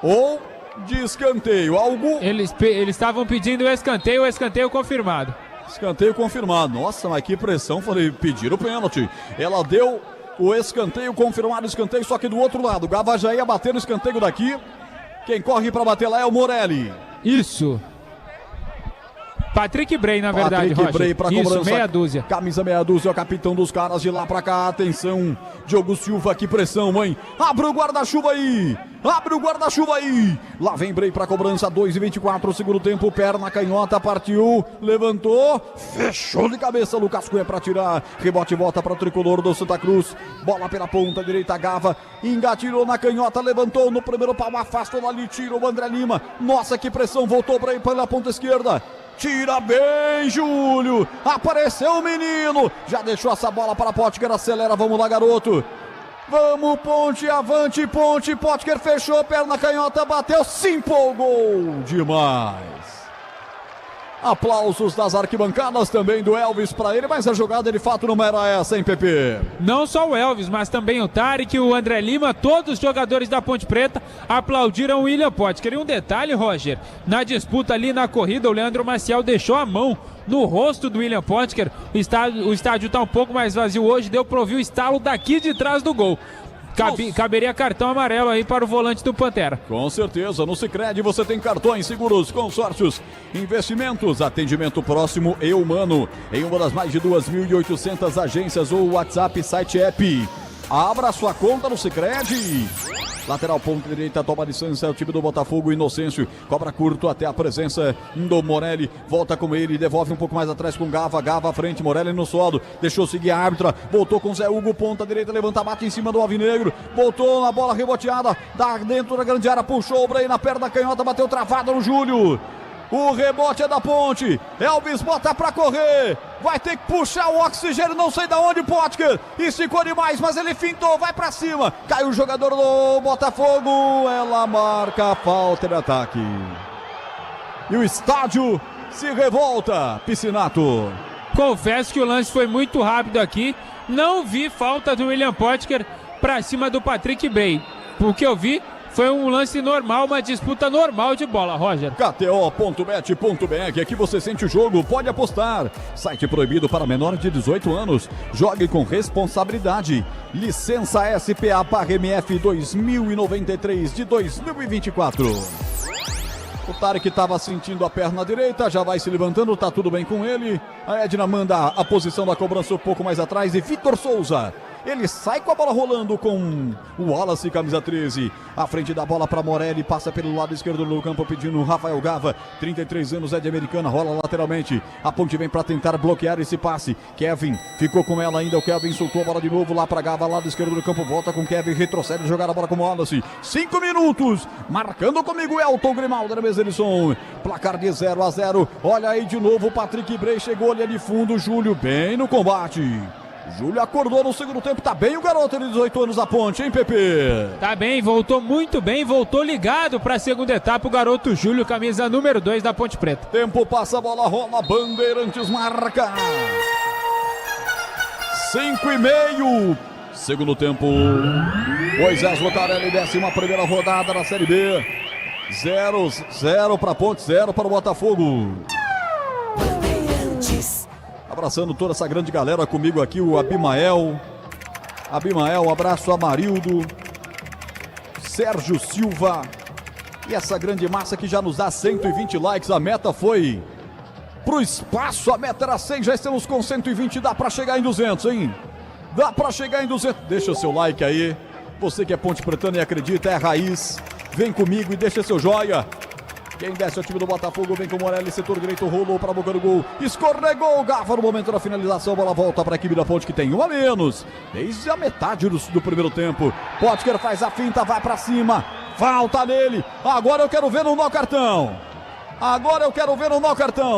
Speaker 1: Ou de escanteio.
Speaker 7: Eles estavam pedindo o escanteio confirmado.
Speaker 1: Escanteio confirmado. Nossa, mas que pressão. Falei, pediram o pênalti. Ela deu o escanteio confirmado, escanteio, só que do outro lado. O Gava já ia bater no escanteio daqui. Quem corre pra bater lá é o Morelli.
Speaker 7: Isso. Patrick Brey, na verdade,
Speaker 1: Patrick
Speaker 7: Roger.
Speaker 1: Brey pra cobrança.
Speaker 7: Isso, meia dúzia.
Speaker 1: Camisa meia dúzia, o capitão dos caras de lá pra cá. Atenção, Diogo Silva, que pressão, hein? Abre o guarda-chuva aí. Lá vem Brey pra cobrança, 2:24, segundo tempo. Perna canhota, partiu, levantou, fechou de cabeça. Lucas Cunha pra tirar. Rebote, volta para o tricolor do Santa Cruz. Bola pela ponta direita, Gava. Engatilhou na canhota, levantou no primeiro pau, afastou ali, tira o André Lima. Nossa, que pressão, voltou Brey pela ponta esquerda. Tira bem, Júlio. Apareceu o menino. Já deixou essa bola para Potker. Acelera, vamos lá, garoto. Vamos, Ponte, avante, Ponte. Potker fechou, perna canhota, bateu, se empolgou demais. Aplausos das arquibancadas também do Elvis para ele, mas a jogada de fato não era essa, hein, Pepe?
Speaker 7: Não só o Elvis, mas também o Tarek, o André Lima, todos os jogadores da Ponte Preta aplaudiram o William Potker. E um detalhe, Roger, na disputa ali na corrida, o Leandro Maciel deixou a mão no rosto do William Potker. O estádio está um pouco mais vazio hoje, deu para ouvir o estalo daqui de trás do gol. Caberia cartão amarelo aí para o volante do Pantera.
Speaker 1: Com certeza, no Sicredi você tem cartões, seguros, consórcios, investimentos, atendimento próximo e humano em uma das mais de 2.800 agências ou WhatsApp, site, app. Abra sua conta no Sicredi. Lateral ponta direita, toma distância, o time do Botafogo, Inocêncio, cobra curto até a presença do Morelli, volta com ele, devolve um pouco mais atrás com Gava à frente, Morelli no solo, deixou seguir a árbitra, voltou com Zé Hugo, ponta direita, levanta, bate em cima do Alvinegro, voltou na bola reboteada, dentro da grande área, puxou o Brey na perna canhota, bateu travado no Júlio. O rebote é da Ponte. Elvis bota pra correr. Vai ter que puxar o oxigênio, não sei da onde, Potker. Esticou demais, mas ele fintou, vai pra cima. Caiu o jogador do Botafogo. Ela marca a falta de ataque. E o estádio se revolta, Piscinato.
Speaker 7: Confesso que o lance foi muito rápido aqui. Não vi falta do William Potker pra cima do Patrick Brey. O que eu vi foi um lance normal, uma disputa normal de bola, Roger.
Speaker 1: KTO.bet.br, aqui você sente o jogo, pode apostar. Site proibido para menores de 18 anos. Jogue com responsabilidade. Licença SPA/MF 2093 de 2024. O Tarek estava sentindo a perna direita, já vai se levantando, tá tudo bem com ele. A Edna manda a posição da cobrança um pouco mais atrás e Vitor Souza. Ele sai com a bola rolando com o Wallace, camisa 13. À frente da bola para Morelli, passa pelo lado esquerdo do campo pedindo o Rafael Gava. 33 anos, é de Americana, rola lateralmente. A Ponte vem para tentar bloquear esse passe. Kevin ficou com ela ainda. O Kevin soltou a bola de novo lá para Gava, lado esquerdo do campo. Volta com Kevin, retrocede, jogar a bola com o Wallace. 5 minutos, marcando comigo Elton Grimaldo na mesa de som. Placar de 0-0. Olha aí de novo o Patrick Bray, chegou ali de fundo. Júlio bem no combate. Júlio acordou no segundo tempo, tá bem o garoto de 18 anos da Ponte, hein, Pepe?
Speaker 7: Tá bem, voltou muito bem, voltou ligado pra segunda etapa o garoto Júlio, camisa número 2 da Ponte Preta.
Speaker 1: Tempo passa, a bola rola, Bandeirantes marca. 5:30. Segundo tempo. Moisés Lucarelli, 11ª rodada da Série B. 0-0 para Ponte, 0 para o Botafogo. Abraçando toda essa grande galera comigo aqui, o Abimael, abraço a Marildo, Sérgio Silva e essa grande massa que já nos dá 120 likes. A meta foi pro espaço, a meta era 100, já estamos com 120, dá pra chegar em 200, hein? Dá pra chegar em 200, deixa o seu like aí, você que é Ponte Pretana e acredita, é a raiz, vem comigo e deixa seu joia. Quem desce é o time do Botafogo, vem com o Morelli, setor direito, rolou para a boca do gol, escorregou, Gava no momento da finalização, a bola volta para a equipe da Ponte que tem 1 a menos, desde a metade do primeiro tempo. Potker faz a finta, vai para cima, falta nele, agora eu quero ver no nó cartão.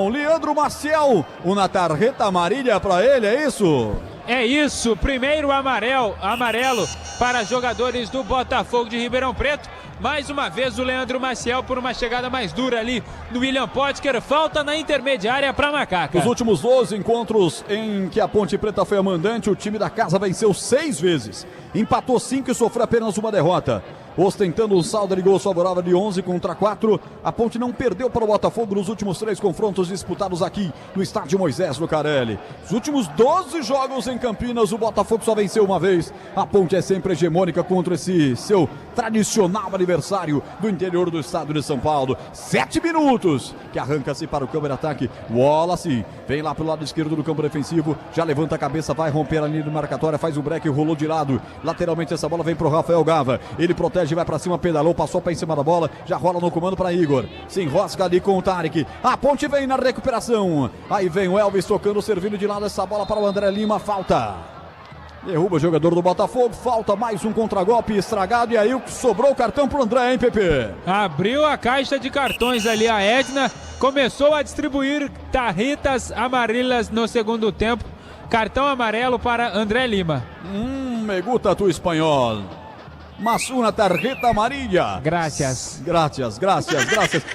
Speaker 1: Leandro Maciel, uma tarjeta amarela para ele, é isso?
Speaker 7: É isso, primeiro amarelo para jogadores do Botafogo de Ribeirão Preto. Mais uma vez o Leandro Maciel por uma chegada mais dura ali no William Potker. Falta na intermediária para Macaca.
Speaker 1: Os últimos 12 encontros em que a Ponte Preta foi a mandante, o time da casa venceu 6 vezes. Empatou 5 e sofreu apenas uma derrota. Ostentando um saldo de gols favorável de 11-4, a Ponte não perdeu para o Botafogo nos últimos 3 confrontos disputados aqui no estádio Moisés Lucarelli. Os últimos 12 jogos em Campinas, o Botafogo só venceu uma vez. A Ponte é sempre hegemônica contra esse seu tradicional adversário do interior do estado de São Paulo. 7 minutos, que arranca-se para o campo de ataque. Wallace vem lá para o lado esquerdo do campo defensivo, já levanta a cabeça, vai romper a linha de marcatória, faz o break, rolou de lado. Lateralmente essa bola vem para o Rafael Gava, ele protege, vai pra cima, pedalou, passou pra em cima da bola, já rola no comando pra Igor, se enrosca ali com o Tarek, a Ponte vem na recuperação, aí vem o Elvis tocando, servindo de lado essa bola para o André Lima, falta, derruba o jogador do Botafogo, falta mais um contragolpe estragado, e aí sobrou o cartão pro André, hein, Pepe?
Speaker 7: Abriu a caixa de cartões ali a Edna, começou a distribuir tarjetas amarelas no segundo tempo, cartão amarelo para André Lima.
Speaker 1: Me gusta tu espanhol. Mas uma tarjeta amarilla.
Speaker 7: Graças.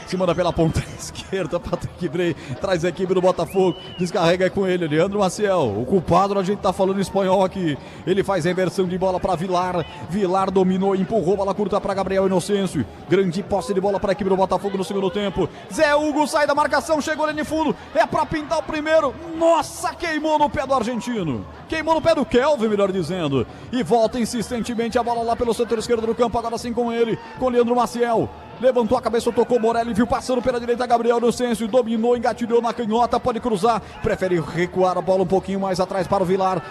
Speaker 1: Se manda pela ponta esquerda, Patrick Bray traz a equipe do Botafogo, descarrega com ele, Leandro Maciel, o culpado, a gente tá falando espanhol aqui, ele faz a inversão de bola para Vilar dominou, empurrou, bola curta para Gabriel Inocêncio, grande posse de bola para a equipe do Botafogo no segundo tempo, Zé Hugo sai da marcação, chegou ali no fundo, é para pintar o primeiro, nossa, queimou no pé do argentino, queimou no pé do Kelvin, melhor dizendo, e volta insistentemente a bola lá pelo setor esquerdo do campo, agora sim com ele, com Leandro Maciel, levantou a cabeça, tocou Morelli, viu passando pela direita Gabriel Inocêncio, dominou, engatilhou na canhota, pode cruzar, prefere recuar a bola um pouquinho mais atrás para o Vilar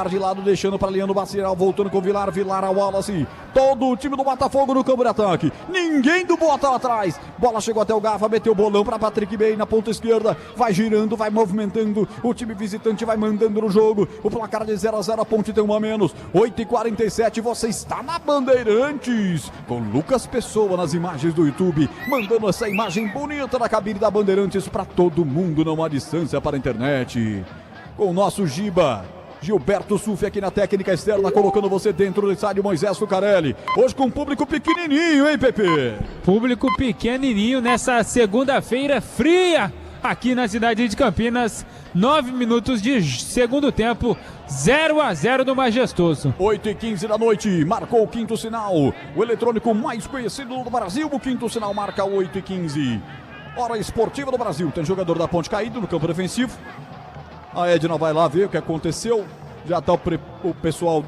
Speaker 1: de lado, deixando para Leandro Maciel, voltando com o Vilar a Wallace, todo o time do Botafogo no campo de ataque, ninguém do Bota atrás, bola chegou até o Gava, meteu o bolão para Patrick Bey na ponta esquerda, vai girando, vai movimentando, o time visitante vai mandando no jogo, o placar de 0-0, a Ponte tem 1 a menos, 8h47, você está na Bandeirantes, com Lucas Pessoa nas imagens do YouTube, mandando essa imagem bonita da cabine da Bandeirantes para todo mundo, não há distância para a internet, com o nosso Giba, Gilberto Sufi aqui na técnica externa, colocando você dentro do estádio Moisés Lucarelli, hoje com um público pequenininho, hein, Pepe?
Speaker 7: Público pequenininho nessa segunda-feira fria, aqui na cidade de Campinas, 9 minutos de segundo tempo, 0-0 do Majestoso.
Speaker 1: 8h15 da noite, marcou o quinto sinal, o eletrônico mais conhecido do Brasil, o quinto sinal marca 8h15. Hora esportiva do Brasil, tem jogador da Ponte caído no campo defensivo, a Edna vai lá ver o que aconteceu, já está o pessoal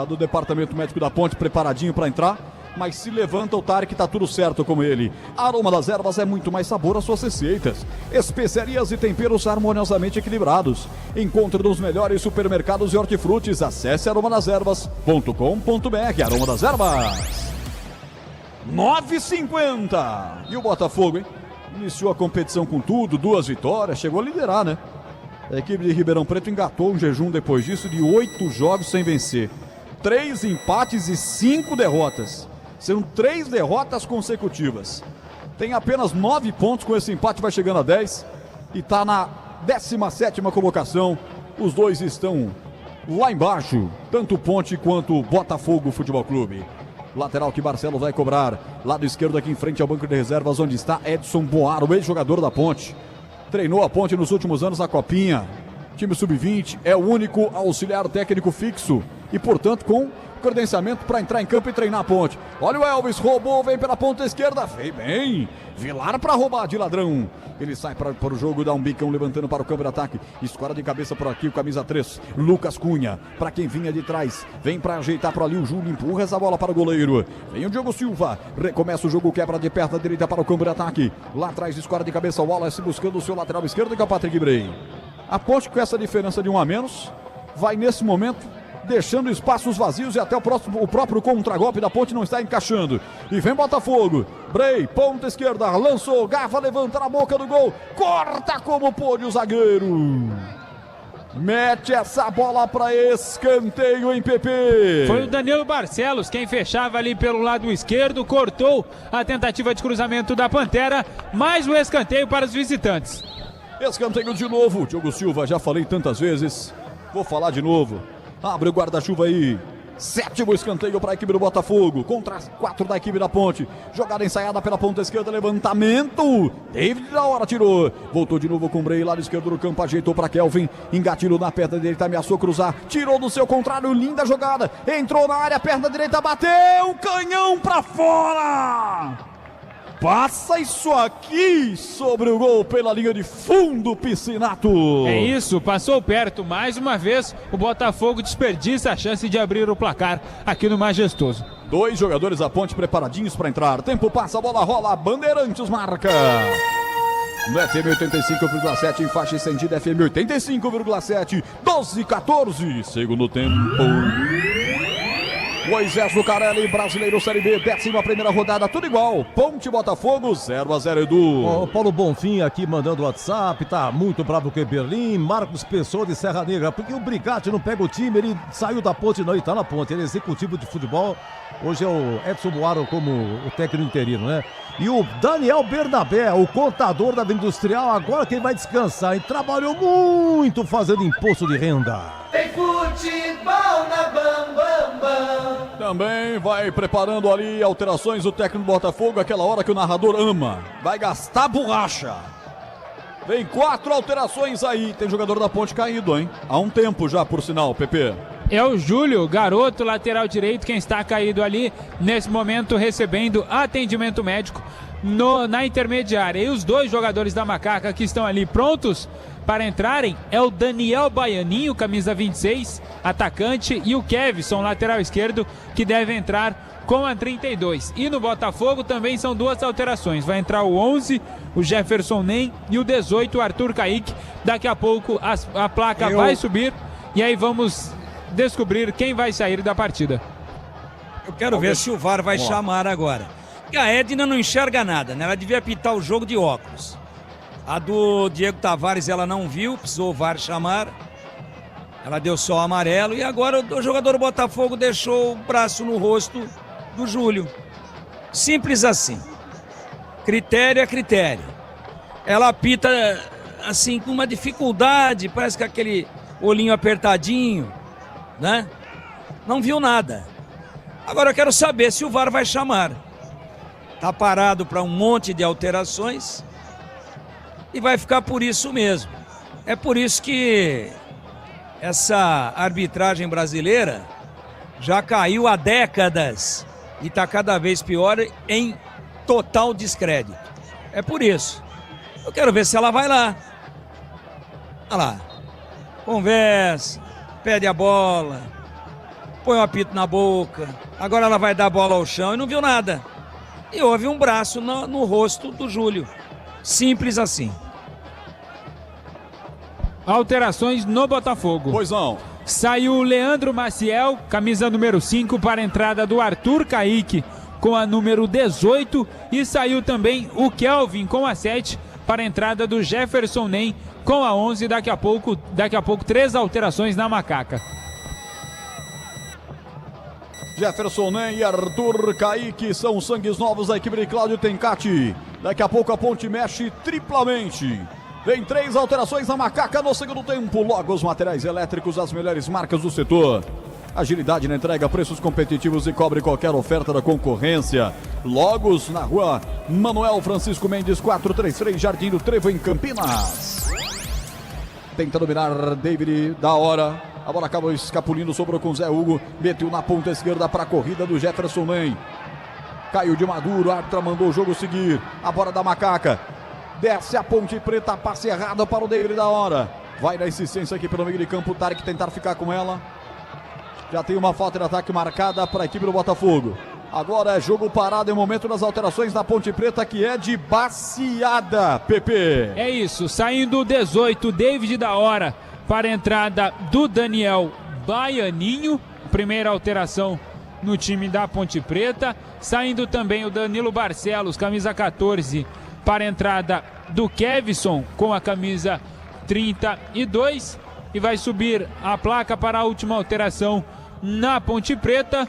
Speaker 1: do departamento médico da Ponte preparadinho para entrar, mas se levanta o Tarek, tá tudo certo com ele. Aroma das Ervas é muito mais sabor às suas receitas. Especiarias e temperos harmoniosamente equilibrados. Encontre nos melhores supermercados e hortifrutis. Acesse aromadeservas.com.br. Aroma das Ervas. 9h50. E o Botafogo, hein? Iniciou a competição com tudo, 2 vitórias, chegou a liderar, né? A equipe de Ribeirão Preto engatou um jejum depois disso de 8 jogos sem vencer. 3 empates e 5 derrotas. São 3 derrotas consecutivas. Tem apenas 9 pontos, com esse empate vai chegando a 10. E está na 17ª colocação. Os dois estão lá embaixo, tanto o Ponte quanto o Botafogo Futebol Clube. Lateral que Barcelos vai cobrar. Lado esquerdo aqui em frente ao banco de reservas, onde está Edson Boar, o ex-jogador da Ponte. Treinou a Ponte nos últimos anos na Copinha. Time sub-20, é o único auxiliar técnico fixo e, portanto, com credenciamento para entrar em campo e treinar a Ponte. Olha o Elvis, roubou, vem pela ponta esquerda, fez bem. Vilar para roubar de ladrão. Ele sai para o jogo, dá um bicão levantando para o campo de ataque. Escora de cabeça por aqui o camisa 3, Lucas Cunha. Para quem vinha de trás, vem para ajeitar por ali o Júlio, empurra essa bola para o goleiro. Vem o Diogo Silva, recomeça o jogo, quebra de perna direita para o campo de ataque. Lá atrás, escora de cabeça o Wallace buscando o seu lateral esquerdo, que é o Patrick Bray. A Ponte, com essa diferença de 1 a menos, vai nesse momento deixando espaços vazios e até o próprio contragolpe da Ponte não está encaixando. E vem Botafogo. Bray, ponta esquerda, lançou, Garva levanta na boca do gol, corta como pôde o zagueiro. Mete essa bola para escanteio em PP.
Speaker 7: Foi o Danilo Barcelos quem fechava ali pelo lado esquerdo, cortou a tentativa de cruzamento da Pantera, mais o escanteio para os visitantes.
Speaker 1: Escanteio de novo, Diogo Silva, já falei tantas vezes, vou falar de novo. Abre o guarda-chuva aí. 7º escanteio para a equipe do Botafogo. Contra 4 da equipe da Ponte. Jogada ensaiada pela ponta esquerda. Levantamento. David da hora tirou. Voltou de novo com o Bray. Lado esquerdo do campo. Ajeitou para Kelvin. Engatilhou na perna direita. Ameaçou cruzar. Tirou do seu contrário. Linda jogada. Entrou na área. Perna direita. Bateu. Canhão para fora. Passa isso aqui sobre o gol pela linha de fundo, Piscinato.
Speaker 7: É isso, passou perto. Mais uma vez, o Botafogo desperdiça a chance de abrir o placar aqui no Majestoso.
Speaker 1: 2 jogadores da Ponte preparadinhos para entrar. Tempo passa, a bola rola, Bandeirantes marca. No FM 85,7, em faixa estendida, FM 85,7, 12-14, segundo tempo. Moisés Lucarelli, Brasileiro Série B, 11ª rodada, tudo igual. Ponte Botafogo, 0-0, Edu.
Speaker 10: O Paulo Bonfim aqui mandando WhatsApp, tá muito bravo com o Berlim. Marcos Pessoa de Serra Negra, porque o Brigatti não pega o time, ele saiu da Ponte, não, ele tá na Ponte, ele é executivo de futebol. Hoje é o Edson Boaro como o técnico interino, né? E o Daniel Bernabé, o contador da Vila Industrial, agora quem vai descansar, e trabalhou muito fazendo imposto de renda.
Speaker 5: Tem futebol na Bam Bam Bam.
Speaker 1: Também vai preparando ali alterações do técnico do Botafogo, aquela hora que o narrador ama. Vai gastar borracha. Vem 4 alterações aí. Tem jogador da Ponte caído, hein? Há um tempo já, por sinal, PP.
Speaker 7: É o Júlio, garoto, lateral direito, quem está caído ali, nesse momento recebendo atendimento médico na intermediária. E os 2 jogadores da Macaca que estão ali prontos para entrarem é o Daniel Baianinho, camisa 26, atacante, e o Kevson, lateral esquerdo, que deve entrar com a 32. E no Botafogo também são 2 alterações. Vai entrar o 11, o Jefferson Nem, e o 18, o Arthur Kaique. Daqui a pouco a placa vai subir e aí vamos descobrir quem vai sair da partida.
Speaker 8: Eu quero ver se o VAR vai chamar agora. E a Edna não enxerga nada, né? Ela devia apitar o jogo de óculos. A do Diego Tavares ela não viu, precisou o VAR chamar. Ela deu só o amarelo e agora o jogador do Botafogo deixou o braço no rosto do Júlio. Simples assim. Critério é critério. Ela apita assim com uma dificuldade, parece que aquele olhinho apertadinho, né? Não viu nada. Agora eu quero saber se o VAR vai chamar. Tá parado para um monte de alterações e vai ficar por isso mesmo. É por isso que essa arbitragem brasileira já caiu há décadas e está cada vez pior em total descrédito. É por isso. Eu quero ver se ela vai lá. Olha lá. Conversa, pede a bola. põe o apito na boca, agora ela vai dar a bola ao chão e não viu nada. E houve um braço no rosto do Júlio. Simples assim.
Speaker 7: Alterações no Botafogo.
Speaker 1: Pois não.
Speaker 7: Saiu o Leandro Maciel, camisa número 5, para a entrada do Arthur Kaique com a número 18. E saiu também o Kelvin com a 7 para a entrada do Jefferson Nem com a 11. Daqui a pouco 3 alterações na macaca.
Speaker 1: Jefferson Nem e Arthur Kaique são sangues novos da equipe de Cláudio Tencati. Daqui a pouco a Ponte mexe triplamente. Vem 3 alterações na macaca no segundo tempo. Logo os materiais elétricos, as melhores marcas do setor. Agilidade na entrega, preços competitivos e cobre qualquer oferta da concorrência. Logos na rua Manuel Francisco Mendes 433, Jardim do Trevo, em Campinas. Tenta dominar David da hora. A bola acaba escapulindo, sobrou com Zé Hugo. Meteu na ponta esquerda para a corrida do Jefferson Nem. Caiu de Maduro, a árbitra mandou o jogo seguir. A bola da macaca. Desce a Ponte Preta, passe errado para o David da hora. Vai na insistência aqui pelo meio de campo. O Tarek tentar ficar com ela. Já tem uma falta de ataque marcada para a equipe do Botafogo. Agora é jogo parado em momento das alterações da Ponte Preta, que é de baciada, Pepe.
Speaker 7: É isso, saindo o 18, David da hora para a entrada do Daniel Baianinho. Primeira alteração no time da Ponte Preta. Saindo também o Danilo Barcelos, camisa 14, para a entrada do Kevson com a camisa 32. E vai subir a placa para a última alteração na Ponte Preta.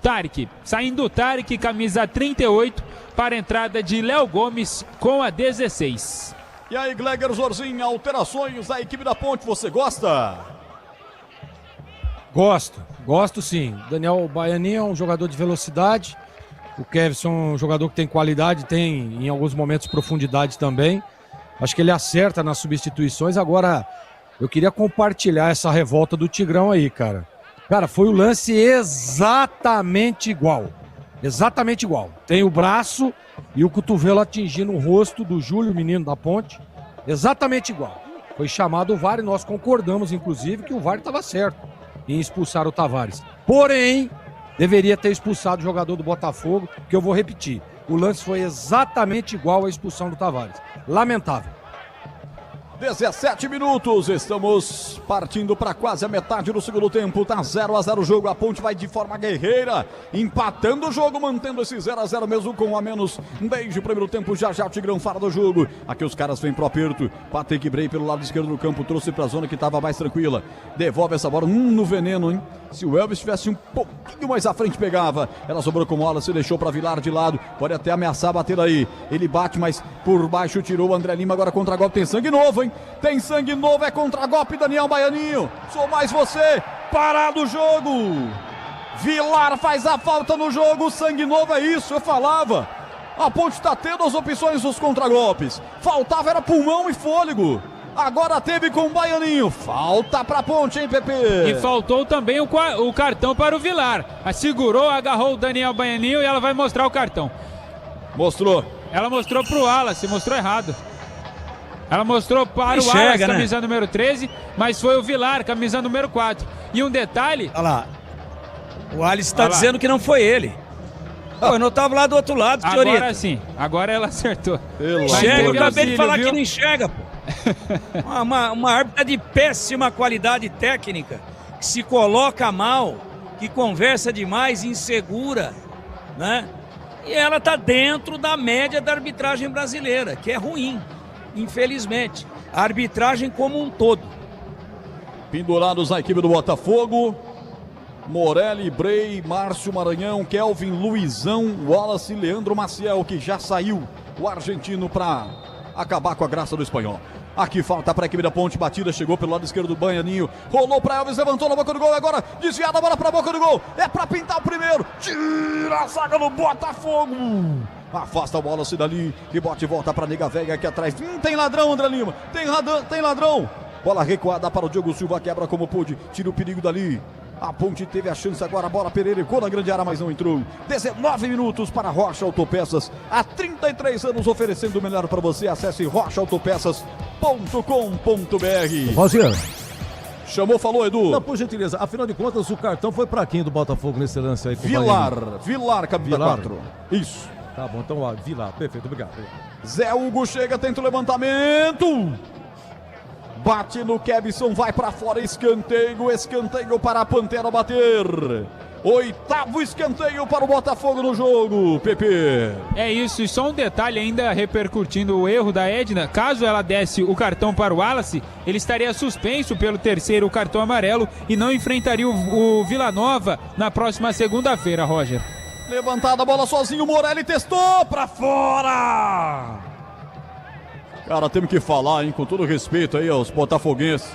Speaker 7: Tarek, saindo o Tarek, camisa 38, para a entrada de Léo Gomes com a 16.
Speaker 1: E aí, Gleger Zorzinho, alterações da equipe da Ponte, você gosta?
Speaker 9: Gosto sim. Daniel Baianinho é um jogador de velocidade. O Kevson é um jogador que tem qualidade, tem em alguns momentos profundidade também. Acho que ele acerta nas substituições. Agora, eu queria compartilhar essa revolta do Tigrão aí, cara. Cara, foi o lance exatamente igual. Exatamente igual. Tem o braço e o cotovelo atingindo o rosto do Júlio, menino da Ponte. Exatamente igual. Foi chamado o VAR e nós concordamos, inclusive, que o VAR estava certo em expulsar o Tavares. Porém, deveria ter expulsado o jogador do Botafogo, que eu vou repetir. O lance foi exatamente igual à expulsão do Tavares. Lamentável.
Speaker 1: 17 minutos, estamos partindo para quase a metade do segundo tempo, tá 0-0 o jogo, a Ponte vai de forma guerreira, empatando o jogo, mantendo esse 0-0 mesmo com um a menos, desde o primeiro tempo, já o Tigrão fora do jogo, aqui os caras vêm pro aperto, Patrick Bray pelo lado esquerdo do campo, trouxe pra zona que estava mais tranquila, devolve essa bola, no veneno, hein, se o Elvis estivesse um pouquinho mais à frente pegava, ela sobrou com bola, se deixou para Vilar de lado, pode até ameaçar bater aí, ele bate, mas por baixo tirou o André Lima, agora contra-golpe, tem sangue novo, hein? Tem sangue novo, é contra-golpe, Daniel Baianinho. Sou mais você, parado o jogo. Vilar faz a falta no jogo, sangue novo, é isso, eu falava. A Ponte está tendo as opções dos contra-golpes. Faltava era pulmão e fôlego. Agora teve com o Baianinho. Falta pra Ponte, hein, Pepe?
Speaker 7: E faltou também o cartão para o Vilar. Segurou, agarrou o Daniel Baianinho e ela vai mostrar o cartão.
Speaker 1: Mostrou.
Speaker 7: Ela mostrou pro Wallace, mostrou errado. Ela mostrou para o Wallace, camisa número 13, mas foi o Vilar, camisa número 4. E um detalhe...
Speaker 8: Olha lá, o Wallace está dizendo que não foi ele. Pô, eu não estava lá do outro lado, senhorita.
Speaker 7: Agora sim, agora ela acertou.
Speaker 8: Enxerga, eu acabei de falar que não enxerga, pô. Uma árbitra de péssima qualidade técnica, que se coloca mal, que conversa demais, insegura, né? E ela está dentro da média da arbitragem brasileira, que é ruim. Infelizmente, a arbitragem como um todo.
Speaker 1: Pendurados na equipe do Botafogo, Morelli, Bray, Márcio Maranhão, Kelvin, Luizão, Wallace, Leandro Maciel, que já saiu o argentino para acabar com a graça do espanhol. Aqui falta para a equipe da Ponte, batida, chegou pelo lado esquerdo do Baianinho, rolou para Elvis, levantou na boca do gol, agora desviada a bola para a boca do gol, é para pintar o primeiro, tira a zaga do Botafogo. Afasta a bola, se dali, rebote e volta para Nega Velha aqui atrás. Tem ladrão, André Lima, tem ladrão. Bola recuada para o Diogo Silva, quebra como pôde, tira o perigo dali. A Ponte teve a chance agora, a bola pererecou na grande área, mas não entrou. 19 minutos para Rocha Autopeças, há 33 anos oferecendo o melhor para você. Acesse rochaautopeças.com.br.
Speaker 2: Rosinha,
Speaker 1: Chamou, falou, Edu.
Speaker 10: Não, por gentileza, afinal de contas, o cartão foi pra quem do Botafogo nesse lance aí?
Speaker 1: Vilar, camisa 4. Isso.
Speaker 10: Tá bom, então, ó, Vilar, perfeito, obrigado.
Speaker 1: Zé Hugo chega, tenta o levantamento. Bate no Kevson, vai pra fora, escanteio para a Pantera bater. 8º escanteio para o Botafogo no jogo, Pepe.
Speaker 7: É isso, e só um detalhe ainda repercutindo o erro da Edna. Caso ela desse o cartão para o Wallace, ele estaria suspenso pelo 3º cartão amarelo e não enfrentaria o Vila Nova na próxima segunda-feira, Roger.
Speaker 1: Levantada a bola sozinho, o Morelli testou pra fora. Cara, temos que falar, hein, com todo respeito aí aos botafoguenses,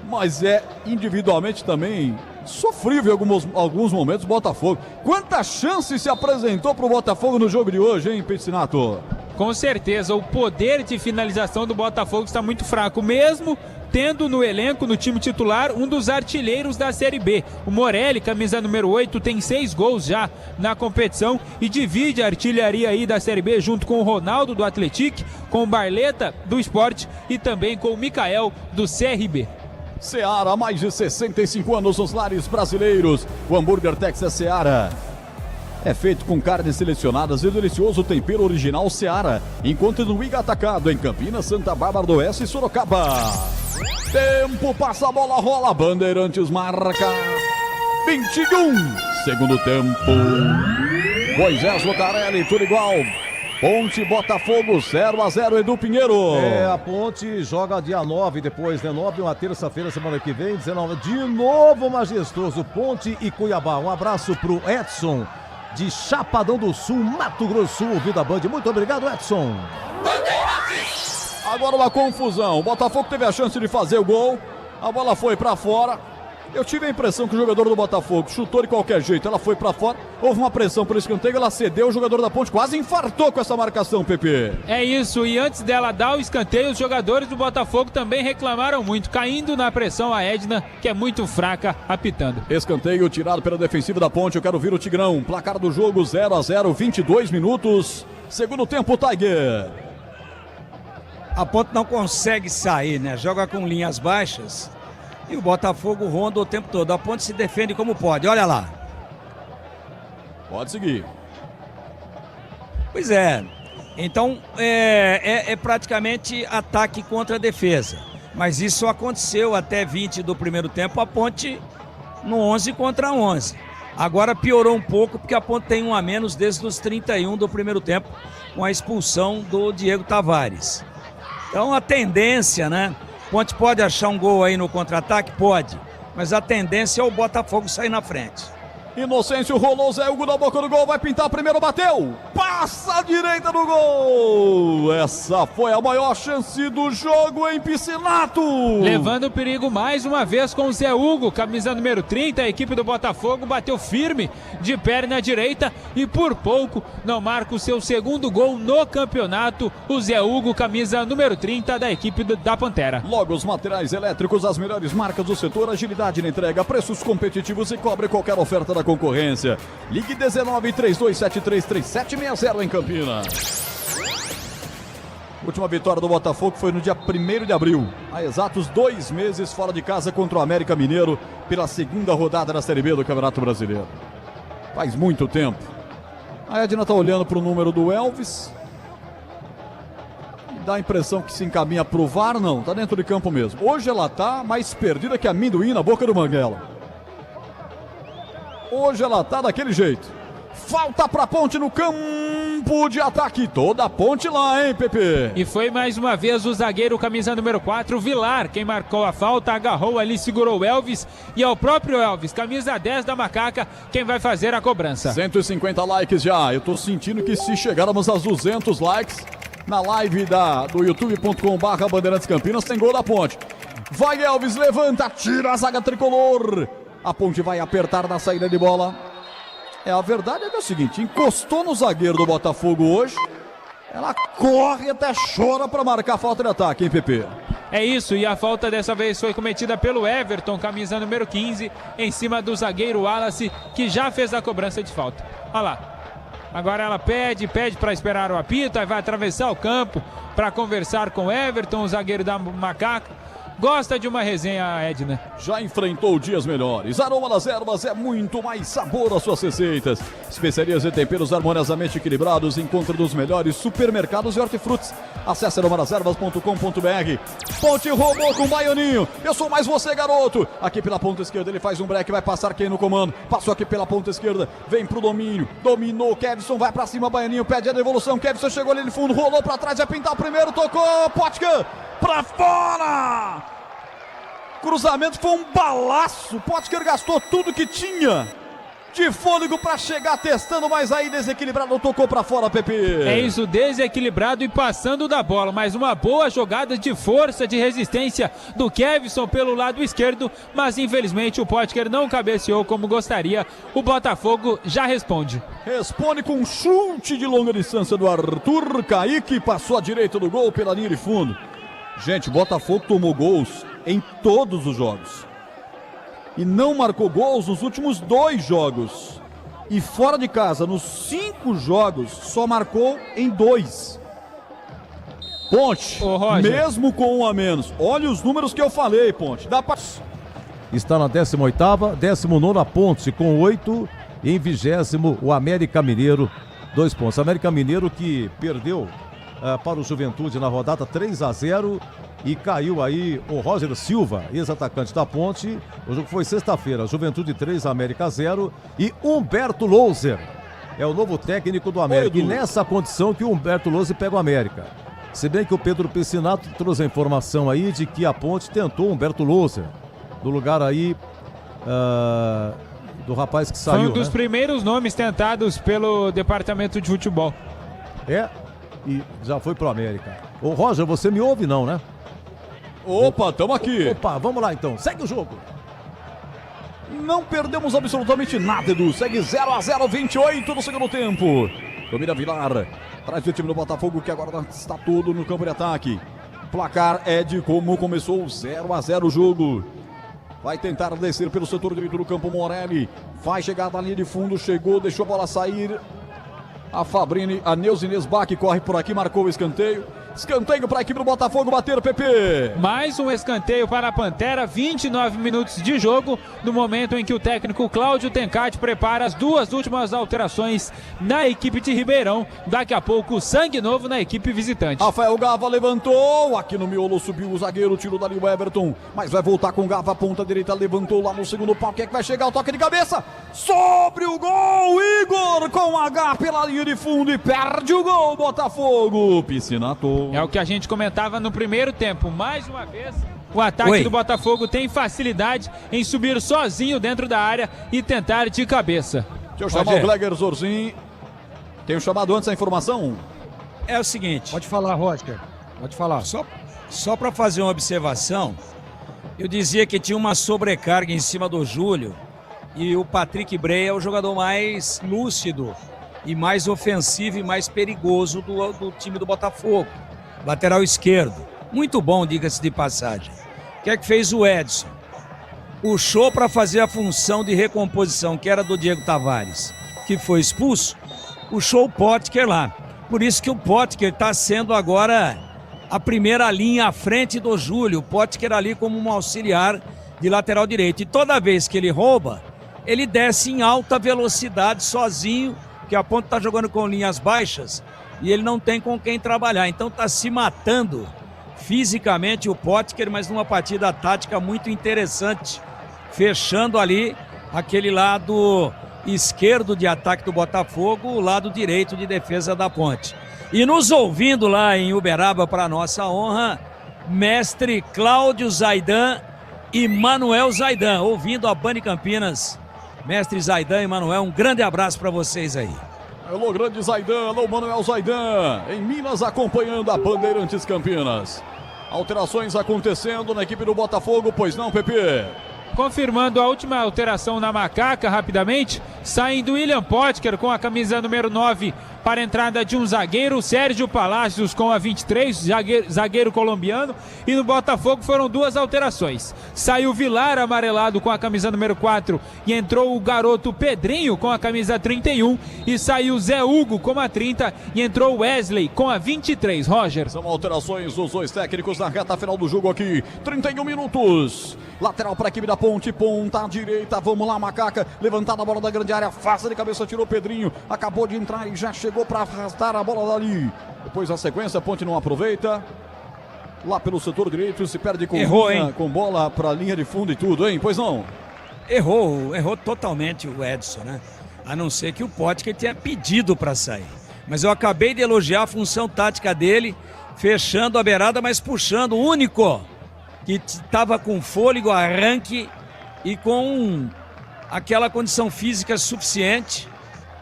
Speaker 1: mas é individualmente também sofrível em alguns momentos o Botafogo. Quanta chance se apresentou pro Botafogo no jogo de hoje, hein, Piscinato?
Speaker 7: Com certeza, o poder de finalização do Botafogo está muito fraco, mesmo tendo no elenco, no time titular, um dos artilheiros da Série B. O Morelli, camisa número 8, tem 6 gols já na competição e divide a artilharia aí da Série B junto com o Ronaldo do Atlético, com o Barleta do Sport e também com o Mikael do CRB.
Speaker 1: Seara, há mais de 65 anos nos lares brasileiros. O hambúrguer Texas Seara é feito com carnes selecionadas e delicioso tempero original Seara. Encontre no Iga Atacado, em Campinas, Santa Bárbara do Oeste e Sorocaba. Tempo, passa a bola, rola, Bandeirantes marca 21, segundo tempo. Moisés Lucarelli, tudo igual. Ponte, Botafogo, 0-0, Edu Pinheiro.
Speaker 10: A Ponte joga dia 9 depois, né? 9, uma terça-feira, semana que vem, 19. De novo, majestoso, Ponte e Cuiabá. Um abraço pro Edson, de Chapadão do Sul, Mato Grosso, ouvido a Band. Muito obrigado, Edson.
Speaker 1: Agora uma confusão. O Botafogo teve a chance de fazer o gol. A bola foi pra fora. Eu tive a impressão que o jogador do Botafogo chutou de qualquer jeito. Ela foi pra fora. Houve uma pressão pelo escanteio. Ela cedeu. O jogador da Ponte quase infartou com essa marcação, Pepe.
Speaker 7: É isso. E antes dela dar o escanteio, os jogadores do Botafogo também reclamaram muito, caindo na pressão a Edna, que é muito fraca, apitando.
Speaker 1: Escanteio tirado pela defensiva da Ponte. Eu quero ver o Tigrão. Placar do jogo 0-0, 22 minutos. Segundo tempo, Tiger.
Speaker 8: A Ponte não consegue sair, né? Joga com linhas baixas e o Botafogo ronda o tempo todo. A Ponte se defende como pode, olha lá.
Speaker 1: Pode seguir.
Speaker 8: Pois é, então é praticamente ataque contra defesa. Mas isso aconteceu até 20 do primeiro tempo, a Ponte no 11 contra 11. Agora piorou um pouco porque a Ponte tem um a menos desde os 31 do primeiro tempo, com a expulsão do Diego Tavares. Então a tendência, né? Ponte pode achar um gol aí no contra-ataque? Pode. Mas a tendência é o Botafogo sair na frente.
Speaker 1: Inocêncio rolou, Zé Hugo na boca do gol, vai pintar primeiro, bateu, passa a direita do gol. Essa foi a maior chance do jogo em Piscinato.
Speaker 7: Levando o perigo mais uma vez com o Zé Hugo, camisa número 30, a equipe do Botafogo bateu firme de perna direita e por pouco não marca o seu segundo gol no campeonato. O Zé Hugo, camisa número 30 da equipe da Pantera.
Speaker 1: Logo os materiais elétricos, as melhores marcas do setor, agilidade na entrega, preços competitivos e cobre qualquer oferta da concorrência. Ligue 19-3273-3760 em Campinas. Última vitória do Botafogo foi no dia 1º de abril, há exatos 2 meses fora de casa contra o América Mineiro pela segunda rodada da Série B do Campeonato Brasileiro. Faz muito tempo. A Edna está olhando para o número do Elvis. Dá a impressão que se encaminha pro VAR, não, tá dentro de campo mesmo. Hoje ela tá mais perdida que amendoim na boca do Manguela. Hoje ela tá daquele jeito. Falta pra Ponte no campo de ataque. Toda a Ponte lá, hein, Pepe?
Speaker 7: E foi mais uma vez o zagueiro, camisa número 4, Vilar, quem marcou a falta, agarrou ali, segurou o Elvis. E é o próprio Elvis, camisa 10 da Macaca, quem vai fazer a cobrança.
Speaker 1: 150 likes já. Eu tô sentindo que se chegarmos aos 200 likes na live do youtube.com/Bandeirantes Campinas, tem gol da Ponte. Vai Elvis, levanta, tira a zaga tricolor. A Ponte vai apertar na saída de bola. A verdade é que é o seguinte, encostou no zagueiro do Botafogo hoje, ela corre até chora para marcar a falta de ataque, hein, Pepe?
Speaker 7: É isso, e a falta dessa vez foi cometida pelo Everton, camisa número 15, em cima do zagueiro Wallace, que já fez a cobrança de falta. Olha lá. Agora ela pede para esperar o apito, aí vai atravessar o campo para conversar com o Everton, o zagueiro da Macaca. gosta de uma resenha, Edna.
Speaker 1: Já enfrentou dias melhores. Aroma das Ervas é muito mais sabor às suas receitas. Especiarias e temperos harmoniosamente equilibrados. Encontre nos melhores supermercados e hortifrutis. Acesse aromadeservas.com.br. Ponte roubou com o Baianinho. Eu sou mais você, garoto. Aqui pela ponta esquerda ele faz um break. Vai passar quem no comando? Passou aqui pela ponta esquerda. Vem pro domínio. Dominou. Kevson vai pra cima. Baianinho pede a devolução. Kevson chegou ali no fundo. Rolou pra trás. Vai pintar o primeiro. Tocou. Potker pra fora. Cruzamento foi um balaço. Potker gastou tudo que tinha de fôlego para chegar testando, mas aí desequilibrado, tocou para fora, Pepe.
Speaker 7: É isso, desequilibrado e passando da bola, mas uma boa jogada de força, de resistência do Kevson pelo lado esquerdo, mas infelizmente o Potker não cabeceou como gostaria. O Botafogo já responde.
Speaker 1: Responde com um chute de longa distância do Arthur Kaique, passou à direita do gol pela linha de fundo. Gente, o Botafogo tomou gols em todos os jogos. E não marcou gols nos últimos 2 jogos. E fora de casa, nos 5 jogos, só marcou em 2. Ponte, mesmo com 1 a menos. Olha os números que eu falei, Ponte. Dá pra...
Speaker 10: Está na 18ª, 19ª Ponte com 8. E em 20º, o América Mineiro, 2 pontos. América Mineiro que perdeu para o Juventude na rodada 3-0 e caiu aí o Roger Silva, ex-atacante da Ponte. O jogo foi sexta-feira, Juventude 3, América 0 e Humberto Louser é o novo técnico do América. E nessa condição que o Humberto Louser pega o América. Se bem que o Pedro Piscinato trouxe a informação aí de que a Ponte tentou o Humberto Louser no lugar aí do rapaz que saiu.
Speaker 7: Foi um dos primeiros nomes tentados pelo departamento de futebol.
Speaker 10: E já foi pro América. Ô Roger, você me ouve não, né?
Speaker 1: Opa, tamo aqui.
Speaker 10: Opa, vamos lá então, segue o jogo.
Speaker 1: Não perdemos absolutamente nada, Edu. Segue 0-0, 28 no segundo tempo. Domina Vilar, traz o time do Botafogo que agora está todo no campo de ataque. Placar é de como começou 0-0 o jogo. Vai tentar descer pelo setor direito do campo Morelli. Vai chegar da linha de fundo, chegou, deixou a bola sair. A Fabrini, a Neuza Inês Bach corre por aqui, marcou o escanteio. Escanteio para a equipe do Botafogo bater, Pepe.
Speaker 7: Mais um escanteio para a Pantera, 29 minutos de jogo, no momento em que o técnico Cláudio Tencati prepara as 2 últimas alterações na equipe de Ribeirão. Daqui a pouco, sangue novo na equipe visitante.
Speaker 1: Rafael Gava levantou, aqui no miolo subiu o zagueiro, tiro dali o Everton, mas vai voltar com o Gava, ponta direita, levantou lá no segundo pau. Quem é que vai chegar? O toque de cabeça sobre o gol, Igor com H pela linha de fundo e perde o gol, Botafogo. Piscinato.
Speaker 7: É o que a gente comentava no primeiro tempo. Mais uma vez, o ataque do Botafogo tem facilidade em subir sozinho dentro da área e tentar de cabeça.
Speaker 1: Deixa eu chamar o Gleger Zorzin. Tem um chamado antes da informação?
Speaker 8: É o seguinte.
Speaker 9: Pode falar, Roger. Pode falar.
Speaker 8: Só para fazer uma observação, eu dizia que tinha uma sobrecarga em cima do Júlio e o Patrick Bray é o jogador mais lúcido e mais ofensivo e mais perigoso do time do Botafogo. Lateral esquerdo. Muito bom, diga-se de passagem. O que é que fez o Edson? Puxou para fazer a função de recomposição, que era do Diego Tavares, que foi expulso. Puxou o Potker lá. Por isso que o Potker está sendo agora a primeira linha à frente do Júlio. O Potker ali como um auxiliar de lateral direito. E toda vez que ele rouba, ele desce em alta velocidade sozinho, que a Ponte está jogando com linhas baixas e ele não tem com quem trabalhar. Então está se matando fisicamente o Potker, mas numa partida tática muito interessante, fechando ali aquele lado esquerdo de ataque do Botafogo, o lado direito de defesa da Ponte. E nos ouvindo lá em Uberaba, para nossa honra, mestre Cláudio Zaidan e Manuel Zaidan, ouvindo a Band Campinas. Mestre Zaidan e Manuel, um grande abraço para vocês aí.
Speaker 1: Alô, grande Zaidan, alô, Manuel Zaidan, em Minas acompanhando a Bandeirantes Campinas. Alterações acontecendo na equipe do Botafogo, pois não, Pepe?
Speaker 7: Confirmando a última alteração na macaca, rapidamente, saindo William Potker com a camisa número 9 para a entrada de um zagueiro, Sérgio Palácios com a 23, zagueiro colombiano, e no Botafogo foram 2 alterações. Saiu Vilar amarelado com a camisa número 4 e entrou o garoto Pedrinho com a camisa 31, e saiu Zé Hugo com a 30 e entrou Wesley com a 23, Roger.
Speaker 1: São alterações dos 2 técnicos na reta final do jogo aqui, 31 minutos. Lateral para a equipe da Ponte, ponta direita, vamos lá, Macaca, levantada a bola da grande área, afasta de cabeça, tirou Pedrinho, acabou de entrar e já chegou para arrastar a bola dali. Depois a sequência, a Ponte não aproveita. Lá pelo setor direito, se perde com, com bola para a linha de fundo e tudo, hein? Pois não?
Speaker 8: Errou totalmente o Edson, né? A não ser que o Potker tenha pedido para sair. Mas eu acabei de elogiar a função tática dele, fechando a beirada, mas puxando, o único que estava com fôlego, arranque e com aquela condição física suficiente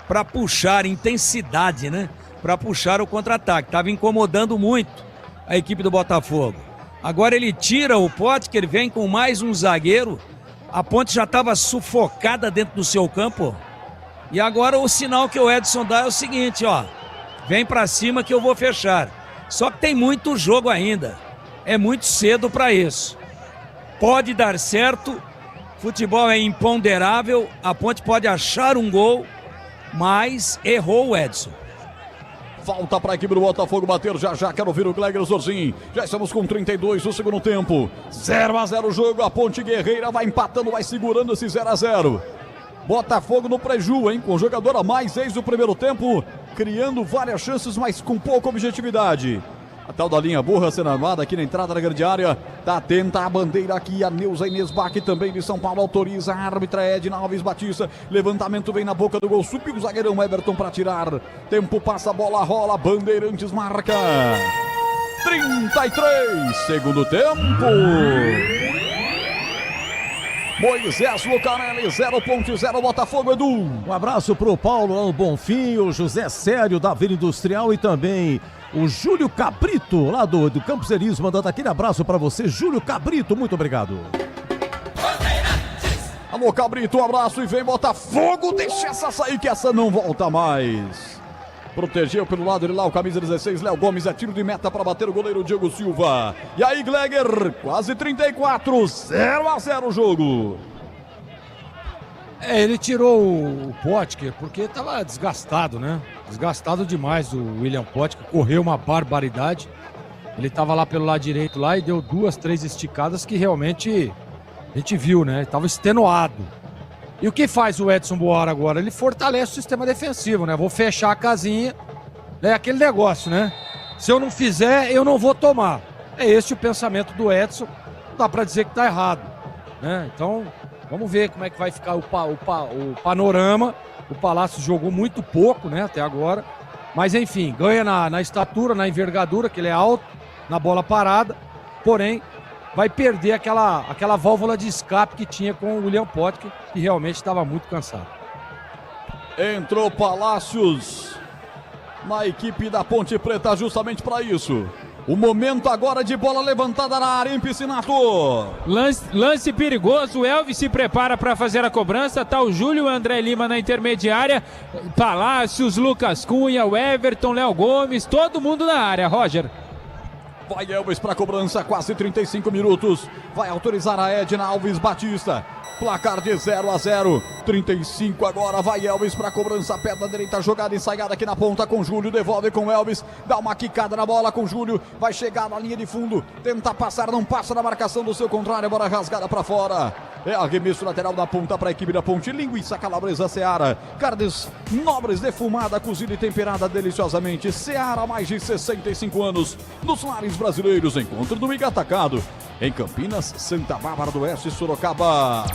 Speaker 8: para puxar, intensidade, né? Para puxar o contra-ataque. Estava incomodando muito a equipe do Botafogo. Agora ele tira o Potker, vem com mais um zagueiro. A Ponte já estava sufocada dentro do seu campo. E agora o sinal que o Edson dá é o seguinte, ó. Vem para cima que eu vou fechar. Só que tem muito jogo ainda. É muito cedo para isso. Pode dar certo. Futebol é imponderável. A Ponte pode achar um gol, mas errou o Edson.
Speaker 1: Falta para a equipe do Botafogo bater já. Quero ouvir o Gleger Zorzin. Já estamos com 32 no segundo tempo. 0-0 o jogo. A Ponte Guerreira vai empatando, vai segurando esse 0-0. Botafogo no preju, hein? Com o jogador a mais desde o primeiro tempo, criando várias chances, mas com pouca objetividade. A tal da linha burra sendo armada aqui na entrada da grande área. Tá atenta a bandeira aqui. A Neuza Inês Bach também de São Paulo autoriza. A árbitra Edna Alves Batista. Levantamento vem na boca do gol. Subiu o zagueirão Everton para tirar. Tempo passa, a bola rola. Bandeirantes marca. 33, segundo tempo. Moisés Lucarelli, 0.0 Botafogo, Edu.
Speaker 10: Um abraço pro Paulo lá no Bonfim, o José Sério da Vila Industrial e também o Júlio Cabrito lá do Campos Elíseos, mandando aquele abraço pra você, Júlio Cabrito, muito obrigado.
Speaker 1: Alô Cabrito, um abraço e vem Botafogo, deixa essa sair que essa não volta mais. Protegeu pelo lado de lá o camisa 16, Léo Gomes, é tiro de meta para bater o goleiro Diego Silva. E aí, Gleger, quase 34, 0-0 o jogo.
Speaker 9: Ele tirou o Potker porque estava desgastado, né? Desgastado demais o William Potker, correu uma barbaridade. Ele estava lá pelo lado direito lá e deu 2, 3 esticadas que realmente a gente viu, né? Estava extenuado. E o que faz o Edson Boara agora? Ele fortalece o sistema defensivo, né? Vou fechar a casinha. É aquele negócio, né? Se eu não fizer, eu não vou tomar. É esse o pensamento do Edson. Não dá pra dizer que tá errado, né? Então, vamos ver como é que vai ficar o panorama. O Palácio jogou muito pouco, né? Até agora. Mas, enfim, ganha na estatura, na envergadura, que ele é alto, na bola parada. Porém, vai perder aquela válvula de escape que tinha com o William Potker, que realmente estava muito cansado.
Speaker 1: Entrou Palácios na equipe da Ponte Preta justamente para isso. O momento agora de bola levantada na área, em Piscinato.
Speaker 7: Lance perigoso, o Elvis se prepara para fazer a cobrança, tá o Júlio André Lima na intermediária, Palácios, Lucas Cunha, o Everton, Léo Gomes, todo mundo na área, Roger.
Speaker 1: Vai Elvis para a cobrança, quase 35 minutos. Vai autorizar a Edna Alves Batista. Placar de 0-0. 35 agora. Vai Elvis para a cobrança. Perna direita, jogada ensaiada aqui na ponta com Júlio. Devolve com Elvis. Dá uma quicada na bola com Júlio. Vai chegar na linha de fundo. Tenta passar, não passa na marcação do seu contrário. A bola rasgada para fora. É arremesso lateral da ponta para a equipe da Ponte. Linguiça calabresa Seara. Carnes nobres, defumada, cozida e temperada deliciosamente. Seara há mais de 65 anos. Nos lares brasileiros. Encontro do Miga Atacado. Em Campinas, Santa Bárbara do Oeste, Sorocaba.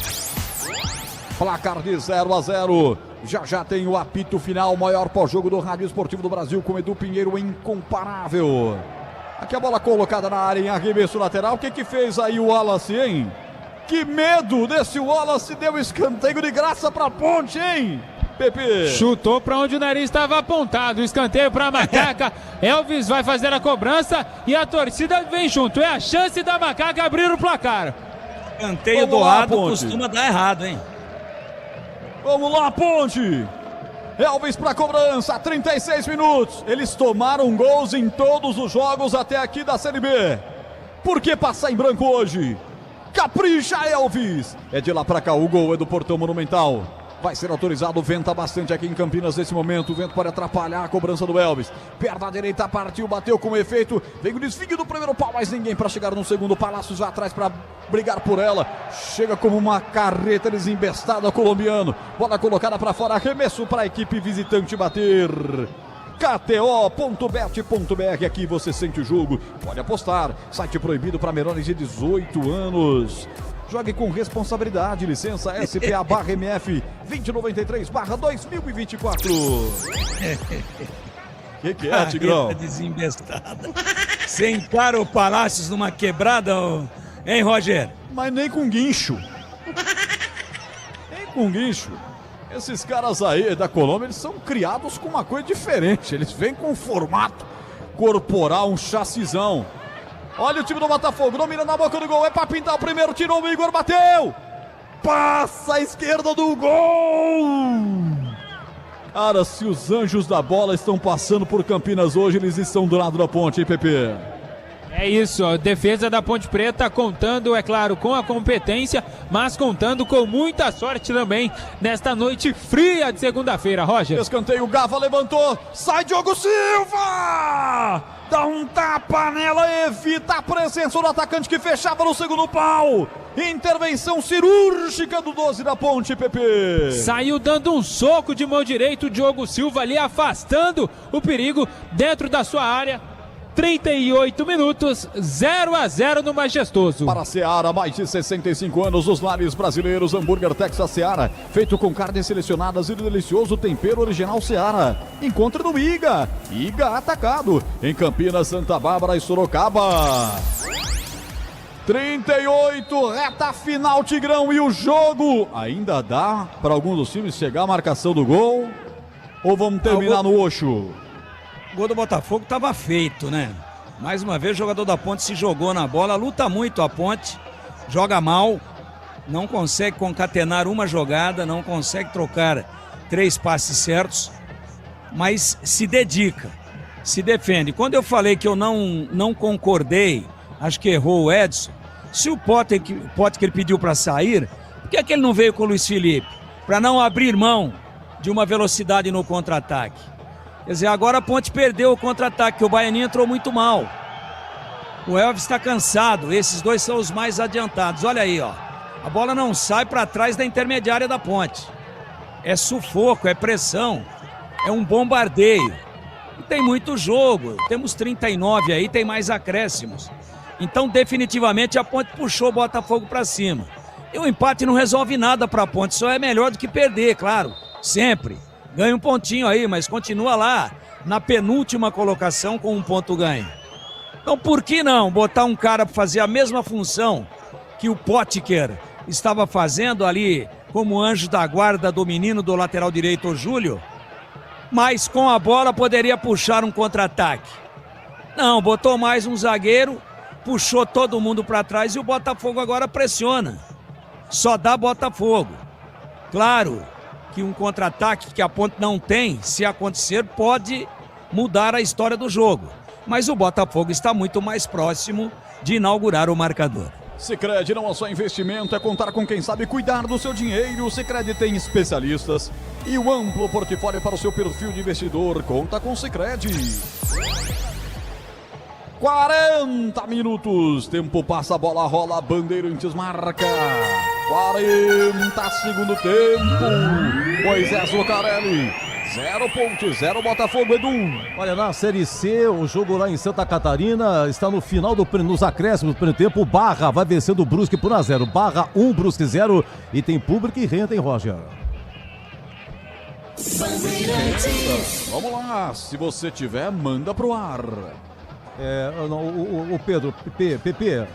Speaker 1: Placar de 0-0. Já tem o apito final. Maior pós-jogo do Rádio Esportivo do Brasil com Edu Pinheiro, incomparável. Aqui a bola colocada na área em arremesso lateral. O que fez aí o Wallace, hein? Que medo desse Wallace, deu escanteio de graça pra Ponte, hein? Pepe.
Speaker 7: Chutou para onde o nariz estava apontado. Escanteio para a Macaca. Elvis vai fazer a cobrança e a torcida vem junto. É a chance da Macaca abrir o placar.
Speaker 8: Escanteio doado costuma dar errado, hein?
Speaker 1: Vamos lá, Ponte. Elvis para cobrança, 36 minutos. Eles tomaram gols em todos os jogos até aqui da Série B. Por que passar em branco hoje? Capricha, Elvis. É de lá para cá, o gol é do Portão Monumental. Vai ser autorizado, venta bastante aqui em Campinas nesse momento. O vento pode atrapalhar a cobrança do Elvis. Perna direita partiu, bateu com efeito. Veio o desvio do primeiro pau, mas ninguém para chegar no segundo. Palácios vai atrás para brigar por ela. Chega como uma carreta desembestada, colombiano. Bola colocada para fora, arremesso para a equipe visitante bater. KTO.bet.br, aqui você sente o jogo, pode apostar. Site proibido para menores de 18 anos. Jogue com responsabilidade. Licença SPA/MF 2093/2024. Que é, Tigrão?
Speaker 8: Desembestada. Você encara o Palácios numa quebrada, hein, Roger?
Speaker 1: Mas nem com guincho. Nem com guincho. Esses caras aí da Colômbia, eles são criados com uma coisa diferente. Eles vêm com um formato corporal, um chassizão. Olha o time do Botafogo, domina na boca do gol, é pra pintar o primeiro, tirou o Igor, bateu! Passa a esquerda do gol! Cara, se os anjos da bola estão passando por Campinas hoje, eles estão do lado da ponte, hein, Pepe?
Speaker 7: É isso, a defesa da Ponte Preta contando, é claro, com a competência, mas contando com muita sorte também nesta noite fria de segunda-feira, Roger.
Speaker 1: Escanteio, Gava levantou, sai Diogo Silva! Dá um tapa nela, evita a presença do atacante que fechava no segundo pau. Intervenção cirúrgica do 12 da Ponte, Pepe.
Speaker 7: Saiu dando um soco de mão direita o Diogo Silva ali, afastando o perigo dentro da sua área. 38 minutos, 0-0 no Majestoso.
Speaker 1: Para a Seara, mais de 65 anos, os lares brasileiros, hambúrguer Texas Seara, feito com carnes selecionadas e delicioso tempero original Seara. Encontre no Iga Atacado, em Campinas, Santa Bárbara e Sorocaba. 38, reta final, Tigrão, e o jogo ainda dá para alguns dos times chegar à marcação do gol, ou vamos terminar no Oxo?
Speaker 8: O gol do Botafogo estava feito, né? Mais uma vez o jogador da Ponte se jogou na bola, luta muito a Ponte, joga mal, não consegue concatenar uma jogada, não consegue trocar 3 passes certos, mas se dedica, se defende. Quando eu falei que eu não concordei, acho que errou o Edson, se o Potter pediu para sair, por que ele não veio com o Luiz Felipe? Para não abrir mão de uma velocidade no contra-ataque. Quer dizer, agora a Ponte perdeu o contra-ataque, que o Baianinho entrou muito mal. O Elvis está cansado, esses dois são os mais adiantados. Olha aí, ó. A bola não sai para trás da intermediária da Ponte. É sufoco, é pressão, é um bombardeio. E tem muito jogo, temos 39 aí, tem mais acréscimos. Então, definitivamente, a Ponte puxou o Botafogo para cima. E o empate não resolve nada para a Ponte, só é melhor do que perder, claro, sempre. Ganha um pontinho aí, mas continua lá na penúltima colocação com um ponto ganho. Então por que não botar um cara para fazer a mesma função que o Potker estava fazendo ali como anjo da guarda do menino do lateral direito, o Júlio, mas com a bola poderia puxar um contra-ataque. Não, botou mais um zagueiro, puxou todo mundo para trás e o Botafogo agora pressiona. Só dá Botafogo. Claro que um contra-ataque que a Ponte não tem, se acontecer, pode mudar a história do jogo. Mas o Botafogo está muito mais próximo de inaugurar o marcador.
Speaker 1: Sicredi não é só investimento, é contar com quem sabe cuidar do seu dinheiro. O Sicredi tem especialistas e o amplo portfólio para o seu perfil de investidor. Conta com o Sicredi. 40 minutos, tempo passa, a bola rola, Bandeirantes marca. 40 segundo tempo. Moisés Lucarelli, 0-0 Botafogo, Edu.
Speaker 10: Olha, na Série C, o jogo lá em Santa Catarina está no final nos acréscimos do primeiro tempo. O Barra vai vencendo o Brusque por 1-0. Barra 1, Brusque 0. E tem público e renda, hein, Roger?
Speaker 1: Vamos lá, se você tiver, manda pro ar.
Speaker 10: O Pedro,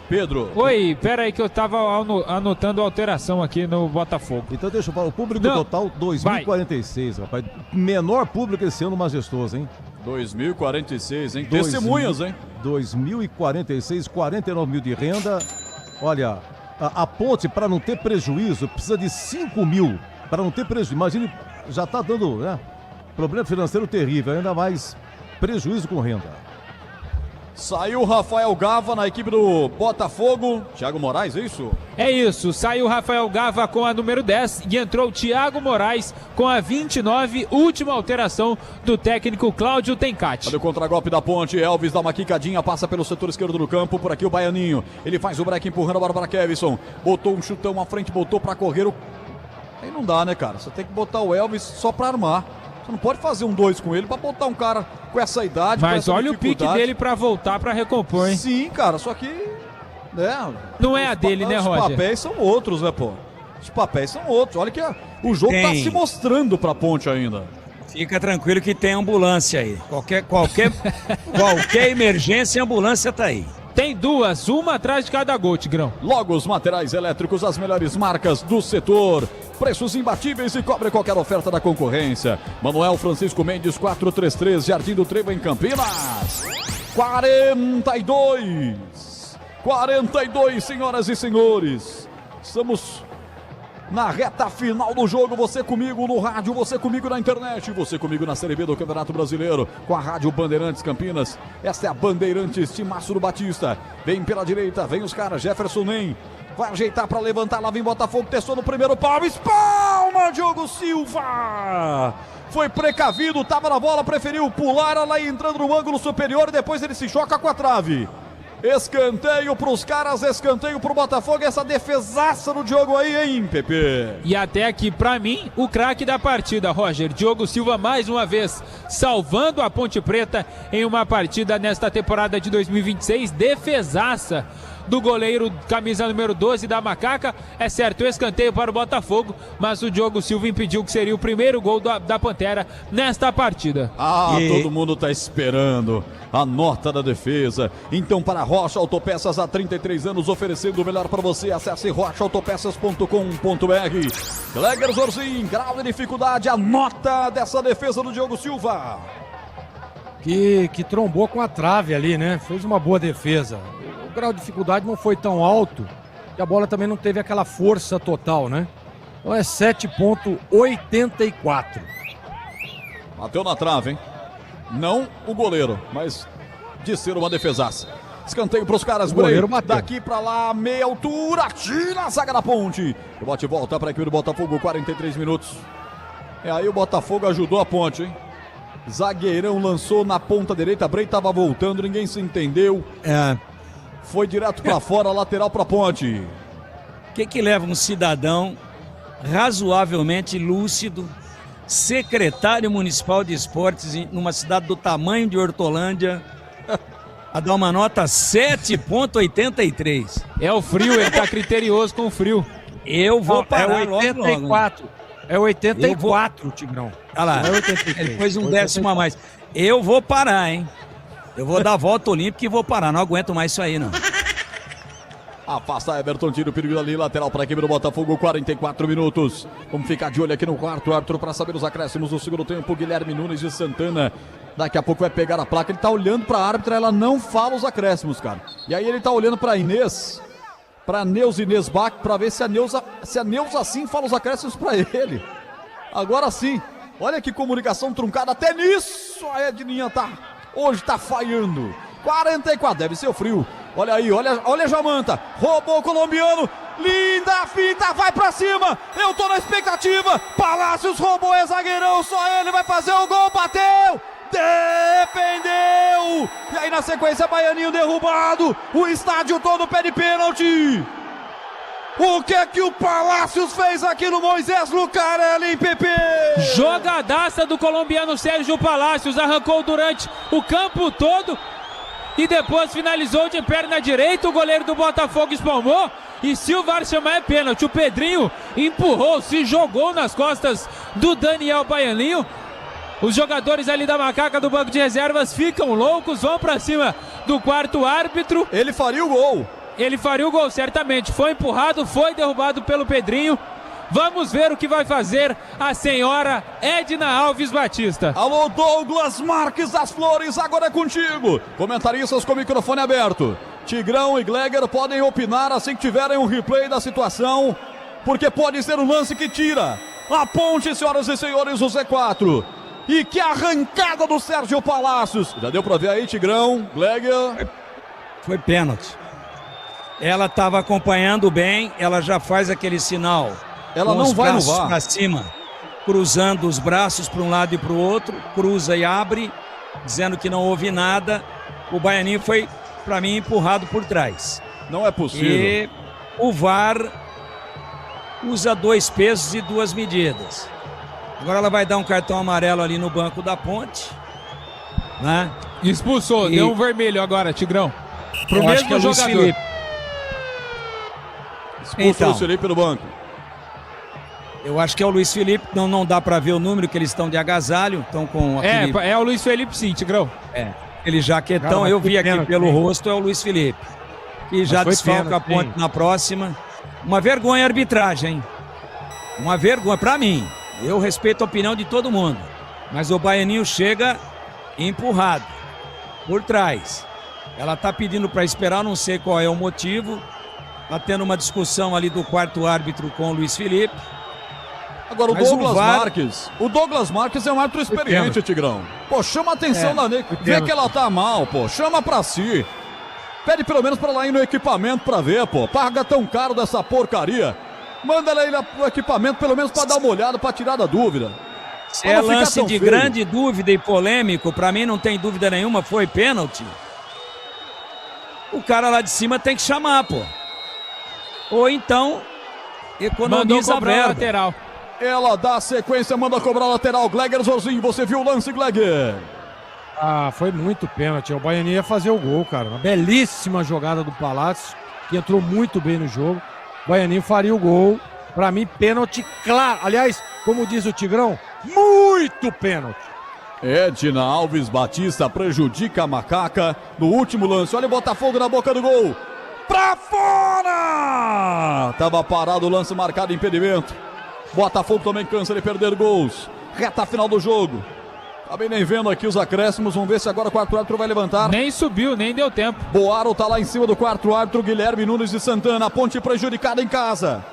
Speaker 10: Pedro.
Speaker 7: Oi, pera aí que eu tava anotando a alteração aqui no Botafogo.
Speaker 10: Então deixa eu falar, o público total 2.046, rapaz. Menor público esse ano majestoso, hein?
Speaker 1: 2.046, hein? Testemunhas, hein?
Speaker 10: 2.046, 49 mil de renda. Olha, a Ponte, para não ter prejuízo, precisa de 5 mil. Para não ter prejuízo, imagine, já tá dando, né? Problema financeiro terrível, ainda mais prejuízo com renda.
Speaker 1: Saiu o Rafael Gava na equipe do Botafogo. Thiago Moraes, é isso?
Speaker 7: É isso, saiu o Rafael Gava com a número 10 e entrou o Thiago Moraes com a 29, última alteração do técnico Cláudio Tencati.
Speaker 1: Olha o contragolpe da Ponte, Elvis dá uma quicadinha, passa pelo setor esquerdo do campo, por aqui o Baianinho. Ele faz o break empurrando a bola para Kevson. Botou um chutão à frente, botou para correr. Aí não dá, né, cara? Você tem que botar o Elvis só para armar. Você não pode fazer um 2 com ele pra botar um cara com essa idade.
Speaker 7: Mas olha o pique dele pra voltar pra recompor, hein?
Speaker 1: Sim, cara, só que... né,
Speaker 7: não é a dele, né, Roger?
Speaker 1: Os papéis são outros, né, pô? Os papéis são outros. Olha que o jogo tá se mostrando pra Ponte ainda.
Speaker 8: Fica tranquilo que tem ambulância aí. Qualquer emergência, a ambulância tá aí.
Speaker 7: Tem duas, uma atrás de cada gol, Tigrão.
Speaker 1: Logo os materiais elétricos, as melhores marcas do setor. Preços imbatíveis e cobre qualquer oferta da concorrência. Manuel Francisco Mendes, 433, Jardim do Trevo, em Campinas. 42, senhoras e senhores. Estamos na reta final do jogo, você comigo no rádio, você comigo na internet, você comigo na Série B do Campeonato Brasileiro, com a Rádio Bandeirantes Campinas. Esta é a Bandeirantes, timaço do Batista. Vem pela direita, vem os caras, Jefferson Nem. Vai ajeitar para levantar, lá vem Botafogo, testou no primeiro pau, espalma Diogo Silva. Foi precavido, tava na bola, preferiu pular, ela entrando no ângulo superior e depois ele se choca com a trave. Escanteio pros caras, escanteio pro Botafogo, essa defesaça do Diogo aí, hein, Pepe?
Speaker 7: E até aqui, pra mim, o craque da partida, Roger. Diogo Silva, mais uma vez, salvando a Ponte Preta em uma partida nesta temporada de 2026. Defesaça do goleiro, camisa número 12 da Macaca. É certo, o escanteio para o Botafogo, mas o Diogo Silva impediu que seria o primeiro gol da Pantera nesta partida.
Speaker 1: Todo mundo tá esperando a nota da defesa. Então, para Rocha Autopeças, há 33 anos, oferecendo o melhor para você. Acesse rochaautopeças.com.br. Gleger Zorzin, grau de dificuldade, a nota dessa defesa do Diogo Silva.
Speaker 9: Que trombou com a trave ali, né? Fez uma boa defesa. O grau de dificuldade não foi tão alto e a bola também não teve aquela força total, né? Então é 7,84.
Speaker 1: Bateu na trave, hein? Não o goleiro, mas de ser uma defesaça. Escanteio para os caras, goleiro daqui para lá, meia altura, tira a zaga da Ponte. O bote volta para a equipe do Botafogo, 43 minutos. E aí o Botafogo ajudou a Ponte, hein? Zagueirão lançou na ponta direita, Brei estava voltando, ninguém se entendeu. Foi direto para fora, lateral para Ponte.
Speaker 8: O que leva um cidadão razoavelmente lúcido, secretário municipal de esportes numa cidade do tamanho de Hortolândia, a dar uma nota 7,83?
Speaker 7: É o frio, ele tá criterioso com o frio.
Speaker 8: Eu vou parar.
Speaker 9: É 84. É 84, Tigrão.
Speaker 8: Olha lá,
Speaker 9: é 83.
Speaker 8: Ele pôs um décimo a mais. Eu vou parar, hein? Eu vou dar a volta olímpica e vou parar. Não aguento mais isso aí, não.
Speaker 1: Afasta Everton, tira o perigo ali, lateral para a equipe do Botafogo, 44 minutos. Vamos ficar de olho aqui no quarto árbitro para saber os acréscimos do segundo tempo. Guilherme Nunes de Santana. Daqui a pouco vai pegar a placa. Ele tá olhando para a árbitra, ela não fala os acréscimos, cara. E aí ele tá olhando para Inês, para Neuza Inês Bach, para ver se a Neuza assim fala os acréscimos para ele. Agora sim. Olha que comunicação truncada, até nisso a Edninha hoje tá falhando. 44, deve ser o frio. Olha aí, olha a Jamanta. Roubou o colombiano. Linda fita, vai pra cima. Eu tô na expectativa. Palácios roubou, é zagueirão. Só ele vai fazer o gol. Bateu. Defendeu. E aí na sequência, Baianinho derrubado. O estádio todo pede pênalti. O que é que o Palácios fez aqui no Moisés Lucarelli, Pepe?
Speaker 7: Jogadaça do colombiano Sérgio Palácios. Arrancou durante o campo todo e depois finalizou de perna direita. O goleiro do Botafogo espalmou. E se o VAR chamar é pênalti, o Pedrinho empurrou, se jogou nas costas do Daniel Baianinho. Os jogadores ali da Macaca do banco de reservas ficam loucos, vão pra cima do quarto árbitro.
Speaker 1: Ele faria o gol.
Speaker 7: Ele faria o gol, certamente. Foi empurrado, foi derrubado pelo Pedrinho. Vamos ver o que vai fazer a senhora Edna Alves Batista.
Speaker 1: Alô, Douglas Marques das Flores, agora é contigo. Comentaristas com o microfone aberto. Tigrão e Gleger podem opinar assim que tiverem um replay da situação, porque pode ser um lance que tira a Ponte, senhoras e senhores, o Z4. E que arrancada do Sérgio Palácios. Já deu pra ver aí, Tigrão, Gleger?
Speaker 8: Foi pênalti. Ela estava acompanhando bem, ela já faz aquele sinal.
Speaker 1: Ela
Speaker 8: com
Speaker 1: não
Speaker 8: os
Speaker 1: vai no
Speaker 8: braços
Speaker 1: VAR.
Speaker 8: para cima, cruzando os braços para um lado e para o outro, cruza e abre, dizendo que não houve nada. O baianinho foi, para mim, empurrado por trás.
Speaker 1: Não é possível.
Speaker 8: E o VAR usa 2 pesos e 2 medidas. Agora ela vai dar um cartão amarelo ali no banco da Ponte, né?
Speaker 7: Expulsou, deu um vermelho agora, Tigrão. Pro
Speaker 8: Eu acho que é
Speaker 7: mesmo
Speaker 8: Luiz
Speaker 7: jogador.
Speaker 8: Felipe.
Speaker 1: Expulsou o Luiz Felipe no banco.
Speaker 8: Eu acho que é o Luiz Felipe, não dá pra ver o número, que eles estão de agasalho, estão com aquele...
Speaker 7: É o Luiz Felipe sim, Tigrão.
Speaker 8: Aquele jaquetão,
Speaker 7: Cara,
Speaker 8: eu vi aqui
Speaker 7: pênalti,
Speaker 8: pelo
Speaker 7: hein?
Speaker 8: rosto, é o Luiz Felipe. E já
Speaker 7: foi
Speaker 8: desfalca
Speaker 7: pênalti,
Speaker 8: a Ponte
Speaker 7: hein?
Speaker 8: na próxima. Uma vergonha a arbitragem, hein? Uma vergonha, pra mim. Eu respeito a opinião de todo mundo. Mas o baianinho chega empurrado, por trás. Ela tá pedindo pra esperar, não sei qual é o motivo. Tá tendo uma discussão ali do quarto árbitro com o Luiz Felipe.
Speaker 1: Agora o
Speaker 8: Mas
Speaker 1: Douglas
Speaker 8: VAR
Speaker 1: Marques. O Douglas Marques é um árbitro experiente, Tigrão. Pô, chama a atenção da Ney. Vê que ela tá mal, pô. Chama pra si. Pede pelo menos pra ela ir no equipamento pra ver, pô. Paga tão caro dessa porcaria. Manda ela ir no equipamento pelo menos pra dar uma olhada, pra tirar da dúvida.
Speaker 8: Se
Speaker 1: Pra
Speaker 8: é
Speaker 1: não ficar
Speaker 8: lance
Speaker 1: tão
Speaker 8: de
Speaker 1: feio.
Speaker 8: grande dúvida e polêmico, pra mim não tem dúvida nenhuma, foi pênalti. O cara lá de cima tem que chamar, pô. Ou então, economiza a verba.
Speaker 7: lateral.
Speaker 1: Ela dá a sequência, manda cobrar a lateral. Gleger Zorzinho, você viu o lance, Gleger?
Speaker 9: Ah, foi muito pênalti. O Baianinho ia fazer o gol, cara. Uma belíssima jogada do Palácio, que entrou muito bem no jogo. O Baianinho faria o gol. Pra mim, pênalti claro. Aliás, como diz o Tigrão, muito pênalti.
Speaker 1: Edna Alves Batista prejudica a macaca no último lance. Olha o Botafogo na boca do gol. Pra fora! Tava parado o lance marcado, impedimento. Botafogo também cansa de perder gols. Reta final do jogo. Acabei nem vendo aqui os acréscimos. Vamos ver se agora o quarto árbitro vai levantar.
Speaker 7: Nem subiu, nem deu tempo.
Speaker 1: Boaro tá lá em cima do quarto árbitro. Guilherme Nunes de Santana. A Ponte prejudicada em casa.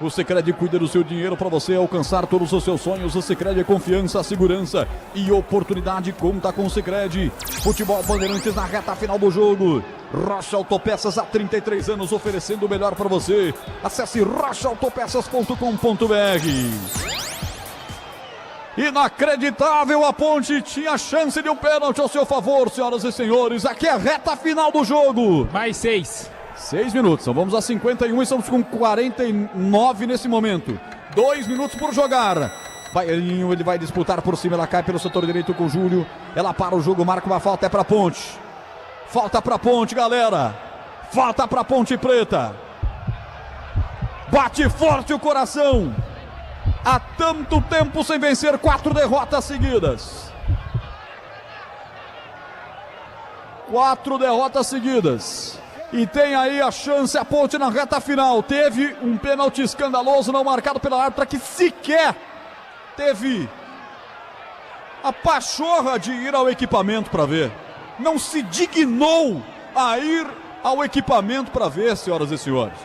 Speaker 1: O Sicredi cuida do seu dinheiro para você alcançar todos os seus sonhos. O Sicredi é confiança, segurança e oportunidade. Conta com o Sicredi. Futebol Bandeirantes na reta final do jogo. Rocha Autopeças há 33 anos oferecendo o melhor para você. Acesse rochaautopeças.com.br. Inacreditável, a Ponte tinha chance de um pênalti ao seu favor, senhoras e senhores. Aqui é a reta final do jogo.
Speaker 7: Mais 6.
Speaker 1: 6 minutos, então vamos a 51 e estamos com 49 nesse momento. 2 minutos por jogar. Baianinho, ele vai disputar por cima, ela cai pelo setor direito com o Júlio. Ela para o jogo, marca uma falta, é pra Ponte. Falta pra Ponte, galera. Falta pra Ponte Preta. Bate forte o coração. Há tanto tempo sem vencer, 4 derrotas seguidas. 4 derrotas seguidas. E tem aí a chance, a Ponte na reta final. Teve um pênalti escandaloso não marcado pela árbitra, que sequer teve a pachorra de ir ao equipamento para ver. Não se dignou a ir ao equipamento para ver, senhoras e senhores.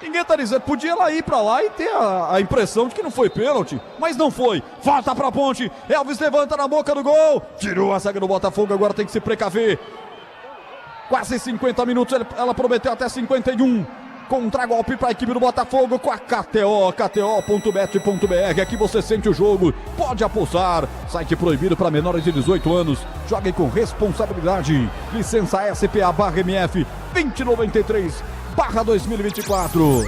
Speaker 1: Ninguém tá dizendo, podia ela ir para lá e ter a impressão de que não foi pênalti, mas não foi. Falta para Ponte, Elvis levanta na boca do gol, tirou a zaga do Botafogo, agora tem que se precaver. Quase 50 minutos, ela prometeu até 51. Contragolpe para a equipe do Botafogo com a KTO, kto.bet.br. Aqui você sente o jogo, pode apostar. Site proibido para menores de 18 anos. Jogue com responsabilidade. Licença SPA/MF 2093/2024.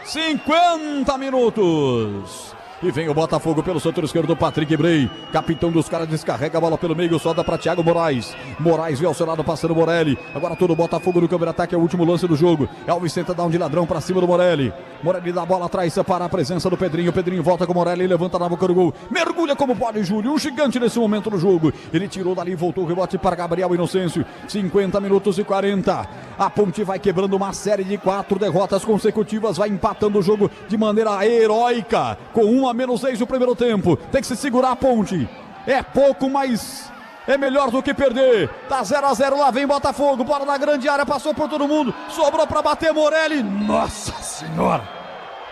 Speaker 1: 50 minutos. E vem o Botafogo pelo setor esquerdo, Patrick Bray. Capitão dos caras, descarrega a bola pelo meio, solta para Thiago Moraes. Moraes vê ao seu lado, passando o Morelli. Agora todo o Botafogo no câmera ataque, é o último lance do jogo. Elvis tenta dar um de ladrão para cima do Morelli. Morelli dá a bola atrás para a presença do Pedrinho. Pedrinho volta com o Morelli, levanta na boca do gol. Mergulha como pode, Júlio. Um gigante nesse momento do jogo. Ele tirou dali, voltou o rebote para Gabriel Inocêncio. 50 minutos e 40. A Ponte vai quebrando uma série de 4 derrotas consecutivas. Vai empatando o jogo de maneira heróica. Com 1 a menos desde o primeiro tempo. Tem que se segurar a Ponte. É pouco, mas é melhor do que perder. Tá 0 a 0, lá vem Botafogo. Bola na grande área, passou por todo mundo. Sobrou para bater Morelli. Nossa Senhora!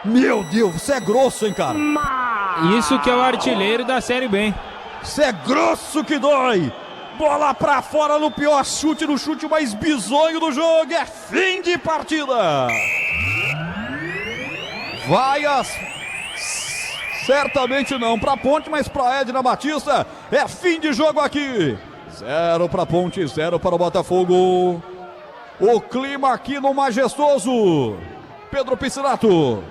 Speaker 1: Meu Deus, você é grosso, hein, cara?
Speaker 7: Isso que é o artilheiro da Série B.
Speaker 1: Você é grosso que dói. Bola pra fora no pior chute, no chute mais bizonho do jogo. É fim de partida. Vai certamente não pra Ponte, mas pra Edna Batista é fim de jogo aqui. 0 pra Ponte, 0 para o Botafogo. O clima aqui no Majestoso. Pedro Piscinato.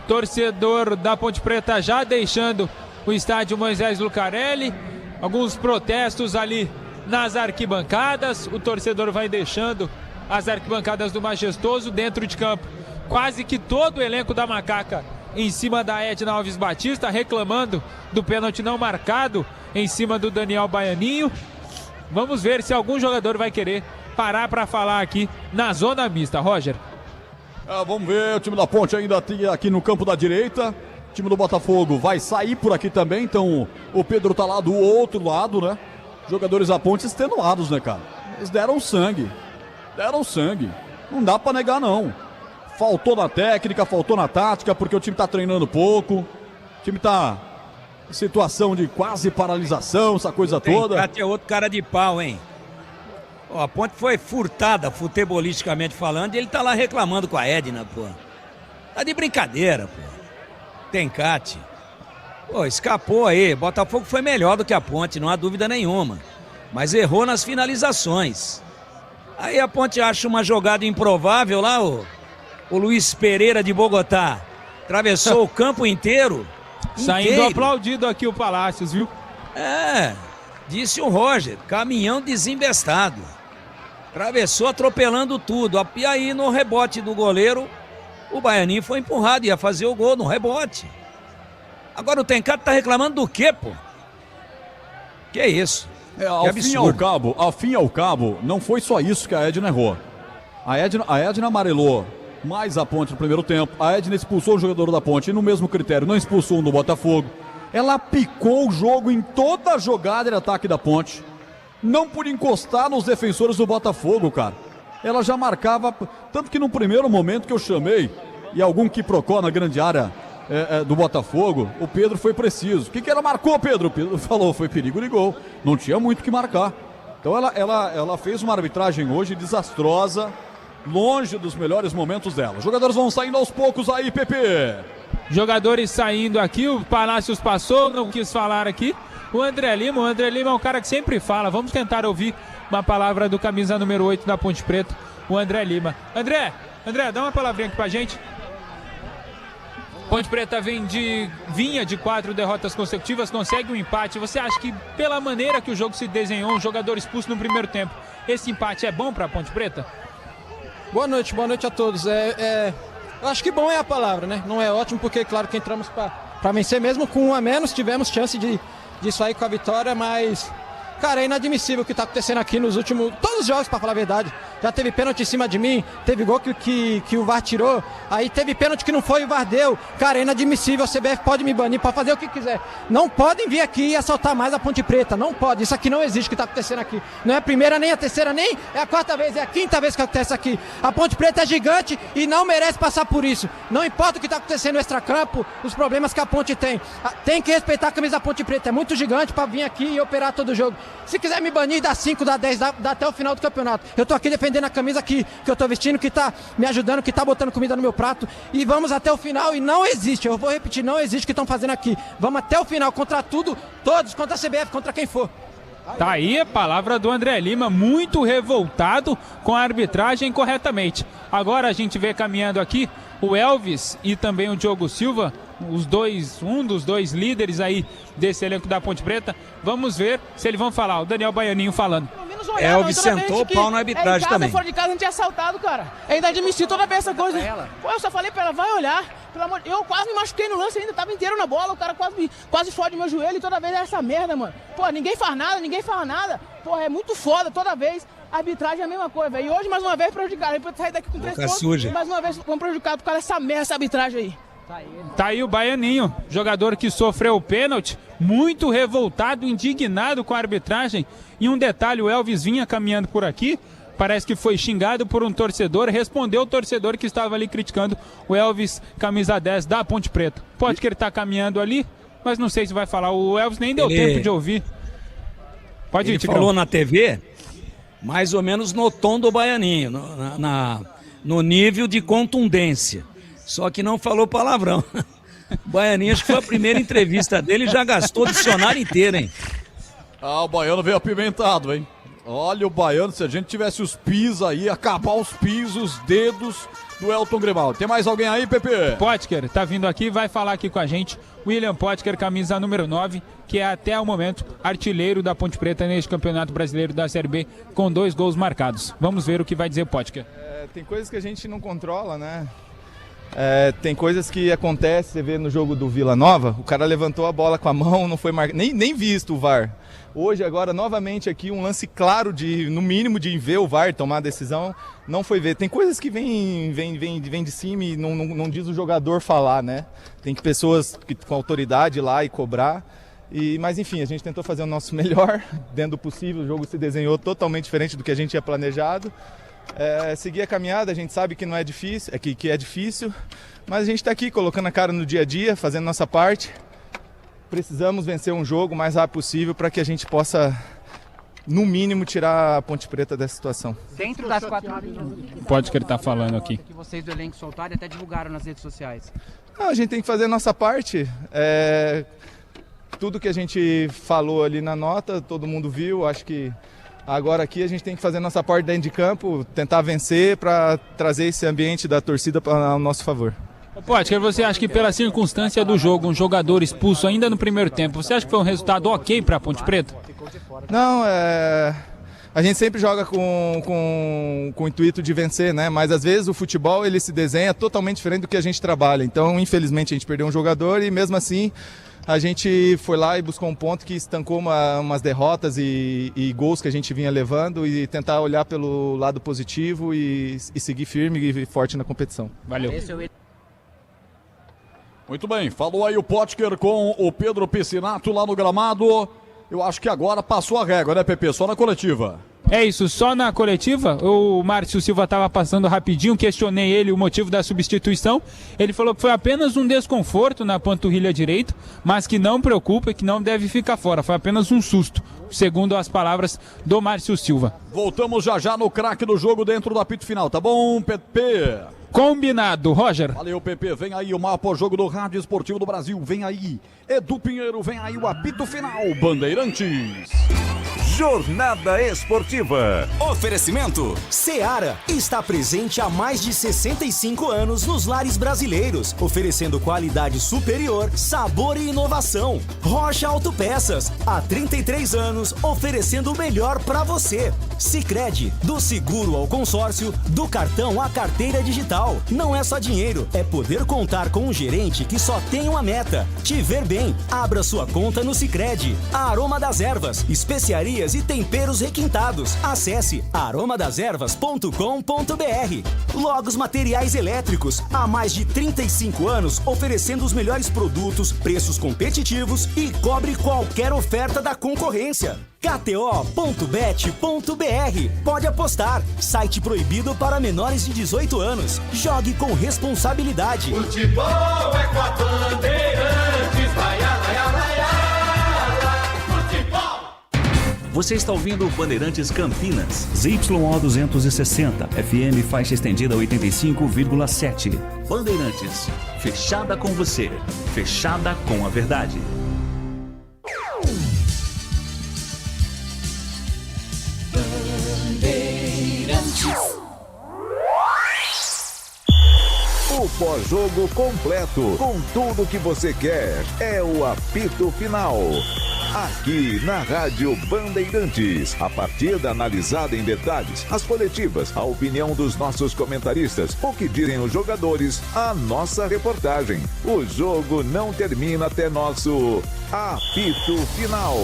Speaker 7: Torcedor da Ponte Preta já deixando o estádio Moisés Lucarelli. Alguns protestos ali nas arquibancadas. O torcedor vai deixando as arquibancadas do Majestoso dentro de campo. Quase que todo o elenco da Macaca em cima da Edna Alves Batista, reclamando do pênalti não marcado em cima do Daniel Baianinho. Vamos ver se algum jogador vai querer parar para falar aqui na zona mista, Roger.
Speaker 1: Vamos ver, o time da Ponte ainda tem aqui no campo da direita. O time do Botafogo vai sair por aqui também, então o Pedro tá lá do outro lado, né? Jogadores da Ponte extenuados, né, cara? Eles deram sangue. Não dá pra negar, não. Faltou na técnica, faltou na tática, porque o time tá treinando pouco. O time tá em situação de quase paralisação, essa coisa toda.
Speaker 8: É outro cara de pau, hein? Ó, a Ponte foi furtada, futebolisticamente falando, e ele tá lá reclamando com a Edna, pô. Tá de brincadeira, pô. Tencate. Pô, escapou aí. Botafogo foi melhor do que a Ponte, não há dúvida nenhuma. Mas errou nas finalizações. Aí a Ponte acha uma jogada improvável lá, o Luiz Pereira de Bogotá. Atravessou o campo inteiro.
Speaker 7: Saindo aplaudido aqui o Palácios, viu?
Speaker 8: Disse o Roger, caminhão desinvestado. Atravessou atropelando tudo. E aí no rebote do goleiro, o Baianinho foi empurrado, ia fazer o gol no rebote. Agora o Tencate tá reclamando do quê, pô? Que isso?
Speaker 1: Ao fim e ao cabo, não foi só isso que a Edna errou. A Edna amarelou mais a Ponte no primeiro tempo. A Edna expulsou o jogador da Ponte e no mesmo critério não expulsou um do Botafogo. Ela picou o jogo em toda a jogada de ataque da Ponte. Não por encostar nos defensores do Botafogo, cara. Ela já marcava, tanto que no primeiro momento que eu chamei, e algum quiprocó na grande área do Botafogo, o Pedro foi preciso. O que ela marcou, Pedro? O Pedro falou, foi perigo de gol. Não tinha muito o que marcar. Então ela fez uma arbitragem hoje desastrosa, longe dos melhores momentos dela. Os jogadores vão saindo aos poucos aí, Pepe.
Speaker 7: Jogadores saindo aqui, o Palácios passou, não quis falar aqui. O André Lima é um cara que sempre fala. Vamos tentar ouvir uma palavra do camisa número 8 da Ponte Preta, o André Lima. André, dá uma palavrinha aqui pra gente. Ponte Preta vinha de 4 derrotas consecutivas, consegue um empate. Você acha que pela maneira que o jogo se desenhou, um jogador expulso no primeiro tempo, esse empate é bom pra Ponte Preta?
Speaker 20: Boa noite a todos. Eu acho que bom é a palavra, né? Não é ótimo porque, claro, que entramos pra vencer, mesmo com 1 a menos, tivemos chance de sair com a vitória, mas, cara, é inadmissível o que tá acontecendo aqui nos últimos... Todos os jogos, pra falar a verdade. Já teve pênalti em cima de mim, teve gol que o VAR tirou, aí teve pênalti que não foi e o VAR deu. Cara, é inadmissível, a CBF pode me banir, pode fazer o que quiser. Não podem vir aqui e assaltar mais a Ponte Preta, não pode. Isso aqui não existe, o que tá acontecendo aqui. Não é a primeira, nem a terceira, nem é a 4ª vez, é a 5ª vez que acontece aqui. A Ponte Preta é gigante e não merece passar por isso. Não importa o que tá acontecendo no extracampo, os problemas que a Ponte tem. Tem que respeitar a camisa da Ponte Preta, é muito gigante pra vir aqui e operar todo o jogo. Se quiser me banir, dá 5, dá 10, dá até o final do campeonato. Eu tô aqui defendendo a camisa que eu tô vestindo, que tá me ajudando, que tá botando comida no meu prato, e vamos até o final, e não existe, eu vou repetir, não existe o que estão fazendo aqui. Vamos até o final, contra tudo, todos, contra a CBF, contra quem for.
Speaker 7: Tá aí a palavra do André Lima, muito revoltado com a arbitragem corretamente. Agora a gente vê caminhando aqui o Elvis e também o Diogo Silva, um dos dois líderes aí desse elenco da Ponte Preta. Vamos ver se eles vão falar. O Daniel Baianinho falando.
Speaker 8: Elvis sentou o pau na arbitragem também.
Speaker 21: Fora de casa a gente é assaltado, cara. É inadmissível toda vez essa coisa. Pô, eu só falei pra ela, vai olhar. Pelo amor de Deus, eu quase me machuquei no lance ainda, tava inteiro na bola, o cara quase fode meu joelho e toda vez é essa merda, mano. Pô, ninguém faz nada. Pô, é muito foda toda vez. A arbitragem é a mesma coisa, velho. E hoje, mais uma vez, prejudicado. Depois sair daqui com 3 pontos. Suja. E mais uma vez, vamos prejudicar por causa dessa merda, essa arbitragem aí.
Speaker 7: Tá aí o Baianinho, jogador que sofreu o pênalti, muito revoltado, indignado com a arbitragem. E um detalhe, o Elvis vinha caminhando por aqui, parece que foi xingado por um torcedor, respondeu o torcedor que estava ali criticando o Elvis, camisa 10 da Ponte Preta. Pode que ele tá caminhando ali, mas não sei se vai falar. O Elvis nem deu tempo de ouvir. Pode ir, Tigrão.
Speaker 8: Falou na TV, mais ou menos no tom do Baianinho, no nível de contundência. Só que não falou palavrão. O Baianinho, acho que foi a primeira entrevista dele, já gastou o dicionário inteiro, hein?
Speaker 1: Ah, o Baiano veio apimentado, hein? Olha o Baiano, se a gente tivesse os pis aí, acabar os pis, os dedos do Elton Grimaldi. Tem mais alguém aí, Pepe?
Speaker 7: Potker tá vindo aqui, vai falar aqui com a gente. William Potker, camisa número 9, que é até o momento artilheiro da Ponte Preta neste Campeonato Brasileiro da Série B, com 2 gols marcados. Vamos ver o que vai dizer Potker.
Speaker 4: Tem coisas que a gente não controla, né? Tem coisas que acontecem, você vê no jogo do Vila Nova, o cara levantou a bola com a mão, não foi marcado, nem visto o VAR. Hoje, agora, novamente aqui, um lance claro no mínimo, de ver o VAR tomar a decisão, não foi ver. Tem coisas que vem de cima e não diz o jogador falar, né? Tem pessoas com autoridade lá e cobrar. Mas enfim, a gente tentou fazer o nosso melhor, dentro do possível, o jogo se desenhou totalmente diferente do que a gente tinha planejado. Seguir a caminhada, a gente sabe que não é difícil, que é difícil, mas a gente está aqui colocando a cara no dia a dia, fazendo nossa parte. Precisamos vencer um jogo o mais rápido possível para que a gente possa, no mínimo, tirar a Ponte Preta dessa situação.
Speaker 22: Dentro das 4
Speaker 7: Pode que ele tá falando aqui.
Speaker 22: Que vocês do elenco soltaram e até divulgaram nas redes sociais.
Speaker 4: A gente tem que fazer a nossa parte. Tudo que a gente falou ali na nota, todo mundo viu. Acho que agora aqui a gente tem que fazer a nossa parte dentro de campo, tentar vencer para trazer esse ambiente da torcida para o nosso favor.
Speaker 7: Potker, você acha que pela circunstância do jogo, um jogador expulso ainda no primeiro tempo, você acha que foi um resultado ok para a Ponte Preta?
Speaker 4: Não, a gente sempre joga com o intuito de vencer, né? Mas às vezes o futebol ele se desenha totalmente diferente do que a gente trabalha. Então, infelizmente, a gente perdeu um jogador e mesmo assim a gente foi lá e buscou um ponto que estancou umas derrotas e gols que a gente vinha levando e tentar olhar pelo lado positivo e seguir firme e forte na competição.
Speaker 7: Valeu.
Speaker 1: Muito bem, falou aí o Potker com o Pedro Piscinato lá no gramado. Eu acho que agora passou a régua, né, Pepe? Só na coletiva.
Speaker 7: É isso, só na coletiva. O Márcio Silva estava passando rapidinho, questionei ele o motivo da substituição. Ele falou que foi apenas um desconforto na panturrilha direita, mas que não preocupa e que não deve ficar fora. Foi apenas um susto, segundo as palavras do Márcio Silva.
Speaker 1: Voltamos já no craque do jogo dentro do apito final, tá bom, Pepe?
Speaker 7: Combinado, Roger.
Speaker 1: Valeu, Pepe. Vem aí o mapa jogo do Rádio Esportivo do Brasil. Vem aí, Edu Pinheiro. Vem aí o apito final, Bandeirantes.
Speaker 6: Jornada Esportiva. Oferecimento. Seara está presente há mais de 65 anos nos lares brasileiros, oferecendo qualidade superior, sabor e inovação. Rocha Autopeças, há 33 anos, oferecendo o melhor para você. Sicredi, do seguro ao consórcio, do cartão à carteira digital. Não é só dinheiro, é poder contar com um gerente que só tem uma meta: te ver bem. Abra sua conta no Sicredi. A Aroma das Ervas, especiarias e temperos requintados. Acesse aromadeservas.com.br. Logos Materiais Elétricos, há mais de 35 anos, oferecendo os melhores produtos, preços competitivos e cobre qualquer oferta da concorrência. KTO.bet.br. Pode apostar. Site proibido para menores de 18 anos. Jogue com responsabilidade.
Speaker 5: Futebol é com a Bandeirantes. Vai, vai, vai, futebol.
Speaker 23: Você está ouvindo Bandeirantes Campinas, ZYO 260, FM faixa estendida 85,7. Bandeirantes, fechada com você, fechada com a verdade.
Speaker 24: O pós-jogo completo, com tudo que você quer, é o apito final. Aqui na Rádio Bandeirantes, a partida analisada em detalhes, as coletivas, a opinião dos nossos comentaristas, o que dizem os jogadores, a nossa reportagem. O jogo não termina até nosso apito final.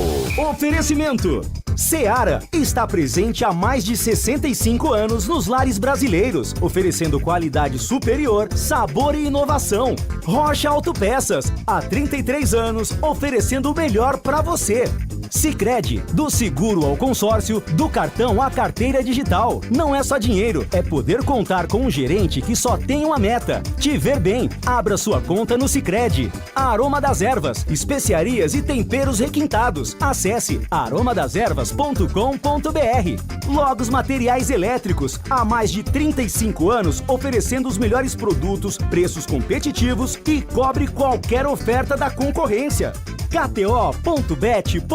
Speaker 6: Oferecimento. Seara está presente há mais de 65 anos nos lares brasileiros, oferecendo qualidade superior, sabor e inovação. Rocha Autopeças, há 33 anos, oferecendo o melhor para você. Sicredi, do seguro ao consórcio, do cartão à carteira digital. Não é só dinheiro, é poder contar com um gerente que só tem uma meta: te ver bem. Abra sua conta no Sicredi. Aroma das Ervas, especiarias e temperos requintados. Acesse aromadeservas.com.br. Logos Materiais Elétricos, há mais de 35 anos oferecendo os melhores produtos, preços competitivos e cobre qualquer oferta da concorrência. KTO.bet.br.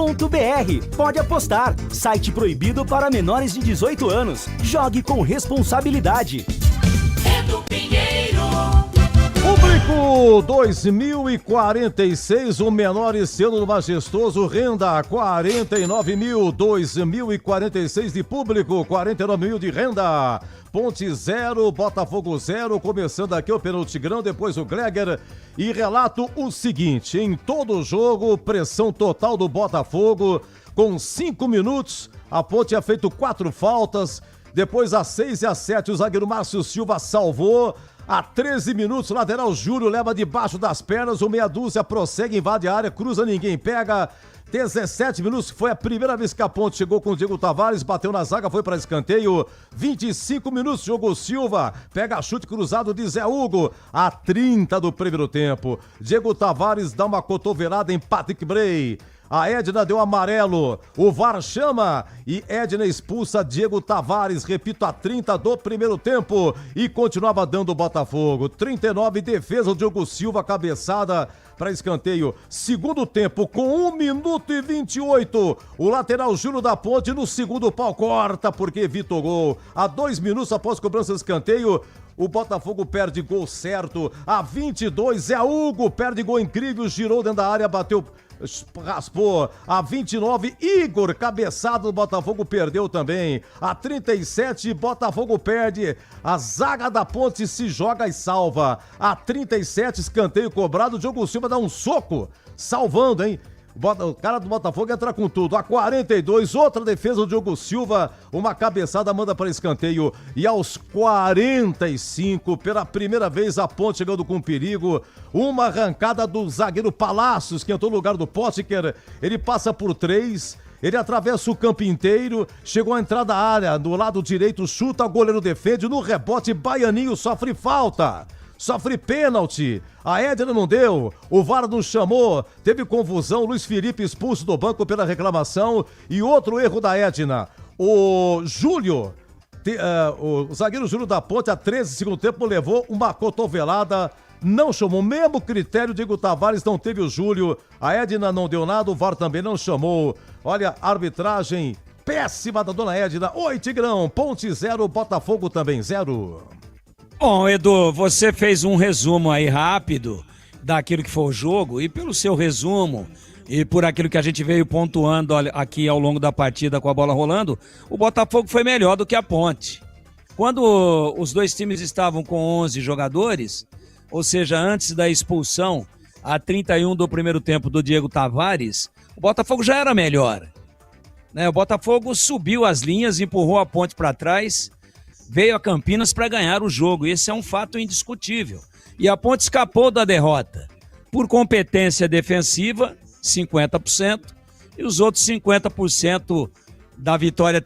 Speaker 6: Pode apostar. Site proibido para menores de 18 anos. Jogue com responsabilidade.
Speaker 10: Público 2046, o menor selo do majestoso, renda 49.000, de público, 49 mil de renda. Ponte 0, Botafogo 0, começando aqui o Penaltigrão, depois o Gleger. E relato o seguinte: em todo o jogo, pressão total do Botafogo, com 5 minutos, a Ponte tinha feito 4 faltas, depois às 6 e às 7 o zagueiro Márcio Silva salvou. A 13 minutos, o lateral Júlio leva debaixo das pernas, o meia dúzia prossegue, invade a área, cruza, ninguém pega. 17 minutos, foi a primeira vez que a Ponte chegou com o Diego Tavares, bateu na zaga, foi para escanteio. 25 minutos, jogou Silva, pega chute cruzado de Zé Hugo. A 30 do primeiro tempo, Diego Tavares dá uma cotovelada em Patrick Bray. A Edna deu amarelo, o VAR chama e Edna expulsa Diego Tavares, repito, a 30 do primeiro tempo, e continuava dando o Botafogo. 39, defesa, o Diogo Silva, cabeçada para escanteio. Segundo tempo, com 1 minuto e 28, o lateral Júlio da Ponte no segundo pau corta porque evita o gol. A 2 minutos após cobrança de escanteio, o Botafogo perde gol certo. A 22, Zé Hugo perde gol incrível, girou dentro da área, bateu, raspou. A 29, Igor, cabeçado do Botafogo, perdeu também. A 37, Botafogo perde. A zaga da Ponte se joga e salva. A 37, escanteio cobrado, o Diogo Silva dá um soco, salvando, hein? O cara do Botafogo entra com tudo. A 42, outra defesa do Diogo Silva, uma cabeçada, manda para escanteio. E aos 45, pela primeira vez a Ponte chegando com perigo, uma arrancada do zagueiro Palácios, que entrou no lugar do Potker. Ele passa por 3, ele atravessa o campo inteiro, chegou à entrada da área, do lado direito, chuta, o goleiro defende, no rebote, Baianinho sofre falta. Sofre pênalti, a Edna não deu, o VAR não chamou, teve confusão, Luiz Felipe expulso do banco pela reclamação. E outro erro da Edna, o Júlio, o zagueiro Júlio da Ponte, a 13 segundo tempo, levou uma cotovelada, não chamou, mesmo critério, Diego Tavares não teve o Júlio, a Edna não deu nada, o VAR também não chamou. Olha, arbitragem péssima da dona Edna. Oi, Tigrão, Ponte 0, Botafogo também 0.
Speaker 8: Bom, Edu, você fez um resumo aí rápido daquilo que foi o jogo, e pelo seu resumo e por aquilo que a gente veio pontuando aqui ao longo da partida com a bola rolando, o Botafogo foi melhor do que a Ponte. Quando os dois times estavam com 11 jogadores, ou seja, antes da expulsão, a 31 do primeiro tempo do Diego Tavares, o Botafogo já era melhor, né? O Botafogo subiu as linhas, empurrou a Ponte para trás, veio a Campinas para ganhar o jogo. Esse é um fato indiscutível. E a Ponte escapou da derrota por competência defensiva, 50%, e os outros 50% da vitória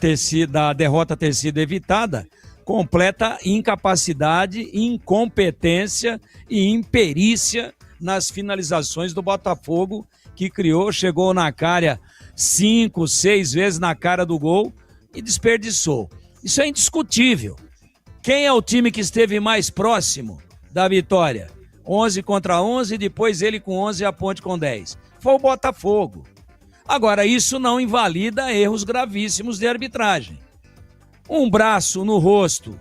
Speaker 8: da derrota ter sido evitada, completa incapacidade, incompetência e imperícia nas finalizações do Botafogo, que chegou na cara 5, 6 vezes na cara do gol e desperdiçou. Isso é indiscutível. Quem é o time que esteve mais próximo da vitória? 11 contra 11, depois ele com 11 e a Ponte com 10. Foi o Botafogo. Agora, isso não invalida erros gravíssimos de arbitragem. Um braço no rosto,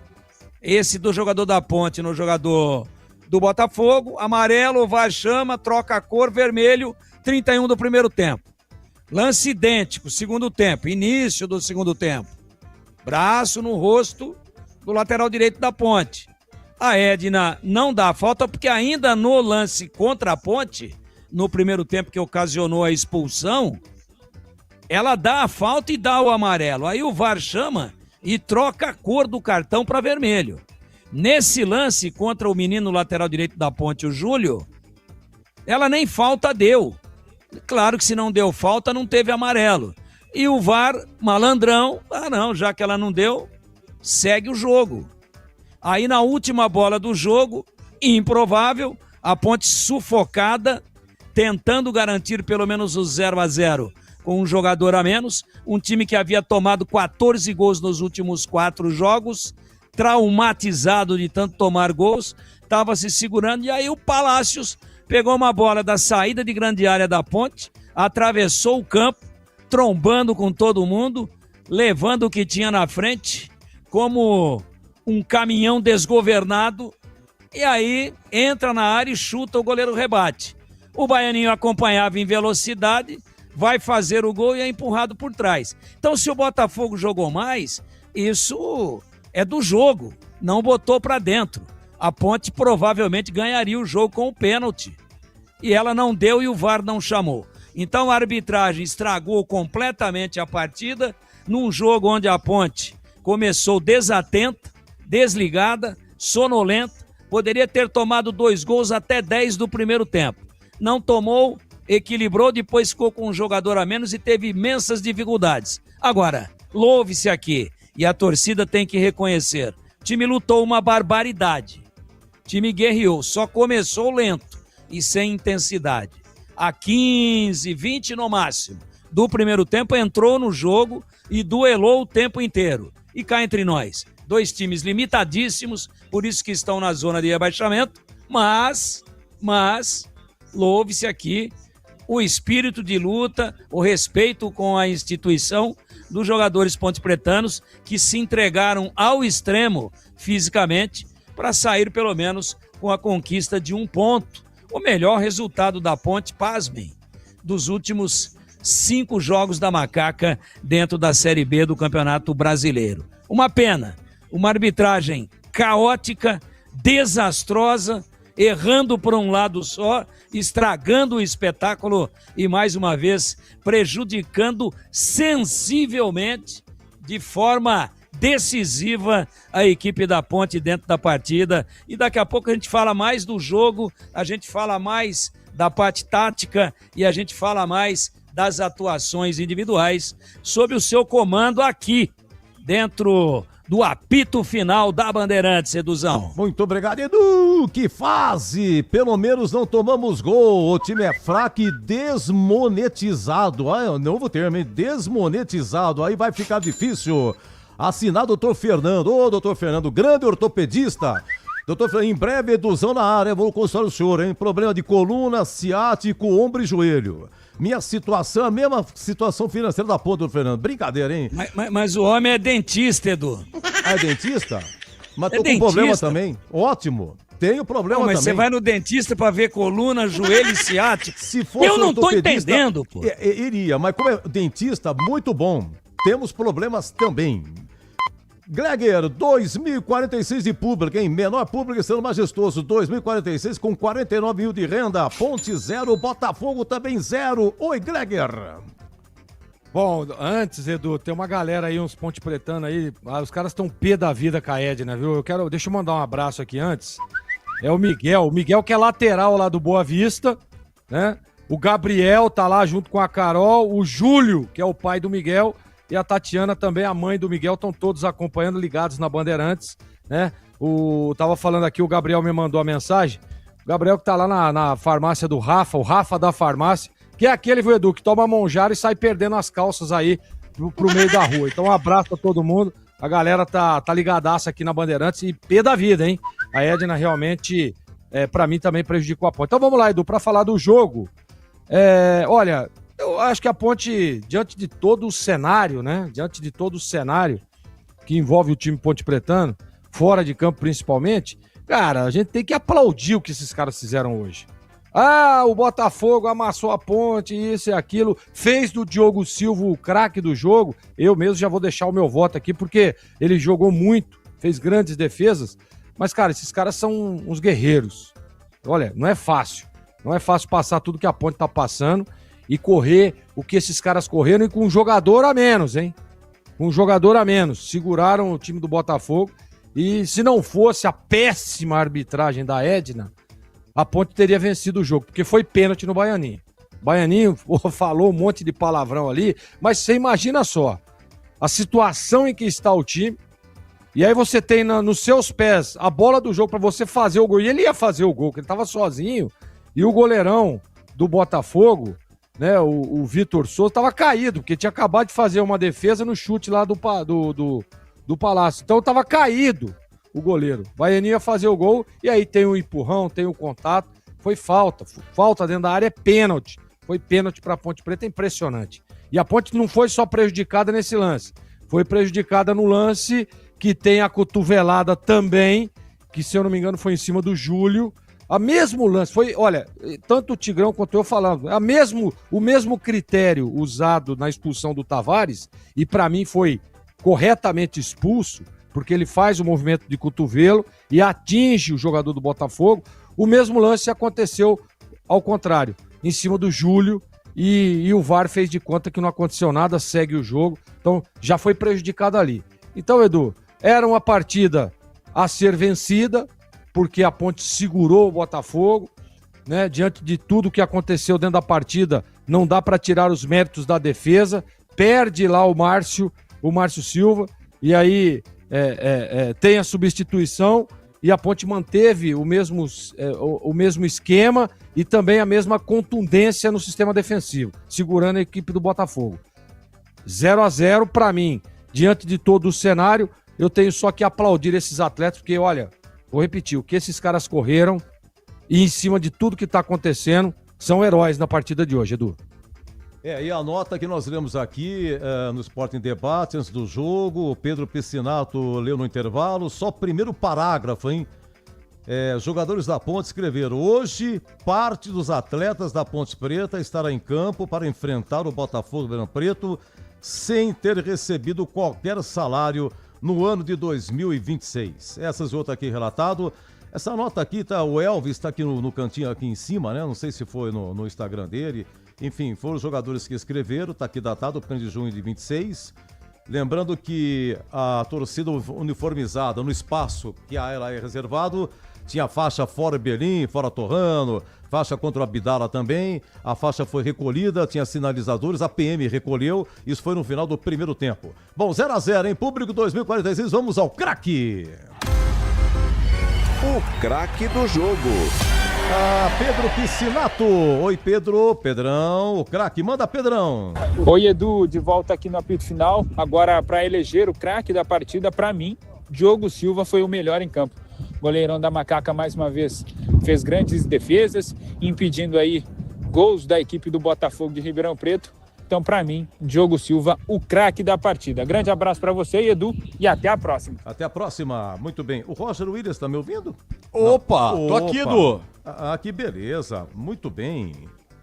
Speaker 8: esse do jogador da Ponte no jogador do Botafogo, amarelo, o VAR chama, troca a cor, vermelho, 31 do primeiro tempo. Lance idêntico, segundo tempo, início do segundo tempo. Braço no rosto do lateral direito da Ponte. A Edna não dá falta porque ainda no lance contra a Ponte, no primeiro tempo que ocasionou a expulsão, ela dá a falta e dá o amarelo. Aí o VAR chama e troca a cor do cartão para vermelho. Nesse lance contra o menino lateral direito da Ponte, o Júlio, ela nem falta deu. Claro que se não deu falta, não teve amarelo. E o VAR, malandrão, já que ela não deu, segue o jogo. Aí na última bola do jogo, improvável, a Ponte sufocada, tentando garantir pelo menos o 0-0 com um jogador a menos, um time que havia tomado 14 gols nos últimos 4 jogos, traumatizado de tanto tomar gols, estava se segurando, e aí o Palácios pegou uma bola da saída de grande área da Ponte, atravessou o campo, trombando com todo mundo, levando o que tinha na frente, como um caminhão desgovernado, e aí entra na área e chuta, o goleiro rebate. O baianinho acompanhava em velocidade, vai fazer o gol e é empurrado por trás. Então, se o Botafogo jogou mais, isso é do jogo, não botou para dentro. A Ponte provavelmente ganharia o jogo com o pênalti. E ela não deu e o VAR não chamou. Então a arbitragem estragou completamente a partida num jogo onde a Ponte começou desatenta, desligada, sonolenta, poderia ter tomado 2 gols até 10 do primeiro tempo. Não tomou, equilibrou, depois ficou com um jogador a menos e teve imensas dificuldades. Agora, louve-se aqui, e a torcida tem que reconhecer, o time lutou uma barbaridade, o time guerreou, só começou lento e sem intensidade. A 15, 20 no máximo do primeiro tempo entrou no jogo e duelou o tempo inteiro. E cá entre nós, 2 times limitadíssimos, por isso que estão na zona de rebaixamento, mas louve-se aqui o espírito de luta, o respeito com a instituição dos jogadores pontepretanos que se entregaram ao extremo fisicamente para sair pelo menos com a conquista de 1 ponto. O melhor resultado da Ponte, pasmem, dos últimos 5 jogos da Macaca dentro da Série B do Campeonato Brasileiro. Uma pena, uma arbitragem caótica, desastrosa, errando por um lado só, estragando o espetáculo e, mais uma vez, prejudicando sensivelmente, de forma decisiva, a equipe da Ponte dentro da partida. E daqui a pouco a gente fala mais do jogo, a gente fala mais da parte tática e a gente fala mais das atuações individuais sob o seu comando aqui, dentro do apito final da Bandeirantes, Eduzão.
Speaker 10: Muito obrigado, Edu! Que fase! Pelo menos não tomamos gol. O time é fraco e desmonetizado. Novo termo, hein? Desmonetizado. Aí vai ficar difícil. Assinar doutor Fernando. Ô, doutor Fernando, grande ortopedista. Doutor Fernando, em breve, Eduzão na área. Vou consultar o senhor, hein? Problema de coluna, ciático, ombro e joelho. Minha situação, a mesma situação financeira da Ponte, doutor Fernando. Brincadeira, hein?
Speaker 8: Mas o homem é dentista, Edu.
Speaker 10: Ah, é dentista? Mas tô com problema também. Ótimo. Tenho problema também.
Speaker 8: Mas você vai no dentista pra ver coluna, joelho e ciático?
Speaker 10: Se fosse
Speaker 8: eu não tô entendendo, pô.
Speaker 10: Iria, mas como é dentista, muito bom. Temos problemas também. Gleger, 2046 de público, hein? Menor público sendo majestoso, 2046 com 49 mil de renda. Ponte 0, Botafogo também 0. Oi, Gleger.
Speaker 9: Bom, antes, Edu, tem uma galera aí, uns pontepretanos aí, os caras estão pé da vida com a Edna, viu? Deixa eu mandar um abraço aqui antes. É o Miguel que é lateral lá do Boa Vista, né? O Gabriel tá lá junto com a Carol, o Júlio, que é o pai do Miguel, e a Tatiana também, a mãe do Miguel, estão todos acompanhando, ligados na Bandeirantes, né? Tava falando aqui, o Gabriel me mandou a mensagem, o Gabriel que tá lá na farmácia do Rafa, o Rafa da farmácia, que é aquele, viu, Edu, que toma monjara e sai perdendo as calças aí pro meio da rua. Então um abraço pra todo mundo, a galera tá ligadaça aqui na Bandeirantes e pé da vida, hein? A Edna realmente, pra mim, também prejudicou a Ponte. Então vamos lá, Edu, pra falar do jogo. Olha, eu acho que a Ponte, diante de todo o cenário, né? Diante de todo o cenário que envolve o time pontepretano, fora de campo principalmente, cara, a gente tem que aplaudir o que esses caras fizeram hoje. O Botafogo amassou a Ponte, isso e aquilo, fez do Diogo Silva o craque do jogo. Eu mesmo já vou deixar o meu voto aqui, porque ele jogou muito, fez grandes defesas. Mas, cara, esses caras são uns guerreiros. Olha, não é fácil. Não é fácil passar tudo que a Ponte tá passando e correr o que esses caras correram e com um jogador a menos, hein? Com um jogador a menos. Seguraram o time do Botafogo e se não fosse a péssima arbitragem da Edna, a Ponte teria vencido o jogo, porque foi pênalti no Baianinho. Baianinho falou um monte de palavrão ali, mas você imagina só a situação em que está o time, e aí você tem nos seus pés a bola do jogo para você fazer o gol, e ele ia fazer o gol, porque ele estava sozinho, e o goleirão do Botafogo, né, o Vitor Souza, estava caído, porque tinha acabado de fazer uma defesa no chute lá do Palácio, então estava caído o goleiro. Baianinho ia fazer o gol, e aí tem o empurrão, tem o contato, foi falta dentro da área, é pênalti. Foi pênalti para a Ponte Preta, impressionante. E a Ponte não foi só prejudicada nesse lance, foi prejudicada no lance que tem a cotovelada também, que se eu não me engano foi em cima do Júlio. A mesmo lance, foi, olha, tanto o Tigrão quanto eu falando, o mesmo critério usado na expulsão do Tavares, e para mim foi corretamente expulso, porque ele faz o movimento de cotovelo e atinge o jogador do Botafogo. O mesmo lance aconteceu ao contrário, em cima do Júlio, e o VAR fez de conta que não aconteceu nada, segue o jogo, então já foi prejudicado ali. Então, Edu, era uma partida a ser vencida, porque a Ponte segurou o Botafogo, né? Diante de tudo que aconteceu dentro da partida, não dá para tirar os méritos da defesa, perde lá o Márcio Silva, e aí tem a substituição, e a Ponte manteve o mesmo esquema e também a mesma contundência no sistema defensivo, segurando a equipe do Botafogo. 0-0 para mim, diante de todo o cenário, eu tenho só que aplaudir esses atletas, porque olha, vou repetir, o que esses caras correram e em cima de tudo que está acontecendo, são heróis na partida de hoje, Edu.
Speaker 10: E a nota que nós lemos aqui no Sport em Debate, antes do jogo, o Pedro Piscinato leu no intervalo, só primeiro parágrafo, hein? Jogadores da Ponte escreveram: hoje, parte dos atletas da Ponte Preta estará em campo para enfrentar o Botafogo Ribeirão Preto sem ter recebido qualquer salário no ano de 2026. Essas outras aqui relatado. Essa nota aqui, tá, o Elvis está aqui no cantinho aqui em cima, né? Não sei se foi no Instagram dele. Enfim, foram os jogadores que escreveram, está aqui datado, 1º de junho de 26. Lembrando que a torcida uniformizada no espaço que a ela é reservado, tinha faixa fora Belim, fora Torrano, faixa contra o Abdala também, a faixa foi recolhida, tinha sinalizadores, a PM recolheu, isso foi no final do primeiro tempo. Bom, 0-0, em público 2046, vamos ao craque.
Speaker 24: O craque do jogo.
Speaker 10: Pedro Piscinato. Oi, Pedrão, o craque, manda Pedrão.
Speaker 13: Oi, Edu, de volta aqui no apito final. Agora, para eleger o craque da partida, para mim, Diogo Silva foi o melhor em campo. Goleirão da Macaca, mais uma vez, fez grandes defesas, impedindo aí gols da equipe do Botafogo de Ribeirão Preto. Então, para mim, Diogo Silva, o craque da partida. Grande abraço para você, Edu, e até a próxima.
Speaker 10: Até a próxima. Muito bem. O Roger Williams tá me ouvindo?
Speaker 1: Opa, tô aqui, Edu.
Speaker 10: Que beleza. Muito bem.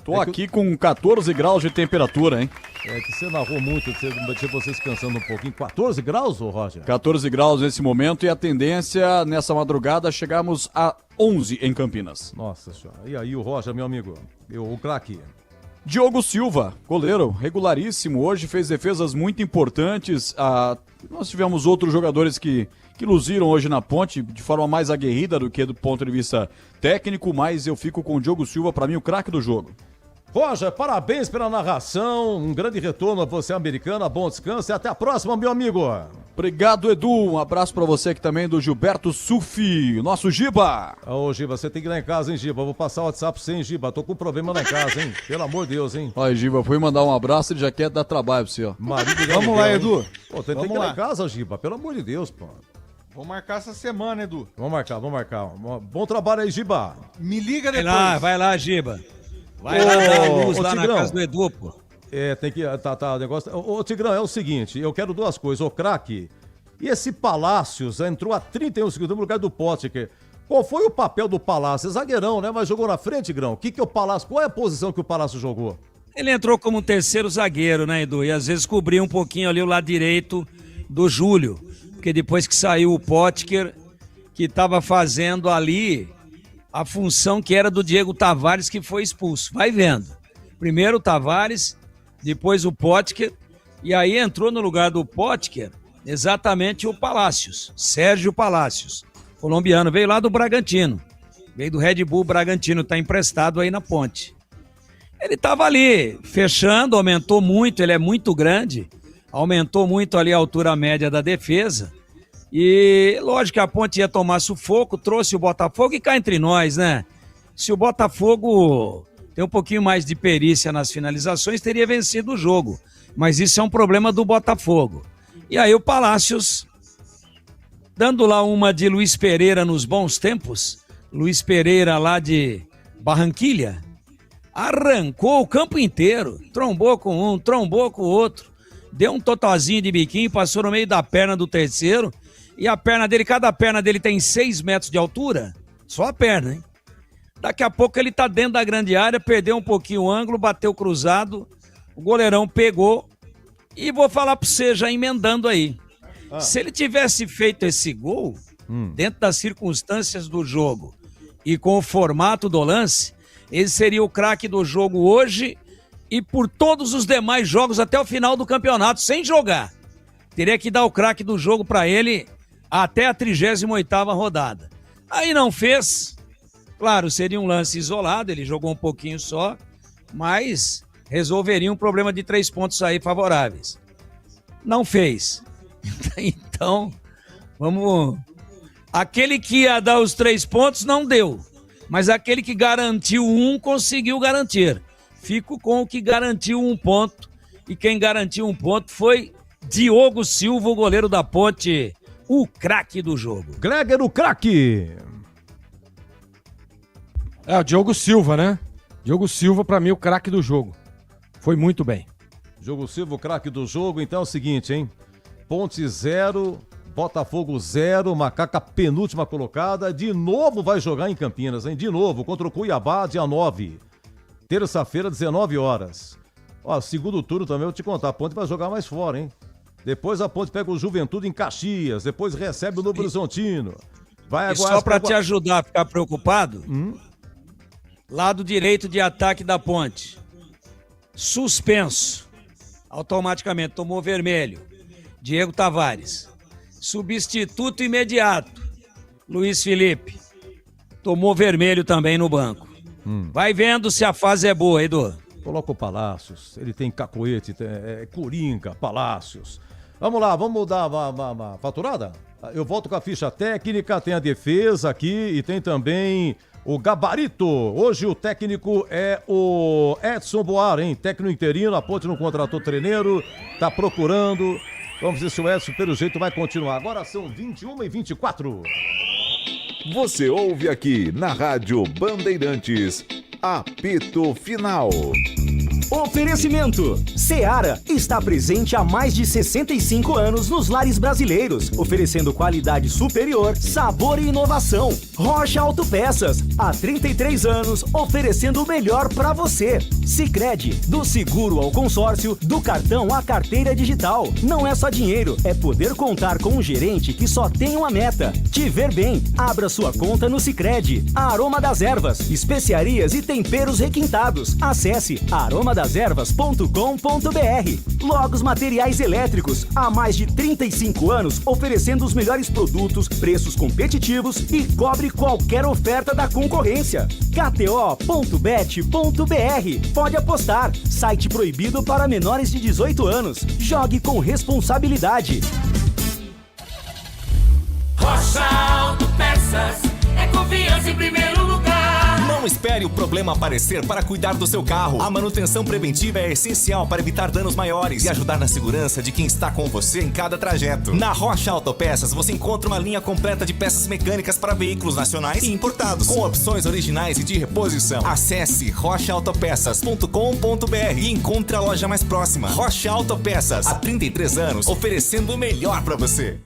Speaker 1: Tô aqui com 14 graus de temperatura, hein?
Speaker 10: É que você narrou muito, deixa vocês cansando um pouquinho. 14 graus, ô Roger?
Speaker 1: 14 graus nesse momento, e a tendência nessa madrugada chegarmos a 11 em Campinas.
Speaker 10: Nossa senhora. E aí o Roger, meu amigo, o craque?
Speaker 1: Diogo Silva, goleiro, regularíssimo, hoje fez defesas muito importantes. Nós tivemos outros jogadores que luziram hoje na Ponte de forma mais aguerrida do que do ponto de vista técnico, mas eu fico com o Diogo Silva, para mim, o craque do jogo.
Speaker 10: Roger, parabéns pela narração, um grande retorno a você, Americana, bom descanso e até a próxima, meu amigo.
Speaker 1: Obrigado, Edu, um abraço pra você aqui também do Gilberto Sufi, nosso Giba.
Speaker 10: Ô, Giba, você tem que ir lá em casa, hein, Giba, vou passar o WhatsApp pra você, hein, Giba, tô com um problema lá em casa, hein, pelo amor de Deus, hein.
Speaker 1: Olha, Giba, fui mandar um abraço, ele já quer dar trabalho pra você, ó.
Speaker 10: Vamos lá, Edu. Pô, tem que ir lá em casa, Giba, pelo amor de Deus, pô.
Speaker 14: Vamos marcar essa semana, Edu.
Speaker 10: Vamos marcar. Bom trabalho aí, Giba.
Speaker 14: Me liga depois.
Speaker 8: Vai lá, Giba. Vai lá dar luz lá Tigrão, na casa do Edu, pô.
Speaker 10: Tem que... Tá, o negócio... Ô, Tigrão, é o seguinte, eu quero duas coisas. Ô, craque, e esse Palácios entrou a 31 segundos no lugar do Potker. Qual foi o papel do Palácio? Zagueirão, né? Mas jogou na frente, Tigrão. Qual é a posição que o Palácio jogou?
Speaker 8: Ele entrou como terceiro zagueiro, né, Edu? E às vezes cobria um pouquinho ali o lado direito do Júlio. Porque depois que saiu o Potker, que estava fazendo ali a função que era do Diego Tavares, que foi expulso. Vai vendo. Primeiro o Tavares, depois o Potker, e aí entrou no lugar do Potker exatamente o Palácios, Sérgio Palácios, colombiano, veio lá do Bragantino, veio do Red Bull Bragantino, está emprestado aí na Ponte. Ele estava ali fechando, aumentou muito, ele é muito grande, aumentou muito ali a altura média da defesa. E lógico que a Ponte ia tomar sufoco, trouxe o Botafogo e cá entre nós, né? Se o Botafogo tem um pouquinho mais de perícia nas finalizações, teria vencido o jogo. Mas isso é um problema do Botafogo. E aí o Palácios, dando lá uma de Luiz Pereira nos bons tempos, Luiz Pereira lá de Barranquilha, arrancou o campo inteiro, trombou com um, trombou com o outro, deu um totozinho de biquinho, passou no meio da perna do terceiro, e a perna dele, cada perna dele tem 6 metros de altura, só a perna, hein? Daqui a pouco ele tá dentro da grande área, perdeu um pouquinho o ângulo, bateu cruzado, o goleirão pegou, e vou falar pra você, já emendando aí, se ele tivesse feito esse gol, dentro das circunstâncias do jogo, e com o formato do lance, ele seria o craque do jogo hoje e por todos os demais jogos até o final do campeonato, sem jogar. Teria que dar o craque do jogo para ele até a 38ª rodada. Aí não fez. Claro, seria um lance isolado, ele jogou um pouquinho só, mas resolveria um problema de 3 pontos aí favoráveis. Não fez. Então, vamos... Aquele que ia dar os 3 pontos não deu. Mas aquele que garantiu 1 conseguiu garantir. Fico com o que garantiu 1 ponto. E quem garantiu 1 ponto foi Diogo Silva, o goleiro da Ponte, o craque do jogo.
Speaker 10: Gleger, o craque.
Speaker 9: O Diogo Silva, né? Diogo Silva, pra mim, o craque do jogo. Foi muito bem.
Speaker 10: Diogo Silva, o craque do jogo. Então é o seguinte, hein? Ponte 0... Botafogo 0, Macaca penúltima colocada, de novo vai jogar em Campinas, hein? De novo, contra o Cuiabá, dia 9. Terça-feira, 19 horas. Ó, segundo turno também, eu vou te contar, a Ponte vai jogar mais fora, hein? Depois a Ponte pega o Juventude em Caxias, depois recebe o Novo Horizontino. Vai agora.
Speaker 8: E só pra te ajudar a ficar preocupado, lado direito de ataque da Ponte, suspenso, automaticamente tomou vermelho, Diego Tavares. Substituto imediato, Luiz Felipe. Tomou vermelho também no banco. Vai vendo se a fase é boa, Edu.
Speaker 10: Coloca o Palácios, ele tem cacoete, Coringa, Palácios. Vamos lá, vamos dar uma faturada? Eu volto com a ficha técnica, tem a defesa aqui e tem também o gabarito. Hoje o técnico é o Edson Boar, hein? Técnico interino, a Ponte não contratou treineiro, tá procurando... Vamos ver se o Edson, pelo jeito, vai continuar. Agora são 21h24.
Speaker 24: Você ouve aqui na Rádio Bandeirantes, apito final.
Speaker 6: Oferecimento. Seara está presente há mais de 65 anos nos lares brasileiros, oferecendo qualidade superior, sabor e inovação. Rocha Autopeças, há 33 anos, oferecendo o melhor para você. Sicredi, do seguro ao consórcio, do cartão à carteira digital. Não é só dinheiro, é poder contar com um gerente que só tem uma meta: te ver bem. Abra sua conta no Sicredi. Aroma das Ervas, especiarias e temperos requintados. Acesse aromadeservas.com.br. Logos Materiais Elétricos, há mais de 35 anos, oferecendo os melhores produtos, preços competitivos e cobre qualquer oferta da concorrência. KTO.bet.br. Pode apostar. Site proibido para menores de 18 anos. Jogue com responsabilidade.
Speaker 5: Rocha Autopeças é confiança em primeiro lugar.
Speaker 6: Não espere o problema aparecer para cuidar do seu carro. A manutenção preventiva é essencial para evitar danos maiores e ajudar na segurança de quem está com você em cada trajeto. Na Rocha Autopeças você encontra uma linha completa de peças mecânicas para veículos nacionais e importados, com opções originais e de reposição. Acesse rochaautopeças.com.br e encontre a loja mais próxima. Rocha Autopeças, há 33 anos, oferecendo o melhor para você.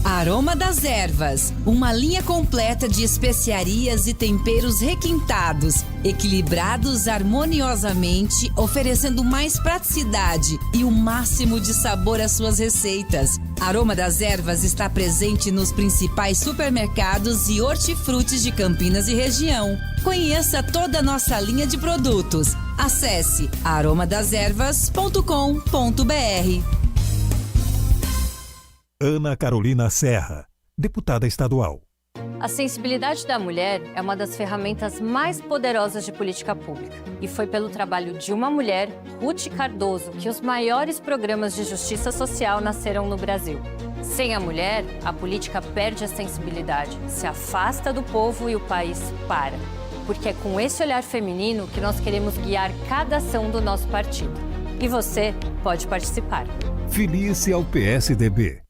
Speaker 11: Aroma das Ervas, uma linha completa de especiarias e temperos requintados, equilibrados harmoniosamente, oferecendo mais praticidade e o máximo de sabor às suas receitas. Aroma das Ervas está presente nos principais supermercados e hortifrutis de Campinas e região. Conheça toda a nossa linha de produtos. Acesse aromadeservas.com.br.
Speaker 3: Ana Carolina Serra, deputada estadual.
Speaker 12: A sensibilidade da mulher é uma das ferramentas mais poderosas de política pública. E foi pelo trabalho de uma mulher, Ruth Cardoso, que os maiores programas de justiça social nasceram no Brasil. Sem a mulher, a política perde a sensibilidade, se afasta do povo e o país para. Porque é com esse olhar feminino que nós queremos guiar cada ação do nosso partido. E você pode participar.
Speaker 3: Filie-se ao PSDB.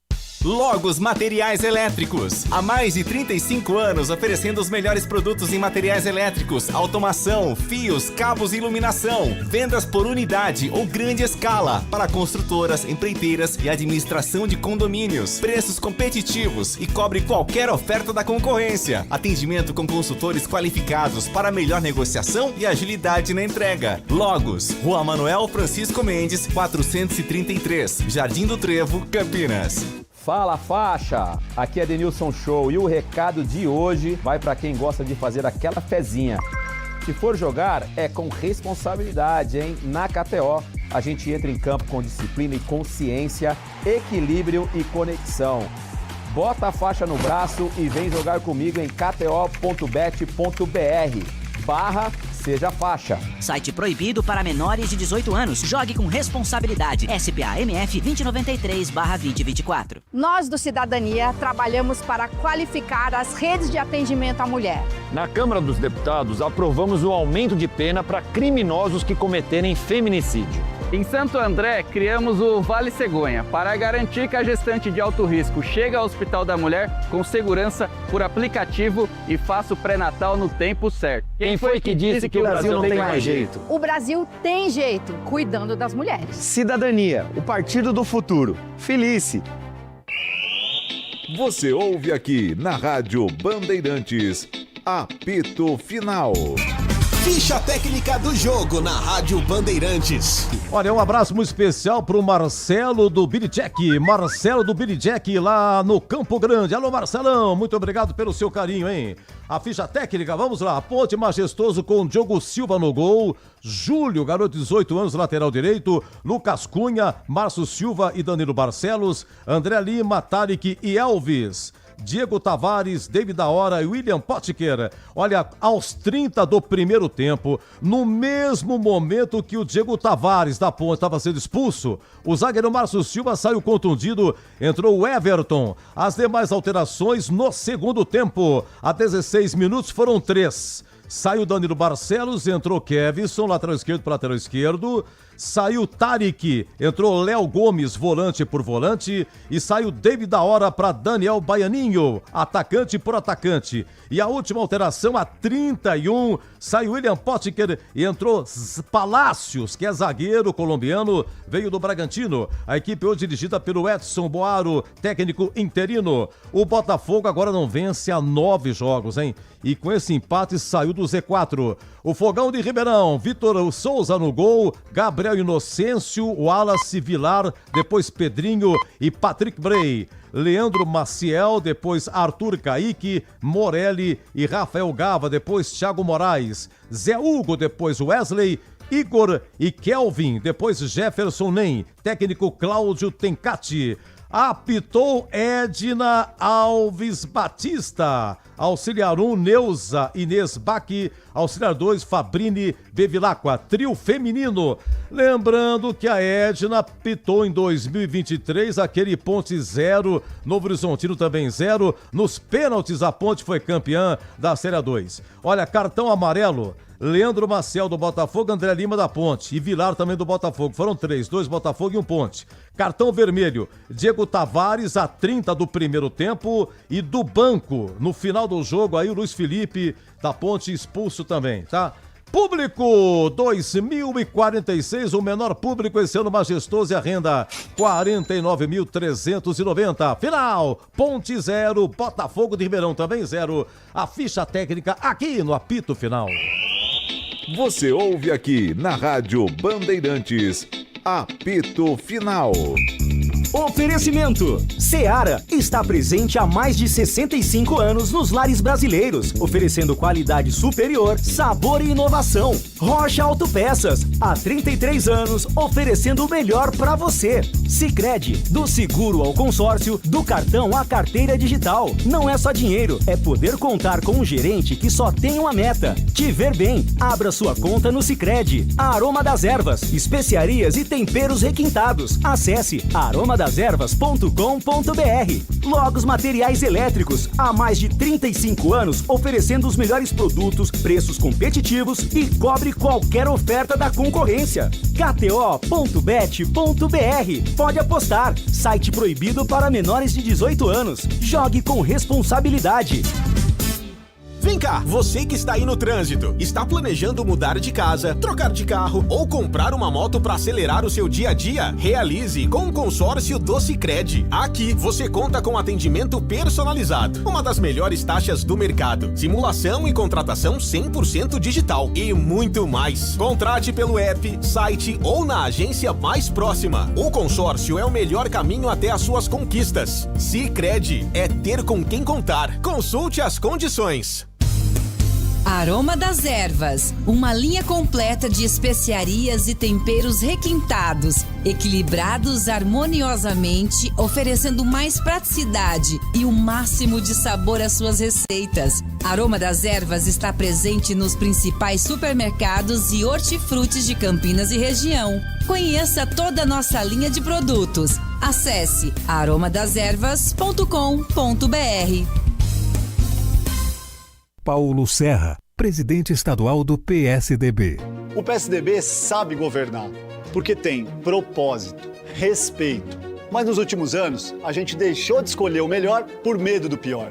Speaker 17: Logos Materiais Elétricos. Há mais de 35 anos oferecendo os melhores produtos em materiais elétricos, automação, fios, cabos e iluminação. Vendas por unidade ou grande escala para construtoras, empreiteiras e administração de condomínios. Preços competitivos e cobre qualquer oferta da concorrência. Atendimento com consultores qualificados para melhor negociação e agilidade na entrega. Logos, Rua Manuel Francisco Mendes, 433, Jardim do Trevo, Campinas.
Speaker 18: Fala faixa, aqui é Denilson Show e o recado de hoje vai para quem gosta de fazer aquela fezinha. Se for jogar, é com responsabilidade, hein? Na KTO, a gente entra em campo com disciplina e consciência, equilíbrio e conexão. Bota a faixa no braço e vem jogar comigo em kto.bet.br/Seja Faixa.
Speaker 19: Site proibido para menores de 18 anos. Jogue com responsabilidade. SPA-MF 2093/2024.
Speaker 25: Nós do Cidadania trabalhamos para qualificar as redes de atendimento à mulher.
Speaker 26: Na Câmara dos Deputados, aprovamos o aumento de pena para criminosos que cometerem feminicídio.
Speaker 27: Em Santo André, criamos o Vale Cegonha para garantir que a gestante de alto risco chega ao Hospital da Mulher com segurança por aplicativo e faça o pré-natal no tempo certo.
Speaker 26: Quem foi que disse que o Brasil não tem mais jeito?
Speaker 25: O Brasil tem jeito, cuidando das mulheres.
Speaker 26: Cidadania, o partido do futuro. Felice.
Speaker 24: Você ouve aqui na Rádio Bandeirantes, apito final.
Speaker 15: Ficha técnica do jogo na Rádio Bandeirantes.
Speaker 10: Olha, um abraço muito especial pro Marcelo do Billy Jack. Marcelo do Billy Jack lá no Campo Grande. Alô, Marcelão, muito obrigado pelo seu carinho, hein? A ficha técnica, vamos lá. Ponte Majestoso com Diogo Silva no gol. Júlio, garoto de 18 anos, lateral direito. Lucas Cunha, Márcio Silva e Danilo Barcelos. André Lima, Tarek e Elvis. Diego Tavares, David da Hora e William Potker. Olha, aos 30 do primeiro tempo, no mesmo momento que o Diego Tavares da Ponte estava sendo expulso, o zagueiro Márcio Silva saiu contundido, entrou o Everton. As demais alterações no segundo tempo. A 16 minutos foram 3. Saiu Danilo Barcelos, entrou Kevson, lateral esquerdo para lateral esquerdo. Saiu Tarek, entrou Léo Gomes, volante por volante. E saiu David da Hora para Daniel Baianinho, atacante por atacante. E a última alteração, a 31, saiu William Potker e entrou Palácios, que é zagueiro colombiano, veio do Bragantino. A equipe hoje dirigida pelo Edson Boaro, técnico interino. O Botafogo agora não vence há 9 jogos, hein? E com esse empate saiu do Z4. O Fogão de Ribeirão, Vitor Souza no gol, Gabriel Inocêncio, Wallace Vilar, depois Pedrinho e Patrick Bray. Leandro Maciel, depois Arthur Caíque, Morelli e Rafael Gava, depois Thiago Moraes. Zé Hugo, depois Wesley, Igor e Kelvin, depois Jefferson Nem, técnico Cláudio Tencati. Apitou Edna Alves Batista. Auxiliar 1, Neuza Inês Baque. Auxiliar 2, Fabrini Bevilacqua. Trio feminino. Lembrando que a Edna apitou em 2023 aquele Ponte 0, Novo Horizontino também 0. Nos pênaltis a Ponte foi campeã da Série 2. Olha, cartão amarelo. Leandro Maciel do Botafogo, André Lima da Ponte e Vilar também do Botafogo. Foram 3, 2 Botafogo e 1 Ponte. Cartão vermelho, Diego Tavares a 30 do primeiro tempo e do banco, no final do jogo, aí o Luiz Felipe da Ponte expulso também, tá? Público, 2.046, o menor público esse ano majestoso e a renda 49.390. Final, Ponte 0, Botafogo de Ribeirão também 0. A ficha técnica aqui no apito final.
Speaker 24: Você ouve aqui na Rádio Bandeirantes, apito final.
Speaker 6: Oferecimento. Seara está presente há mais de 65 anos nos lares brasileiros, oferecendo qualidade superior, sabor e inovação. Rocha Autopeças, há 33 anos, oferecendo o melhor para você. Sicredi, do seguro ao consórcio, do cartão à carteira digital. Não é só dinheiro, é poder contar com um gerente que só tem uma meta: te ver bem. Abra sua conta no Sicredi. Aroma das Ervas, especiarias e temperos requintados. Acesse aromadeservas.com.br. Logos Materiais Elétricos, há mais de 35 anos oferecendo os melhores produtos, preços competitivos e cobre qualquer oferta da concorrência. KTO.bet.br. Pode apostar. Site proibido para menores de 18 anos. Jogue com responsabilidade.
Speaker 2: Vem cá, você que está aí no trânsito, está planejando mudar de casa, trocar de carro ou comprar uma moto para acelerar o seu dia a dia? Realize com o consórcio do Sicredi. Aqui você conta com atendimento personalizado, uma das melhores taxas do mercado, simulação e contratação 100% digital e muito mais. Contrate pelo app, site ou na agência mais próxima. O consórcio é o melhor caminho até as suas conquistas. Sicredi é ter com quem contar. Consulte as condições.
Speaker 11: Aroma das Ervas, uma linha completa de especiarias e temperos requintados, equilibrados harmoniosamente, oferecendo mais praticidade e o máximo de sabor às suas receitas. Aroma das Ervas está presente nos principais supermercados e hortifrutis de Campinas e região. Conheça toda a nossa linha de produtos. Acesse aromadeservas.com.br.
Speaker 3: Paulo Serra, presidente estadual do PSDB.
Speaker 4: O PSDB sabe governar, porque tem propósito, respeito. Mas nos últimos anos, a gente deixou de escolher o melhor por medo do pior.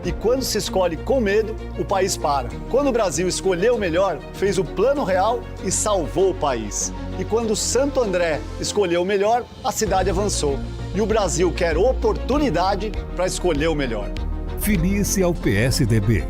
Speaker 4: E quando se escolhe com medo, o país para. Quando o Brasil escolheu o melhor, fez o Plano Real e salvou o país. E quando Santo André escolheu o melhor, a cidade avançou. E o Brasil quer oportunidade para escolher o melhor.
Speaker 3: Filie-se ao PSDB.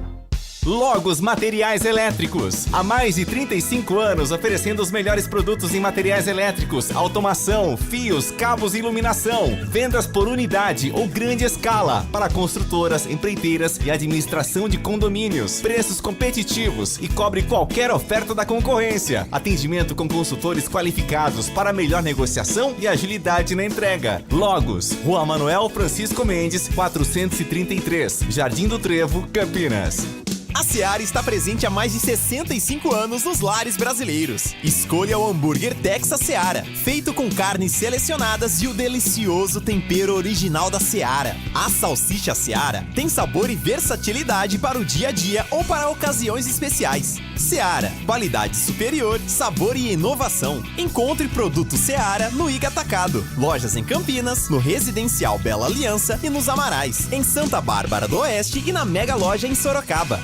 Speaker 17: Logos Materiais Elétricos. Há mais de 35 anos oferecendo os melhores produtos em materiais elétricos, automação, fios, cabos e iluminação. Vendas por unidade ou grande escala para construtoras, empreiteiras e administração de condomínios. Preços competitivos e cobre qualquer oferta da concorrência. Atendimento com consultores qualificados para melhor negociação e agilidade na entrega. Logos, Rua Manuel Francisco Mendes, 433, Jardim do Trevo, Campinas.
Speaker 7: A Seara está presente há mais de 65 anos nos lares brasileiros. Escolha o hambúrguer Texas Seara, feito com carnes selecionadas e o delicioso tempero original da Seara. A salsicha Seara tem sabor e versatilidade para o dia a dia ou para ocasiões especiais. Seara, qualidade superior, sabor e inovação. Encontre produto Seara no Iga Atacado. Lojas em Campinas, no Residencial Bela Aliança e nos Amarais, em Santa Bárbara do Oeste e na Mega Loja em Sorocaba.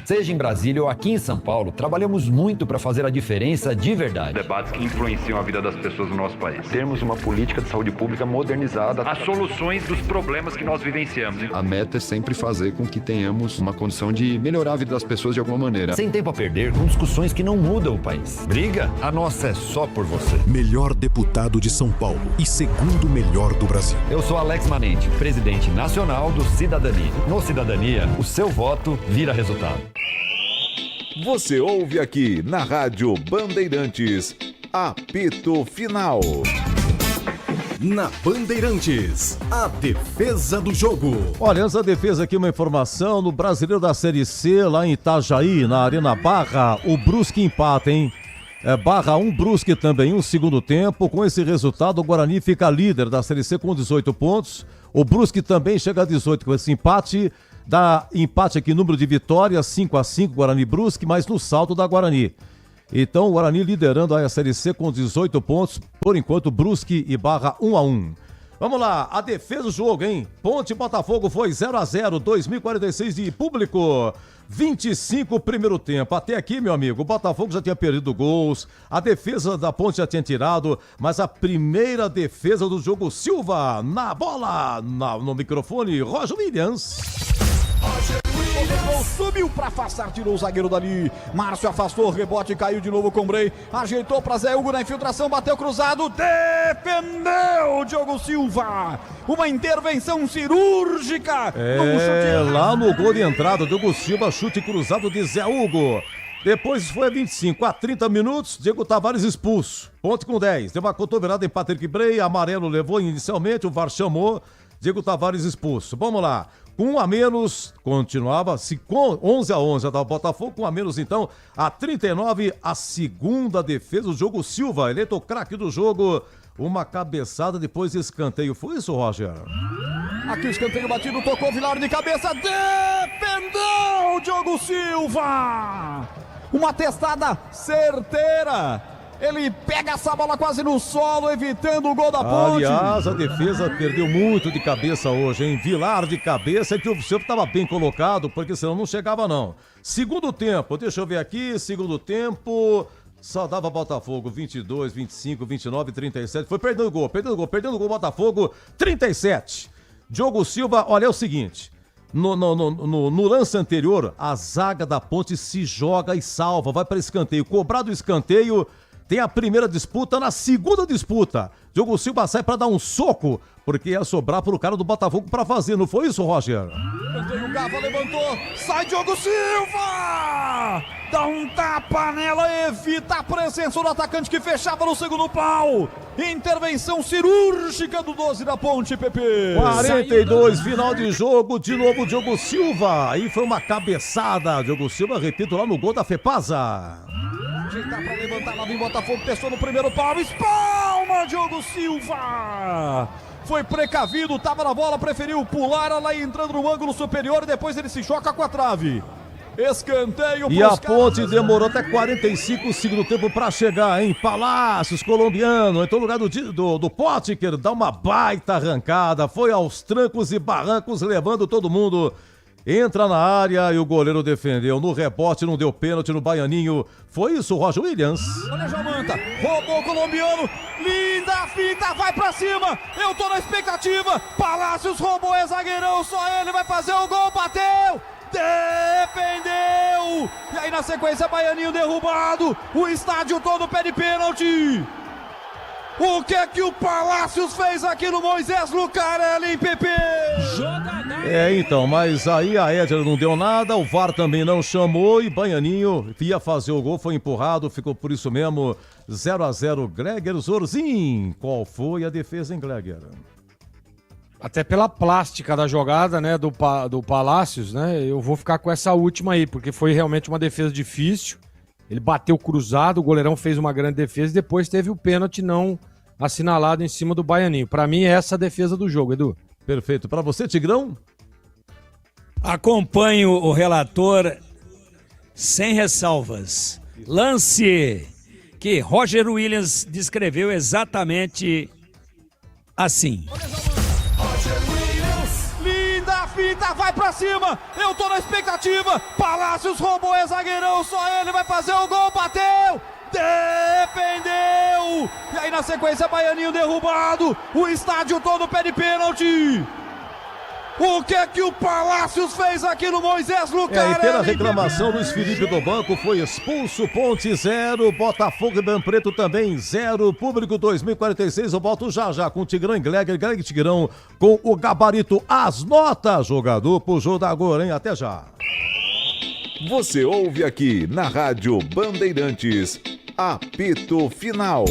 Speaker 26: Seja em Brasília ou aqui em São Paulo, trabalhamos muito para fazer a diferença de verdade.
Speaker 16: Debates que influenciam a vida das pessoas no nosso país. Termos uma política de saúde pública modernizada. As soluções dos problemas que nós vivenciamos.
Speaker 20: A meta é sempre fazer com que tenhamos uma condição de melhorar a vida das pessoas de alguma maneira.
Speaker 26: Sem tempo a perder com discussões que não mudam o país. Briga? A nossa é só por você.
Speaker 21: Melhor deputado de São Paulo e segundo melhor do Brasil.
Speaker 26: Eu sou Alex Manente, presidente nacional do Cidadania. No Cidadania, o seu voto vira resultado.
Speaker 24: Você ouve aqui na Rádio Bandeirantes, apito final.
Speaker 15: Na Bandeirantes, a defesa do jogo.
Speaker 10: Olha, antes da defesa aqui uma informação, no Brasileiro da Série C, lá em Itajaí, na Arena Barra, o Brusque empata, hein? Barra 1, Brusque também, segundo tempo. Com esse resultado, o Guarani fica líder da Série C com 18 pontos. O Brusque também chega a 18 com esse empate. Dá empate aqui, número de vitórias, 5-5, Guarani Brusque, mas no saldo da Guarani. Então, o Guarani liderando a Série C com 18 pontos, por enquanto, Brusque e Barra 1-1. Vamos lá, a defesa do jogo, hein? Ponte Botafogo foi 0-0, 2046 de público, 25 primeiro tempo. Até aqui, meu amigo, o Botafogo já tinha perdido gols, a defesa da Ponte já tinha tirado, mas a primeira defesa do jogo, Silva, na bola, no microfone, Roger Williams.
Speaker 1: subiu pra afastar, tirou o zagueiro dali. Márcio afastou, rebote, caiu de novo com o Brey. Ajeitou pra Zé Hugo na infiltração, bateu cruzado, defendeu Diogo Silva. Uma intervenção cirúrgica.
Speaker 10: Lá no gol de entrada, Diogo Silva, chute cruzado de Zé Hugo. Depois foi a 25, a 30 minutos, Diego Tavares expulso. Ponte com 10, deu uma cotovelada em Patrick Brey, amarelo levou inicialmente, o VAR chamou, Diego Tavares expulso. Vamos lá, com 1 a menos, continuava-se com 11-11 da Botafogo, com 1 a menos então, a 39, a segunda defesa do Diogo Silva, eleito o craque do jogo, uma cabeçada depois de escanteio. Foi isso, Roger?
Speaker 1: Aqui o escanteio batido, tocou Vilar de cabeça, defendeu Diogo Silva. Uma testada certeira. Ele pega essa bola quase no solo, evitando o gol da Ponte.
Speaker 10: Aliás, a defesa perdeu muito de cabeça hoje, hein? Vilar de cabeça, que o Silva estava bem colocado, porque senão não chegava não. Segundo tempo, deixa eu ver aqui, segundo tempo... Só dava Botafogo, 22, 25, 29, 37. Foi perdendo o gol, Botafogo, 37. Diogo Silva, olha, é o seguinte. No lance anterior, a zaga da Ponte se joga e salva, vai para escanteio. Cobrado o escanteio, tem a primeira disputa. Na segunda disputa, Diogo Silva sai para dar um soco, porque ia sobrar pro cara do Botafogo para fazer. Não foi isso, Roger?
Speaker 1: O Gava levantou, sai Diogo Silva! Dá um tapa nela, evita a presença do atacante que fechava no segundo pau. Intervenção cirúrgica do 12 da Ponte, Pepe.
Speaker 10: 42, final de jogo, de novo Diogo Silva. Aí foi uma cabeçada, Diogo Silva, repito, lá no gol da Fepasa.
Speaker 1: Ajeitar pra levantar, lá vem Botafogo, testou no primeiro pau, espalma Diogo Silva. Foi precavido, tava na bola, preferiu pular, lá entrando no ângulo superior e depois ele se choca com a trave. Escanteio
Speaker 10: e a Ponte demorou até 45 segundos do tempo para chegar, hein? Palácios, colombiano, entrou no lugar do Potker, dá uma baita arrancada, foi aos trancos e barrancos, levando todo mundo. Entra na área e o goleiro defendeu. No rebote, não deu pênalti no Baianinho. Foi isso, Roger Williams.
Speaker 1: Olha a Jamanta, roubou o colombiano. Linda fita, vai pra cima. Eu tô na expectativa. Palácios roubou, é zagueirão, só ele vai fazer o gol, bateu. Defendeu! E aí na sequência, Baianinho derrubado. O estádio todo pede pênalti. O que é que o Palácios fez aqui no Moisés Lucarelli, hein, Pepe?
Speaker 10: Então, mas aí a Éder não deu nada, o VAR também não chamou e Baianinho ia fazer o gol, foi empurrado, ficou por isso mesmo 0-0. Gleger Zorzin, qual foi a defesa em Gleger?
Speaker 8: Até pela plástica da jogada, né, do Palácios, né, eu vou ficar com essa última aí, porque foi realmente uma defesa difícil. Ele bateu cruzado, o goleirão fez uma grande defesa e depois teve o pênalti não assinalado em cima do Baianinho. Para mim, é essa a defesa do jogo, Edu.
Speaker 10: Perfeito. Para você, Tigrão?
Speaker 9: Acompanho o relator sem ressalvas. Lance que Roger Williams descreveu exatamente assim.
Speaker 1: Linda fita, vai pra cima. Eu tô na expectativa. Palácios roubou, é zagueirão, só ele vai fazer o gol, bateu. Defendeu! E aí na sequência, Baianinho derrubado. O estádio todo pede pênalti. O que é que o Palácios fez aqui no Moisés Lucarelli?
Speaker 10: E pela reclamação, Luiz Felipe do banco foi expulso. Ponte 0, Botafogo e Ribeirão Preto também 0. Público 2046, eu volto já com o Tigrão e Gleger Tigrão com o gabarito, as notas. Jogador por jogo da agora, hein? Até já.
Speaker 24: Você ouve aqui na Rádio Bandeirantes, apito final.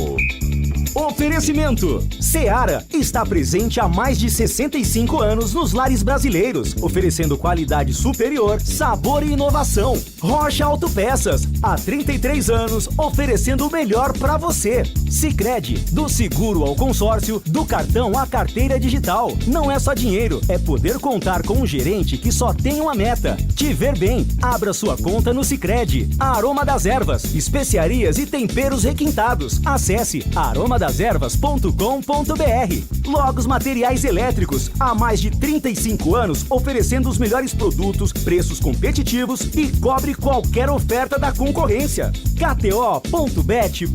Speaker 6: Oferecimento. Seara está presente há mais de 65 anos nos lares brasileiros, oferecendo qualidade superior, sabor e inovação. Rocha Autopeças, há 33 anos, oferecendo o melhor para você. Sicredi, do seguro ao consórcio, do cartão à carteira digital. Não é só dinheiro, é poder contar com um gerente que só tem uma meta: te ver bem. Abra sua conta no Sicredi. A Aroma das Ervas, especiarias e temperos requintados. Acesse aromadas ervas.com.br. Logos Materiais Elétricos, há mais de 35 anos oferecendo os melhores produtos, preços competitivos e cobre qualquer oferta da concorrência. KTO.bet.br.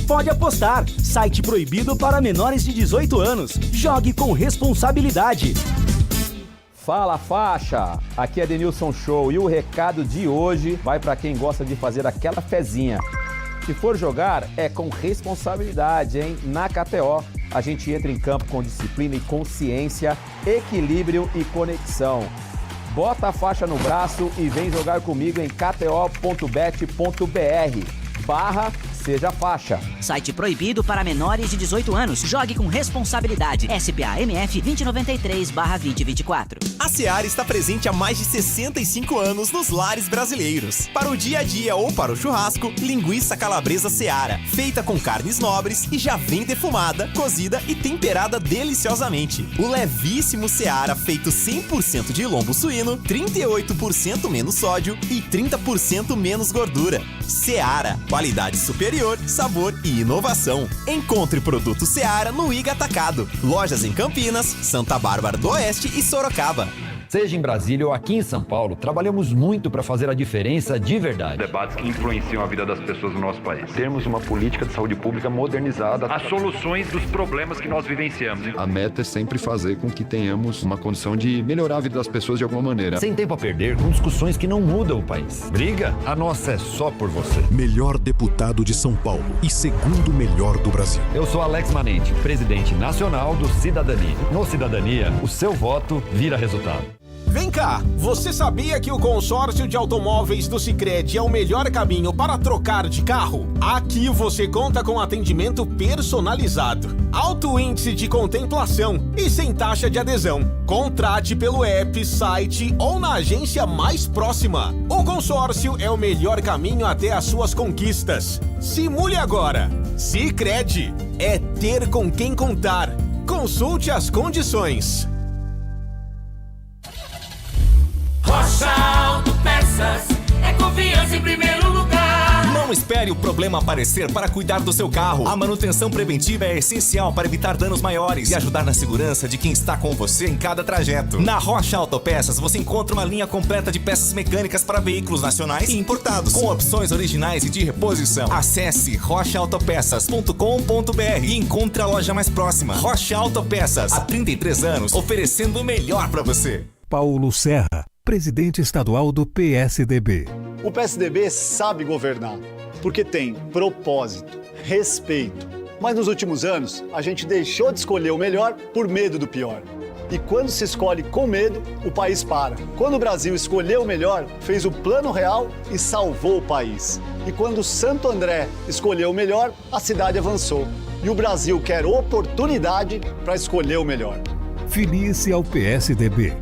Speaker 6: Pode apostar. Site proibido para menores de 18 anos. Jogue com responsabilidade.
Speaker 5: Fala faixa, aqui é Denilson Show e o recado de hoje vai para quem gosta de fazer aquela fezinha. Se for jogar, é com responsabilidade, hein? Na KTO, a gente entra em campo com disciplina e consciência, equilíbrio e conexão. Bota a faixa no braço e vem jogar comigo em kto.bet.br/Seja Faixa.
Speaker 19: Site proibido para menores de 18 anos. Jogue com responsabilidade. SPA MF 2093/2024.
Speaker 7: A Seara está presente há mais de 65 anos nos lares brasileiros. Para o dia a dia ou para o churrasco, linguiça calabresa Seara, feita com carnes nobres e já vem defumada, cozida e temperada deliciosamente. O levíssimo Seara, feito 100% de lombo suíno, 38% menos sódio e 30% menos gordura. Seara, qualidade superior, sabor e inovação. Encontre produto Seara no Iga Atacado. Lojas em Campinas, Santa Bárbara do Oeste e Sorocaba.
Speaker 26: Seja em Brasília ou aqui em São Paulo, trabalhamos muito para fazer a diferença de verdade.
Speaker 16: Debates que influenciam a vida das pessoas no nosso país. Temos uma política de saúde pública modernizada. As soluções dos problemas que nós vivenciamos.
Speaker 20: A meta é sempre fazer com que tenhamos uma condição de melhorar a vida das pessoas de alguma maneira.
Speaker 26: Sem tempo a perder com discussões que não mudam o país. Briga? A nossa é só por você.
Speaker 21: Melhor deputado de São Paulo e segundo melhor do Brasil.
Speaker 26: Eu sou Alex Manente, presidente nacional do Cidadania. No Cidadania, o seu voto vira resultado.
Speaker 2: Vem cá, você sabia que o consórcio de automóveis do Sicredi é o melhor caminho para trocar de carro? Aqui você conta com atendimento personalizado, alto índice de contemplação e sem taxa de adesão. Contrate pelo app, site ou na agência mais próxima. O consórcio é o melhor caminho até as suas conquistas. Simule agora. Sicredi é ter com quem contar. Consulte as condições.
Speaker 12: Rocha Autopeças é confiança em primeiro lugar.
Speaker 17: Não espere o problema aparecer para cuidar do seu carro. A manutenção preventiva é essencial para evitar danos maiores e ajudar na segurança de quem está com você em cada trajeto. Na Rocha Autopeças você encontra uma linha completa de peças mecânicas para veículos nacionais e importados, com opções originais e de reposição. Acesse rochaautopeças.com.br e encontre a loja mais próxima. Rocha Autopeças, há 33 anos, oferecendo o melhor para você.
Speaker 3: Paulo Serra, presidente estadual do PSDB.
Speaker 4: O PSDB sabe governar, porque tem propósito, respeito. Mas nos últimos anos, a gente deixou de escolher o melhor por medo do pior. E quando se escolhe com medo, o país para. Quando o Brasil escolheu o melhor, fez o Plano Real e salvou o país. E quando Santo André escolheu o melhor, a cidade avançou. E o Brasil quer oportunidade para escolher o melhor.
Speaker 3: Filie-se ao PSDB.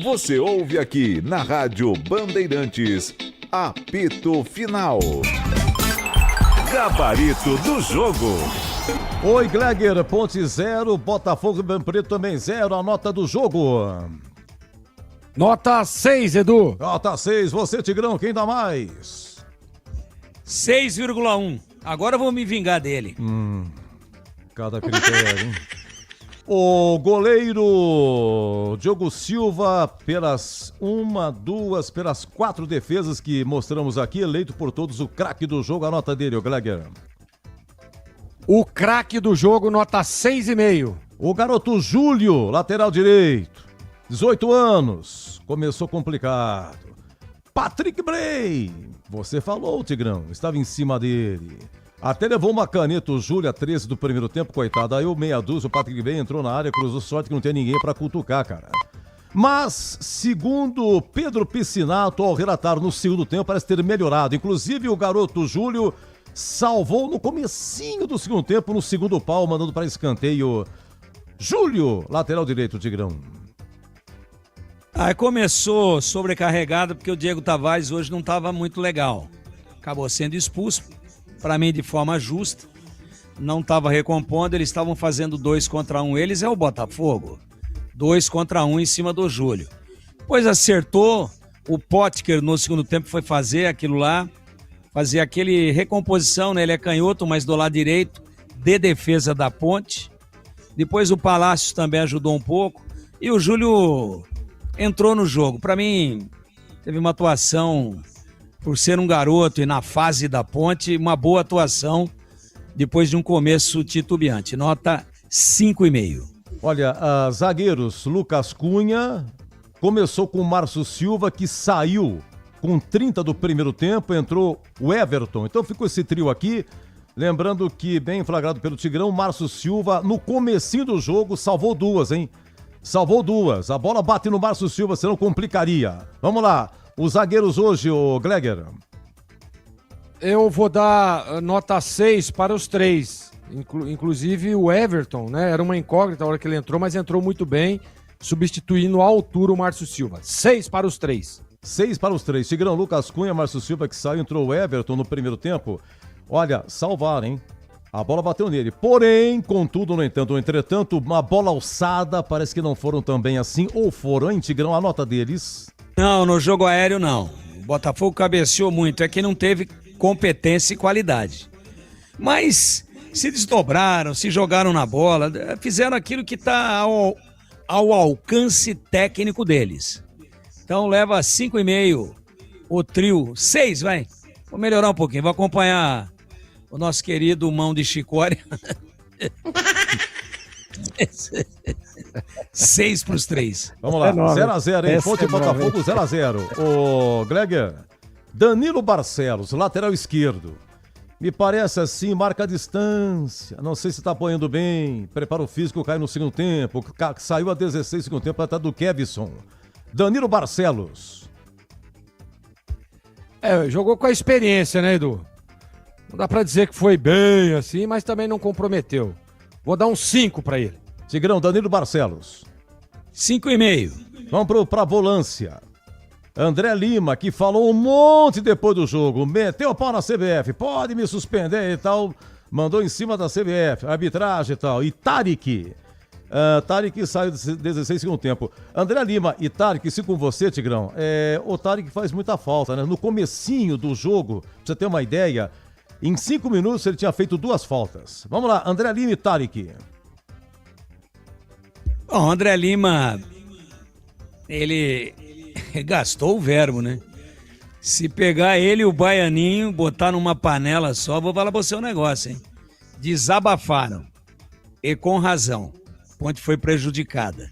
Speaker 24: Você ouve aqui na Rádio Bandeirantes, apito final. Gabarito do jogo.
Speaker 10: Oi, Gleger, Ponte 0, Botafogo e Ribeirão Preto também 0, a nota do jogo.
Speaker 8: Nota 6, Edu.
Speaker 10: Nota 6, você, Tigrão, quem dá mais?
Speaker 9: 6,1. Agora eu vou me vingar dele.
Speaker 10: Cada critério, hein? O goleiro Diogo Silva, pelas pelas 4 defesas que mostramos aqui, eleito por todos o craque do jogo, a nota dele, o Gleger.
Speaker 8: O craque do jogo, nota 6,5.
Speaker 10: O garoto Júlio, lateral direito, 18 anos, começou complicado. Patrick Bray, você falou, Tigrão, estava em cima dele. Até levou uma caneta o Júlio a 13 do primeiro tempo, coitado. Aí o meia dúzia, o Patrick Bray entrou na área, cruzou, sorte que não tem ninguém pra cutucar, cara. Mas, segundo Pedro Piscinato, ao relatar no segundo tempo, parece ter melhorado. Inclusive, o garoto Júlio salvou no comecinho do segundo tempo, no segundo pau, mandando para escanteio. Júlio, lateral direito, Tigrão.
Speaker 9: Aí começou sobrecarregado porque o Diego Tavares hoje não estava muito legal. Acabou sendo expulso, para mim de forma justa. Não estava recompondo, eles estavam fazendo 2 contra 1. Eles é o Botafogo. 2 contra 1 em cima do Júlio. Depois acertou, o Potker no segundo tempo foi fazer aquilo lá, fazer aquele recomposição, né? Ele é canhoto, mas do lado direito, de defesa da Ponte. Depois o Palácios também ajudou um pouco. E o Júlio entrou no jogo. Para mim, teve uma atuação, por ser um garoto e na fase da Ponte, uma boa atuação depois de um começo titubeante. Nota 5,5.
Speaker 10: Olha, zagueiros, Lucas Cunha começou com o Márcio Silva, que saiu com 30 do primeiro tempo, entrou o Everton. Então ficou esse trio aqui. Lembrando que, bem flagrado pelo Tigrão, Márcio Silva, no comecinho do jogo, salvou duas, hein? Salvou duas. A bola bate no Márcio Silva, senão complicaria. Vamos lá. Os zagueiros hoje, o Gleger.
Speaker 8: Eu vou dar nota 6 para os 3. Inclusive o Everton, né? Era uma incógnita a hora que ele entrou, mas entrou muito bem, substituindo à altura o Márcio Silva. 6 para os 3.
Speaker 10: 6 para os 3. Tigrão, Lucas Cunha, Márcio Silva que saiu, entrou o Everton no primeiro tempo. Olha, salvaram, hein? A bola bateu nele. Porém, contudo, no entanto, entretanto, uma bola alçada, parece que não foram também assim. Ou foram, hein, Tigrão? A nota deles.
Speaker 9: Não, no jogo aéreo não. O Botafogo cabeceou muito, é que não teve competência e qualidade. Mas se desdobraram, se jogaram na bola, fizeram aquilo que está ao alcance técnico deles. Então leva 5,5 o trio. 6, vai. Vou melhorar um pouquinho, vou acompanhar o nosso querido Mão de Chicória. 6 para os 3.
Speaker 10: Vamos lá, 0x0, hein? Fonte Botafogo 0x0. O Gleger, Danilo Barcelos, lateral esquerdo. Me parece assim, marca a distância. Não sei se tá apoiando bem. Preparo físico, cai no segundo tempo. Saiu a 16 no segundo tempo, atrás do Kevson. Danilo Barcelos.
Speaker 8: Jogou com a experiência, né, Edu? Não dá pra dizer que foi bem assim, mas também não comprometeu. Vou dar um 5 pra ele.
Speaker 10: Tigrão, Danilo Barcelos.
Speaker 9: 5,5.
Speaker 10: Vamos pra volância. André Lima, que falou um monte depois do jogo. Meteu o pau na CBF. Pode me suspender e tal. Mandou em cima da CBF. Arbitragem e tal. E Tarik. Tarik saiu de 16 segundo tempo. André Lima e Tarik, se com você, Tigrão. O Tarik faz muita falta, né? No comecinho do jogo, pra você ter uma ideia, em 5 minutos ele tinha feito 2 faltas. Vamos lá, André Lima e Tarik.
Speaker 9: Bom, André Lima, ele gastou o verbo, né? Se pegar ele e o Baianinho, botar numa panela só, vou falar pra você um negócio, hein? Desabafaram. E com razão. A Ponte foi prejudicada.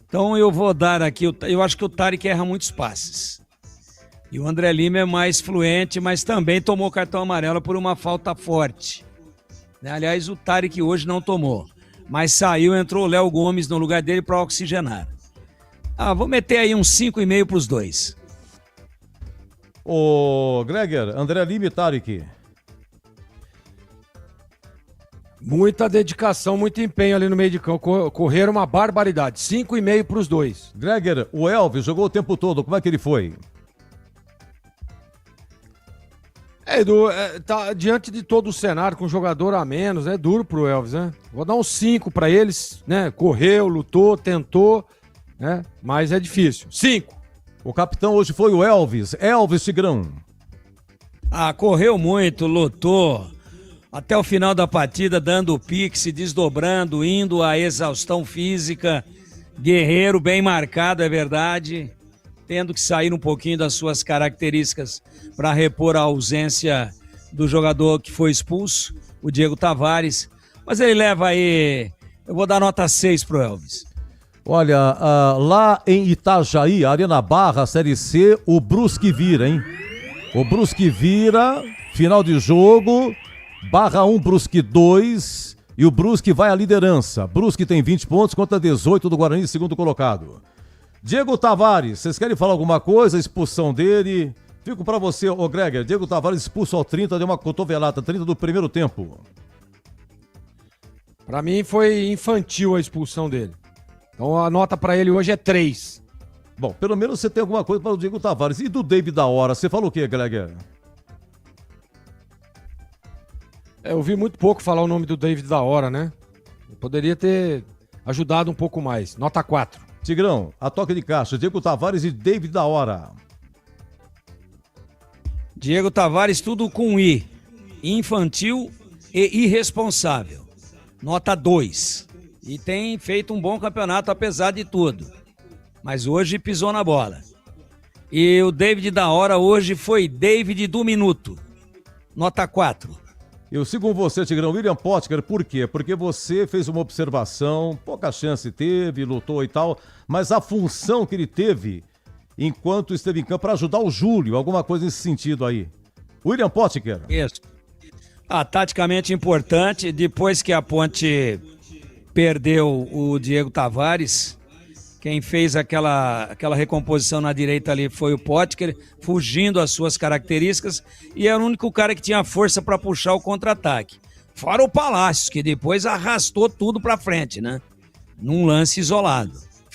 Speaker 9: Então eu vou dar aqui, eu acho que o Tarik erra muitos passes. E o André Lima é mais fluente, mas também tomou cartão amarelo por uma falta forte. Aliás, o Tarik hoje não tomou. Mas saiu, entrou o Léo Gomes no lugar dele para oxigenar. Vou meter aí uns 5,5 para os 2.
Speaker 10: Ô, Gleger, André Lima e Tarik.
Speaker 8: Muita dedicação, muito empenho ali no meio de campo. Correram uma barbaridade. 5,5 para os 2.
Speaker 10: Gleger, o Elvis jogou o tempo todo. Como é que ele foi?
Speaker 8: Edu, tá diante de todo o cenário, com um jogador a menos, é duro pro Elvis, né? Vou dar uns 5 para eles, né? Correu, lutou, tentou, né? Mas é difícil. 5.
Speaker 10: O capitão hoje foi o Elvis Tigrão.
Speaker 9: Correu muito, lutou. Até o final da partida, dando o pique, se desdobrando, indo à exaustão física. Guerreiro, bem marcado, é verdade. Tendo que sair um pouquinho das suas características para repor a ausência do jogador que foi expulso, o Diego Tavares. Mas ele leva aí, eu vou dar nota 6 pro Elvis.
Speaker 10: Olha, lá em Itajaí, Arena Barra, Série C, o Brusque vira, hein? O Brusque vira, final de jogo, Barra 1, Brusque 2, e o Brusque vai à liderança. Brusque tem 20 pontos contra 18 do Guarani, segundo colocado. Diego Tavares, vocês querem falar alguma coisa? Expulsão dele. Fico pra você, ô Gregor. Diego Tavares expulso ao 30, deu uma cotovelada, 30 do primeiro tempo.
Speaker 8: Pra mim foi infantil a expulsão dele. Então a nota pra ele hoje é 3.
Speaker 10: Bom, pelo menos você tem alguma coisa para o Diego Tavares. E do David da Hora, você falou o quê, Gregor?
Speaker 8: Eu vi muito pouco falar o nome do David da Hora, né? Eu poderia ter ajudado um pouco mais. Nota 4.
Speaker 10: Tigrão, a toque de caixa, Diego Tavares e David da Hora.
Speaker 9: Diego Tavares, tudo com I. Infantil e irresponsável. Nota 2. E tem feito um bom campeonato, apesar de tudo. Mas hoje pisou na bola. E o David da Hora hoje foi David do minuto. Nota 4.
Speaker 10: Eu sigo com você, Tigrão. William Potker, por quê? Porque você fez uma observação, pouca chance teve, lutou e tal, mas a função que ele teve enquanto esteve em campo para ajudar o Júlio, alguma coisa nesse sentido aí. William Potker.
Speaker 9: Isso. Taticamente importante, depois que a Ponte perdeu o Diego Tavares, quem fez aquela recomposição na direita ali foi o Potker, fugindo às suas características, e era o único cara que tinha força para puxar o contra-ataque. Fora o Palácios, que depois arrastou tudo para frente, né? Num lance isolado,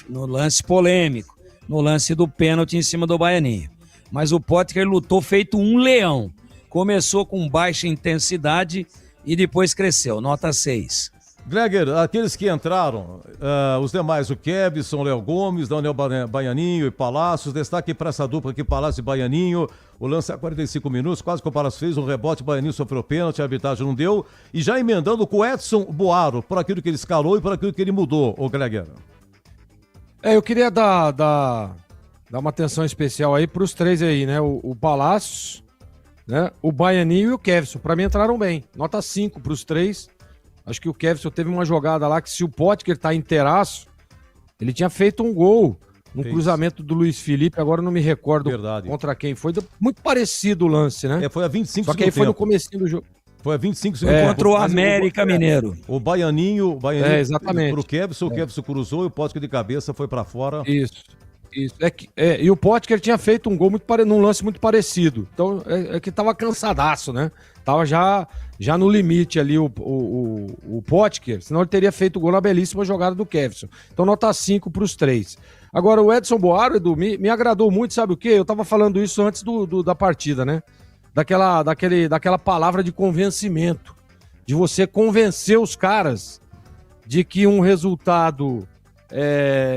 Speaker 9: no lance polêmico, no lance do pênalti em cima do Baianinho. Mas o Potker lutou feito um leão. Começou com baixa intensidade e depois cresceu, nota 6.
Speaker 10: Gleger, aqueles que entraram, os demais, o Kevson, Léo Gomes, Daniel Baianinho e Palácios, destaque para essa dupla aqui, Palácio e Baianinho, o lance a 45 minutos, quase que o Palácio fez um rebote, Baianinho sofreu pênalti, a arbitragem não deu, e já emendando com o Edson Boaro, por aquilo que ele escalou e por aquilo que ele mudou, o Gleger.
Speaker 8: Eu queria dar uma atenção especial aí para os três aí, né, o Palácios, né, o Baianinho e o Kevson, para mim entraram bem, nota 5 para os três. Acho que o Kevson teve uma jogada lá que, se o Potker tá inteiraço, ele tinha feito um gol no cruzamento do Luiz Felipe, agora eu não me recordo contra quem foi. Muito parecido o lance, né?
Speaker 10: Foi a 25
Speaker 8: Só que aí foi no comecinho do jogo.
Speaker 10: Foi a 25 segundos.
Speaker 9: Contra o América Mineiro.
Speaker 10: O Baianinho
Speaker 8: exatamente.
Speaker 10: Pro Kevson, o Kevson cruzou e o Potker de cabeça foi pra fora.
Speaker 8: Isso. E o Potker tinha feito um gol num lance muito parecido. Então, é que tava cansadaço, né? Tava já no limite ali o Potker, senão ele teria feito o gol na belíssima jogada do Kevson. Então, nota 5 pros três. Agora, o Edson Boaro, Edu, me agradou muito, sabe o quê? Eu tava falando isso antes da partida, né? Daquela palavra de convencimento. De você convencer os caras de que um resultado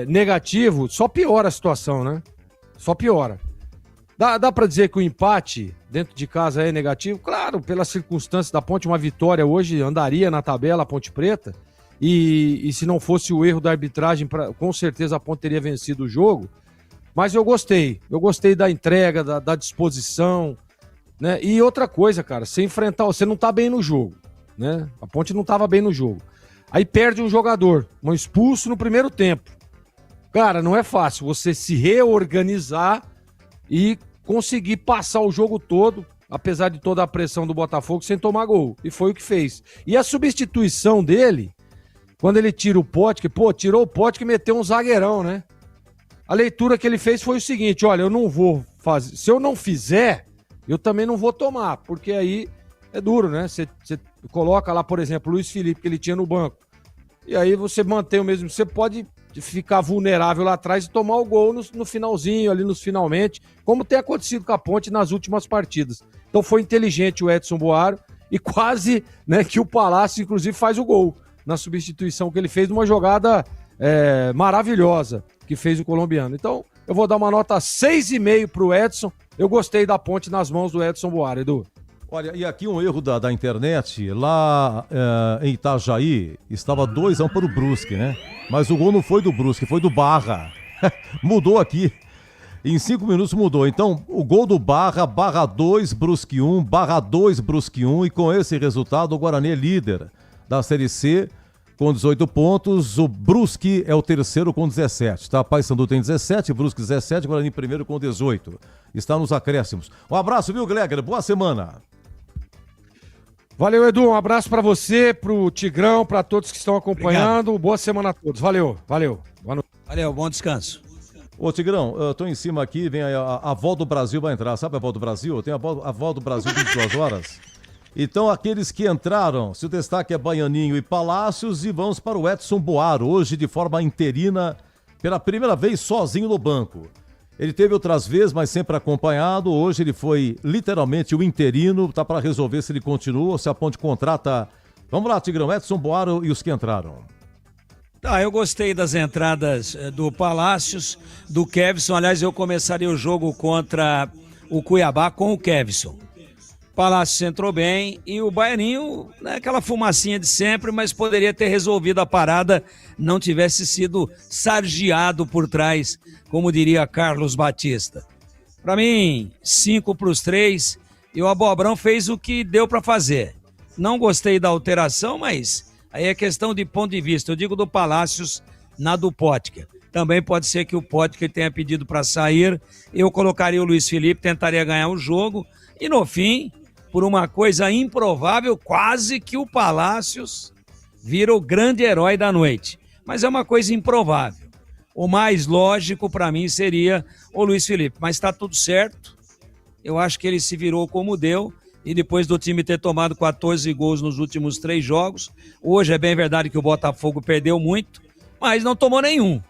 Speaker 8: negativo só piora a situação, né? Só piora. Dá pra dizer que o empate dentro de casa é negativo? Claro, pelas circunstâncias da Ponte, uma vitória hoje andaria na tabela a Ponte Preta, e se não fosse o erro da arbitragem, com certeza a Ponte teria vencido o jogo. Mas eu gostei da entrega, da disposição, né? E outra coisa, cara, você não tá bem no jogo, né? A Ponte não tava bem no jogo. Aí perde um jogador, um expulso no primeiro tempo. Cara, não é fácil você se reorganizar e conseguir passar o jogo todo, apesar de toda a pressão do Botafogo, sem tomar gol. E foi o que fez. E a substituição dele, quando ele tira o Potker, tirou o Potker e meteu um zagueirão, né? A leitura que ele fez foi o seguinte: olha, eu não vou fazer. Se eu não fizer, eu também não vou tomar, porque aí é duro, né? Você coloca lá, por exemplo, o Luiz Felipe, que ele tinha no banco. E aí você mantém o mesmo. Você pode ficar vulnerável lá atrás e tomar o gol no finalzinho, ali nos finalmente, como tem acontecido com a Ponte nas últimas partidas. Então foi inteligente o Edson Boaro e quase, né, que o Palácio, inclusive, faz o gol na substituição que ele fez numa jogada maravilhosa que fez o colombiano. Então eu vou dar uma nota 6,5 pro Edson. Eu gostei da Ponte nas mãos do Edson Boaro, Edu.
Speaker 10: Olha, e aqui um erro da internet, lá em Itajaí, estava 2-1 para o Brusque, né? Mas o gol não foi do Brusque, foi do Barra. Mudou aqui. Em 5 minutos mudou. Então, o gol do Barra 2, Brusque 1, Barra 2, Brusque 1. E com esse resultado, o Guarani é líder da Série C com 18 pontos. O Brusque é o terceiro com 17, tá? Paysandu tem 17, Brusque 17, Guarani primeiro com 18. Está nos acréscimos. Um abraço, viu, Gleger? Boa semana.
Speaker 8: Valeu, Edu. Um abraço pra você, pro Tigrão, pra todos que estão acompanhando. Obrigado. Boa semana a todos. Valeu. Boa noite.
Speaker 9: Valeu, bom descanso.
Speaker 10: Ô, Tigrão, eu tô em cima aqui, vem a avó do Brasil vai entrar. Sabe a avó do Brasil? Tem a avó do Brasil 22 horas. Então, aqueles que entraram, se o destaque é Baianinho e Palácios, e vamos para o Edson Boaro, hoje de forma interina, pela primeira vez sozinho no banco. Ele teve outras vezes, mas sempre acompanhado. Hoje ele foi literalmente o interino. Tá para resolver se ele continua ou se a Ponte contrata. Vamos lá, Tigrão. Edson Boaro e os que entraram.
Speaker 9: Eu gostei das entradas do Palácios, do Kevson. Aliás, eu começaria o jogo contra o Cuiabá com o Kevson. Palácios entrou bem e o Baianinho, né, aquela fumacinha de sempre, mas poderia ter resolvido a parada, não tivesse sido sargiado por trás, como diria Carlos Batista. Para mim, 5 para os 3, e o Abobrão fez o que deu para fazer. Não gostei da alteração, mas aí é questão de ponto de vista. Eu digo do Palácios na do Potker. Também pode ser que o Potker tenha pedido para sair. Eu colocaria o Luiz Felipe, tentaria ganhar o jogo. E no fim, por uma coisa improvável, quase que o Palácios vira o grande herói da noite. Mas é uma coisa improvável. O mais lógico para mim seria o Luiz Felipe. Mas está tudo certo. Eu acho que ele se virou como deu. E depois do time ter tomado 14 gols nos últimos 3 jogos, hoje é bem verdade que o Botafogo perdeu muito, mas não tomou nenhum.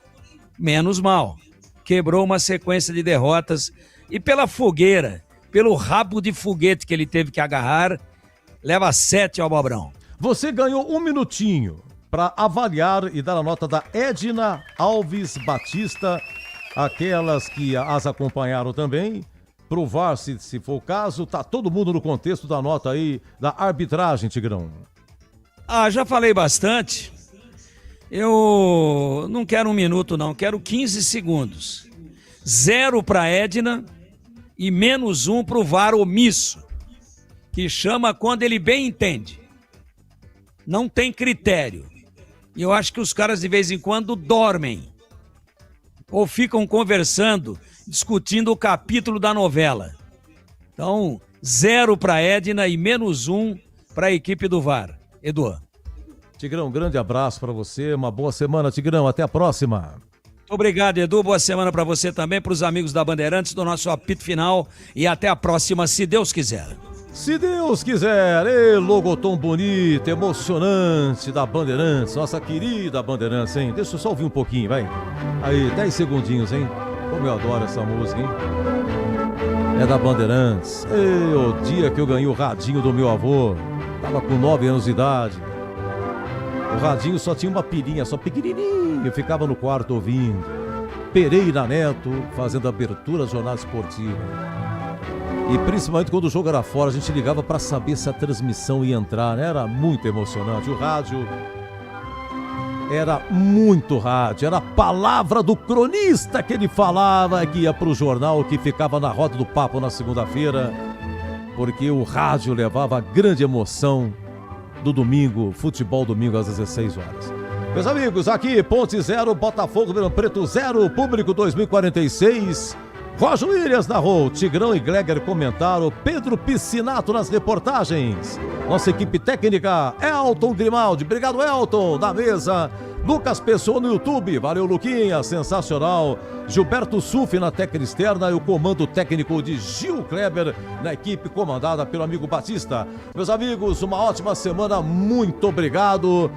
Speaker 9: Menos mal. Quebrou uma sequência de derrotas e pela fogueira, pelo rabo de foguete que ele teve que agarrar, leva 7 ao Bobrão.
Speaker 10: Você ganhou 1 minutinho para avaliar e dar a nota da Edna Alves Batista, aquelas que as acompanharam também. Provar se for o caso, tá todo mundo no contexto da nota aí da arbitragem, Tigrão.
Speaker 9: Já falei bastante. Eu não quero 1 minuto não, quero 15 segundos. 0 para Edna e -1 pro VAR omisso, que chama quando ele bem entende. Não tem critério. E eu acho que os caras de vez em quando dormem ou ficam conversando, discutindo o capítulo da novela. Então, 0 para Edna e -1 para a equipe do VAR. Edu.
Speaker 10: Tigrão, um grande abraço para você, uma boa semana, Tigrão, até a próxima.
Speaker 9: Obrigado, Edu, boa semana para você também, para os amigos da Bandeirantes, do nosso apito final e até a próxima, se Deus quiser.
Speaker 10: Se Deus quiser, logotom bonito, emocionante da Bandeirantes, nossa querida Bandeirantes, hein? Deixa eu só ouvir um pouquinho, vai. Aí, 10 segundinhos, hein? Como eu adoro essa música, hein? É da Bandeirantes. O dia que eu ganhei o radinho do meu avô, tava com 9 anos de idade. O radinho só tinha uma pilhinha, só pequenininho, eu ficava no quarto ouvindo. Pereira Neto fazendo abertura do jornal esportivo. E principalmente quando o jogo era fora, a gente ligava para saber se a transmissão ia entrar, né? Era muito emocionante. O rádio era muito rádio, era a palavra do cronista que ele falava, que ia para o jornal, que ficava na roda do papo na segunda-feira, porque o rádio levava a grande emoção do domingo, futebol domingo às 16 horas. Meus amigos, aqui Ponte 0, Botafogo Ribeirão Preto 0, público 2046. Roger Williams narrou, Tigrão e Gleger comentaram, Pedro Piscinato nas reportagens. Nossa equipe técnica, Elton Grimaldi, obrigado Elton, da mesa. Lucas Pessoa no YouTube, valeu Luquinha, sensacional. Gilberto Sufi na técnica externa e o comando técnico de Gil Kleber na equipe comandada pelo amigo Batista. Meus amigos, uma ótima semana, muito obrigado.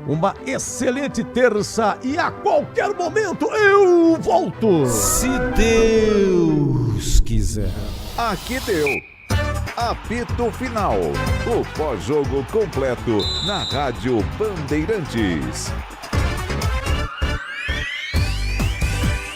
Speaker 10: Uma excelente terça e a qualquer momento eu volto.
Speaker 24: Se Deus quiser. Aqui deu. Apito Final. O pós-jogo completo na Rádio Bandeirantes.